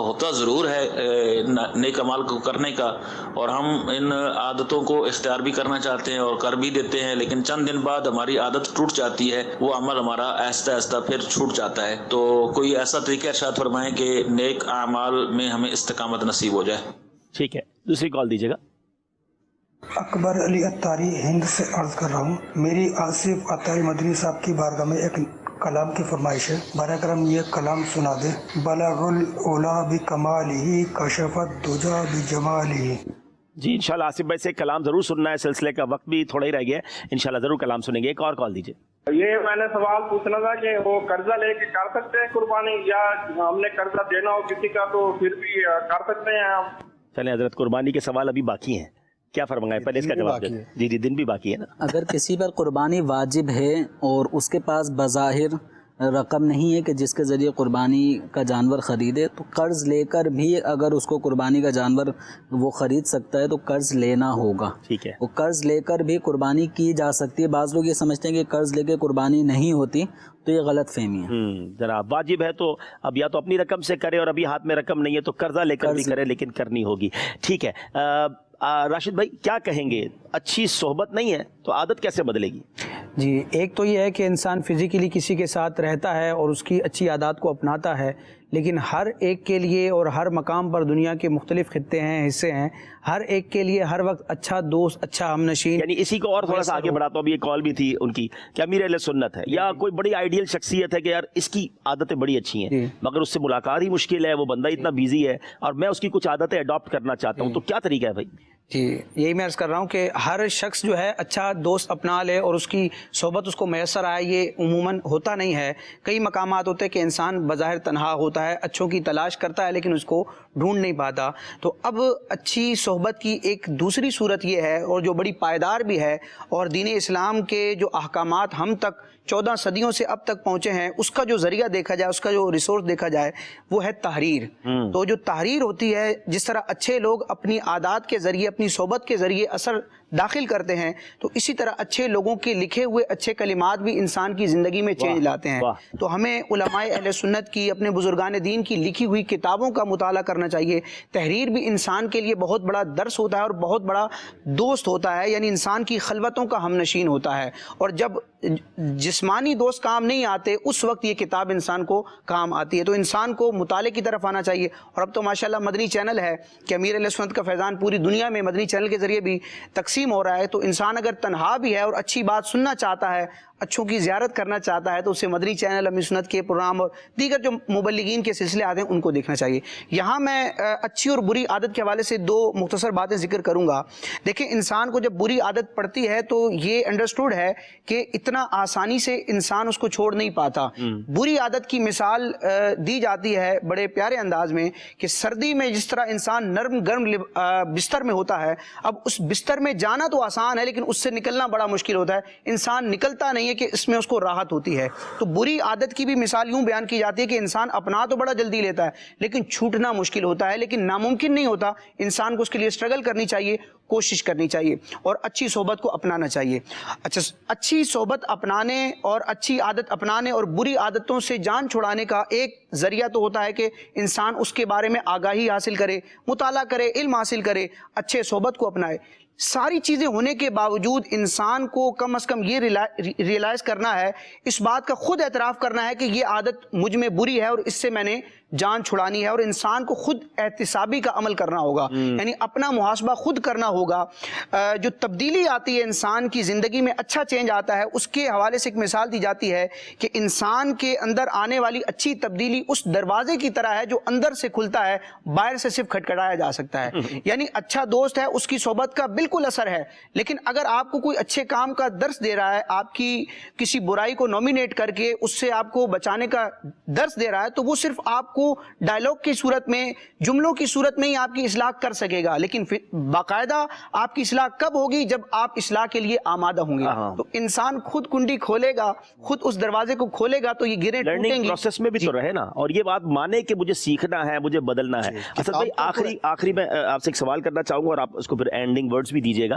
ہوتا ضرور ہے نیک اعمال کو کرنے کا، اور ہم ان عادتوں کو اختیار بھی کرنا چاہتے ہیں اور کر بھی دیتے ہیں، لیکن چند دن بعد ہماری عادت ٹوٹ جاتی ہے، وہ عمل ہمارا آہستہ آہستہ پھر چھوٹ جاتا ہے۔ تو کوئی ایسا طریقہ ارشاد فرمائیں کہ نیک اعمال میں ہمیں استقامت نصیب ہو جائے۔ ٹھیک ہے، دوسری کال دیجیے گا۔ اکبر علی اتاری ہند سے عرض کر رہا ہوں، میری آصف اتاری مدنی صاحب کی بارگاہ میں ایک کلام کی فرمائش ہے، براہ کرم یہ کلام سنا دیں۔ بلغ الاولا بکمالہ کشفت دجا بجمالہ۔ جی انشاءاللہ آصف بھائی سے کلام ضرور سننا ہے، سلسلے کا وقت بھی تھوڑا ہی رہ گیا ہے، انشاءاللہ ضرور کلام سنیں گے۔ ایک اور کال دیجیے۔ یہ میں نے سوال پوچھنا تھا کہ وہ قرضہ لے کے کر سکتے ہیں قربانی، یا ہم نے قرضہ دینا ہو کسی کا تو پھر بھی کر سکتے ہیں ہم؟ چلیں حضرت، قربانی کے سوال ابھی باقی ہیں، کیا فرمائیں؟ پہلے اس کا جواب دیں۔ جی جی، دن بھی باقی ہے نا۔ اگر کسی پر قربانی واجب ہے اور اس کے پاس بظاہر رقم نہیں ہے کہ جس کے ذریعے قربانی کا جانور خریدے، تو قرض لے کر بھی اگر اس کو قربانی کا جانور وہ خرید سکتا ہے تو قرض لینا ہوگا۔ ٹھیک ہے، وہ قرض لے کر بھی قربانی کی جا سکتی ہے۔ بعض لوگ یہ سمجھتے ہیں کہ قرض لے کے قربانی نہیں ہوتی، تو یہ غلط فہمی ہے۔ جناب واجب ہے تو اب یا تو اپنی رقم سے کرے، اور ابھی ہاتھ میں رقم نہیں ہے تو قرضہ لے کر بھی کرے، لیکن کرنی ہوگی۔ ٹھیک ہے، راشد بھائی کیا کہیں گے؟ اچھی صحبت نہیں ہے تو عادت کیسے بدلے گی؟ جی، ایک تو یہ ہے کہ انسان فزیکلی کسی کے ساتھ رہتا ہے اور اس کی اچھی عادات کو اپناتا ہے، لیکن ہر ایک کے لیے اور ہر مقام پر دنیا کے مختلف خطے ہیں، حصے ہیں، ہر ایک کے لیے ہر وقت اچھا دوست، اچھا ہم نشین، یعنی اسی کو اور تھوڑا سا آگے بڑھاتا ہوں، ابھی یہ کال بھی تھی ان کی کہ امیر اہل سنت ہے یا کوئی بڑی آئیڈیل شخصیت ہے کہ یار اس کی عادتیں بڑی اچھی ہیں مگر اس سے ملاقات ہی مشکل ہے، وہ بندہ اتنا بیزی ہے اور میں اس کی کچھ عادتیں اڈاپٹ کرنا چاہتا ہوں، تو کیا طریقہ ہے بھائی؟ جی یہی میں عرض کر رہا ہوں کہ ہر شخص جو ہے اچھا دوست اپنا لے اور اس کی صحبت اس کو میسر آئے، یہ عموماً ہوتا نہیں ہے۔ کئی مقامات ہوتے ہیں کہ انسان بظاہر تنہا ہوتا ہے، اچھوں کی تلاش کرتا ہے لیکن اس کو ڈھونڈ نہیں پاتا۔ تو اب اچھی صحبت کی ایک دوسری صورت یہ ہے، اور جو بڑی پائیدار بھی ہے، اور دین اسلام کے جو احکامات ہم تک 14 صدیوں سے اب تک پہنچے ہیں، اس کا جو ذریعہ دیکھا جائے، اس کا جو ریسورس دیکھا جائے، وہ ہے تحریر۔ تو جو تحریر ہوتی ہے، جس طرح اچھے لوگ اپنی عادات کے ذریعے، اپنی صحبت کے ذریعے اثر داخل کرتے ہیں، تو اسی طرح اچھے لوگوں کے لکھے ہوئے اچھے کلمات بھی انسان کی زندگی میں چینج لاتے ہیں۔ تو ہمیں علماء اہل سنت کی، اپنے بزرگان دین کی لکھی ہوئی کتابوں کا مطالعہ کرنا چاہیے۔ تحریر بھی انسان کے لیے بہت بڑا درس ہوتا ہے اور بہت بڑا دوست ہوتا ہے، یعنی انسان کی خلوتوں کا ہم نشین ہوتا ہے، اور جب جسمانی دوست کام نہیں آتے اس وقت یہ کتاب انسان کو کام آتی ہے۔ تو انسان کو مطالعے کی طرف آنا چاہیے، اور اب تو ماشاءاللہ مدنی چینل ہے کہ امیر اہل سنت کا فیضان پوری دنیا میں مدنی چینل کے ذریعے بھی تقسیم ہو رہا ہے۔ تو انسان اگر تنہا بھی ہے اور اچھی بات سننا چاہتا ہے، اچھوں کی زیارت کرنا چاہتا ہے، تو اسے مدنی چینل، امیر سنت کے پروگرام اور دیگر جو مبلغین کے سلسلے آتے ہیں ان کو دیکھنا چاہیے۔ یہاں میں اچھی اور بری عادت کے حوالے سے دو مختصر باتیں ذکر کروں گا۔ دیکھیں، انسان کو جب بری عادت پڑتی ہے تو یہ انڈرسٹوڈ ہے کہ اتنا آسانی سے انسان اس کو چھوڑ نہیں پاتا۔ بری عادت کی مثال دی جاتی ہے بڑے پیارے انداز میں کہ سردی میں جس طرح انسان نرم گرم بستر میں ہوتا ہے، اب اس بستر میں جانا تو آسان ہے لیکن اس سے نکلنا بڑا مشکل ہوتا ہے، انسان نکلتا نہیں کہ اس میں اس کو راحت ہوتی ہے۔ تو بری عادت کی بھی مثال یوں بیان کی جاتی ہے کہ انسان اپنا تو بڑا جلدی لیتا ہے لیکن چھوٹنا مشکل ہوتا ہے، لیکن ناممکن نہیں ہوتا، انسان کو اس کے لیے اسٹرگل کرنی چاہیے، کوشش کرنی چاہیے اور اچھی صحبت کو اپنانا چاہیے۔ اچھا، اچھی صحبت اپنانے اور اچھی عادت اپنانے اور بری عادتوں سے جان چھڑانے کا ایک ذریعہ تو ہوتا ہے کہ انسان اس کے بارے میں آگاہی حاصل کرے، مطالعہ کرے، علم حاصل کرے، اچھے صحبت کو اپنائے۔ ساری چیزیں ہونے کے باوجود انسان کو کم از کم یہ ریلائز کرنا ہے، اس بات کا خود اعتراف کرنا ہے کہ یہ عادت مجھ میں بری ہے اور اس سے میں نے جان چھڑانی ہے، اور انسان کو خود احتسابی کا عمل کرنا ہوگا، یعنی اپنا محاسبہ خود کرنا ہوگا۔ جو تبدیلی آتی ہے انسان کی زندگی میں، اچھا چینج آتا ہے، اس کے حوالے سے ایک مثال دی جاتی ہے کہ انسان کے اندر آنے والی اچھی تبدیلی اس دروازے کی طرح ہے جو اندر سے کھلتا ہے، باہر سے صرف کھٹکھٹایا جا سکتا ہے۔ یعنی اچھا دوست ہے، اس کی صحبت کا بالکل اثر ہے، لیکن اگر آپ کو کوئی اچھے کام کا درس دے رہا ہے، آپ کی کسی برائی کو نومینیٹ کر کے اس سے آپ کو بچانے کا درس دے رہا ہے، تو وہ صرف آپ کو ڈائلاگ کی صورت میں، جملوں کی صورت میں ہی آپ کی اصلاح کر سکے گا، لیکن باقاعدہ آپ کی اصلاح کب ہوگی؟ جب آپ اصلاح کے لیے آمادہ ہوں گے۔ تو انسان خود کنڈی کھولے گا، خود اس دروازے کو کھولے گا تو یہ گریں ٹوٹیں گی۔ لرننگ پروسیس میں بھی تو رہے نا، اور یہ بات مانے کہ مجھے سیکھنا ہے، مجھے بدلنا ہے۔ اسد بھائی آخری میں آپ سے ایک سوال کرنا چاہوں گا اور آپ اس کو پھر اینڈنگ ورڈز بھی دیجیے گا۔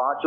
5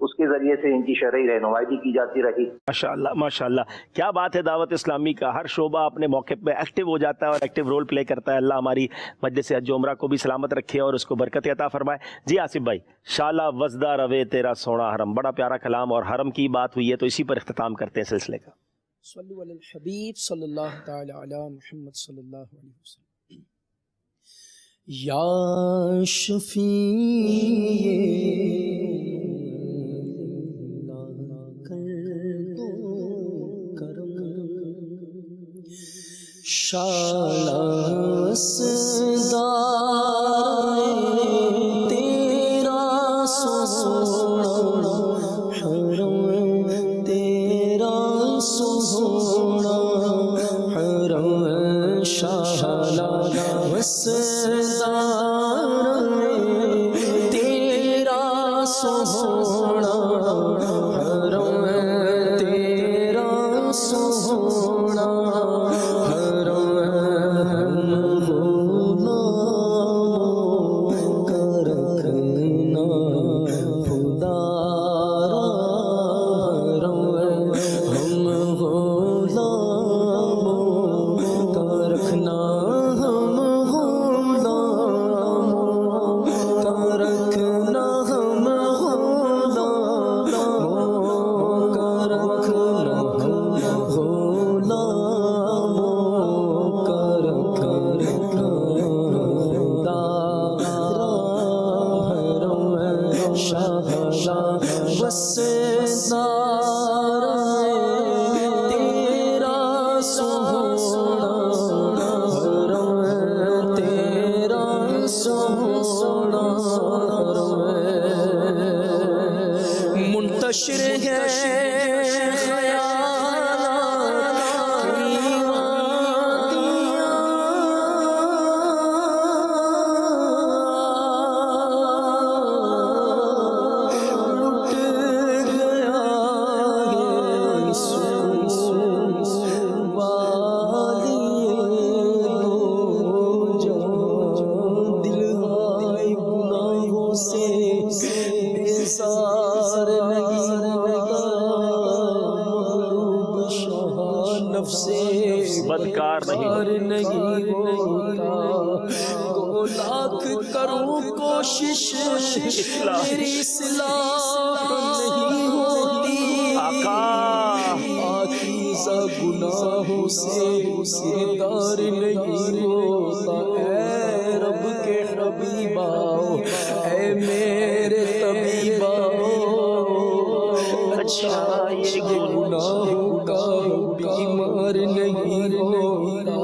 اس کے ذریعے سے ان کی شرعی رہنمائی بھی کی جاتی رہی۔ ماشاءاللہ ماشاءاللہ، کیا بات ہے، دعوت اسلامی کا ہر شعبہ اپنے موقع پہ ایکٹیو ہو جاتا ہے اور ایکٹیو رول پلے کرتا ہے۔ اللہ ہماری مجلس حج و عمرہ کو بھی سلامت رکھے اور اس کو برکت عطا فرمائے۔ جی آصف بھائی، شالا وزدہ روے تیرا سونا حرم، بڑا پیارا کلام، اور حرم کی بات ہوئی ہے تو اسی پر اختتام کرتے ہیں سلسلے کا۔ صلو علی الحبیب صلی اللہ تعالی علی محمد صلی اللہ علیہ وسلم۔ یا شفیع شالا وسدہ تیرا سونا حرم، تیرا سونا حرم، شالا وسدہ تیرا سونا حرم، تیرا سونا منتشر ہے بدکار نہیں کو لاکھ کروں کوشش میری اصلاح نہیں ہوتی، پاکیزہ گناہوں سے دار نہیں ہوتا۔ اے رب کے حبیباؤ، اے میرے طبیباؤ، اچھا یہ گناہوں کا بیمار نہیں ہوتا،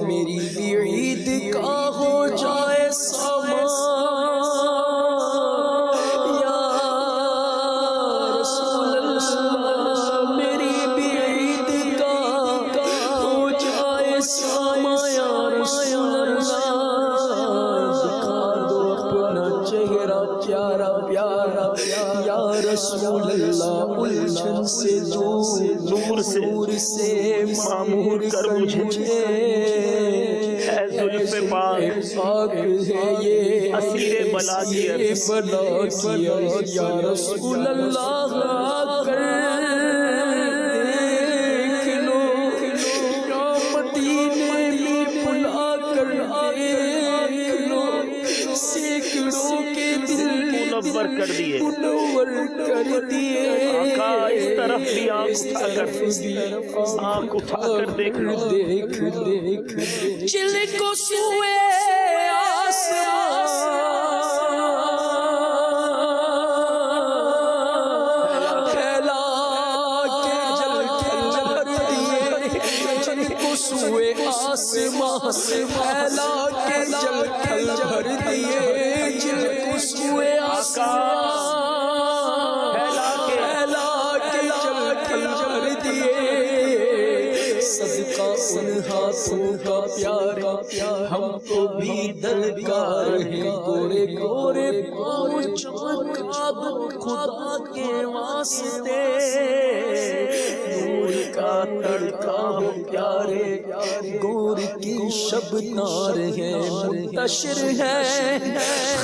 میری بھی عید کا ہو جائے سامان، یا رسول اللہ میری بھی عید کا ہو جائے سامان، یا رسول اللہ دکھا دو اپنا چہرہ پیارا پیارا، یا رسول اللہ الجھن سے دور سے معمور کر مجھے، اے زلف پاک ہے یہ اسیر بلا کیا، یا رسول اللہ آ کر دیکھ لو، یا مدینے میں بلا کر دیکھ لو، سینکڑوں کے دل منور کر دیے، منور کر دیے، آقا اس طرف بھی آنکھ اٹھا کر دیکھ لو، چل کو سوئے آسمان پھیلا کے جل دیے، چل کو سوئے آسمان پھیلا کے جل دیے، چل کو سوئے آسمان صدقہ ان ہاتھوں کا پیارا، ہم کو بھی درکار ہے، گورے گورے پاؤں چمکا دو خدا کے واسطے، نور کا تڑکا ہو پیارے، گور کی شب نار ہے، منتشر ہے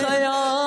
خیال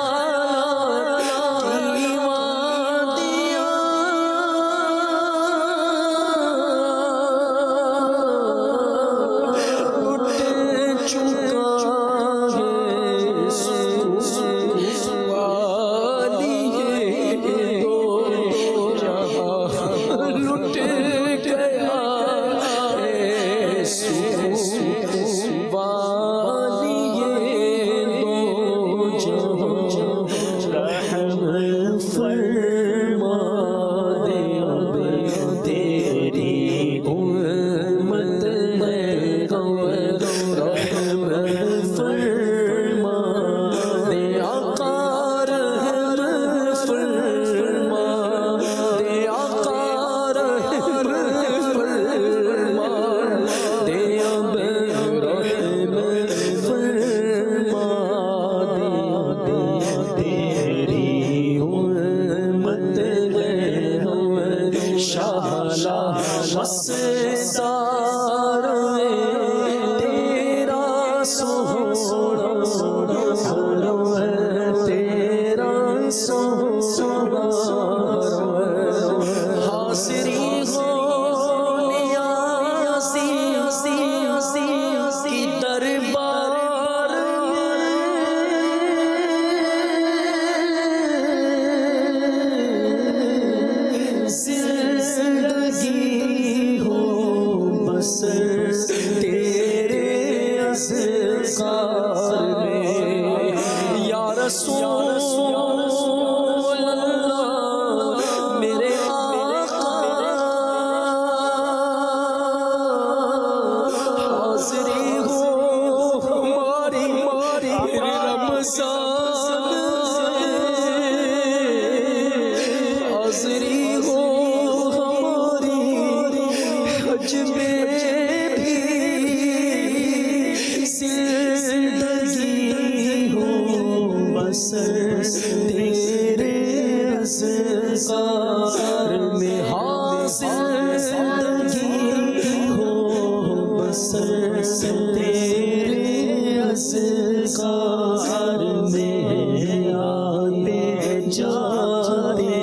رسول اللہ میرے آقا حاضری ہو ہماری رمضان حاضری ہو ہماری حج میں بھی زندگی ہو بسر تیرے اذکار میں زندگی ہو بسر تیرے اذکار میں آتے جاتے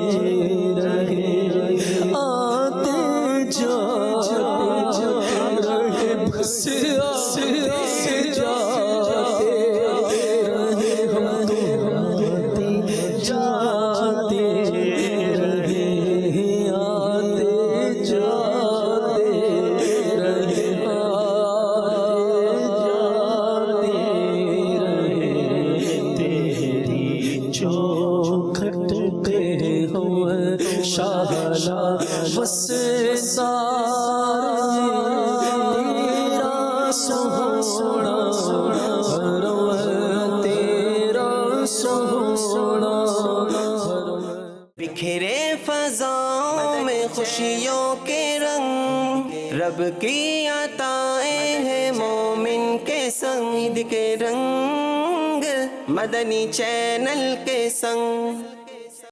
رہے آتے جاتے رہے بس آتے جاتے رہے ہم تو آتے جاتے رہے آتے جاتے رہے آتے جاتے رہے تیری چوکھٹ پہ ہوئے شاہلا تیرا سونا حرم تیرا سونا بکھرے فضاؤں میں خوشیوں کے رنگ رب کی عطائیں ہیں مومن کے سنگ عید کے رنگ مدنی چینل کے سنگ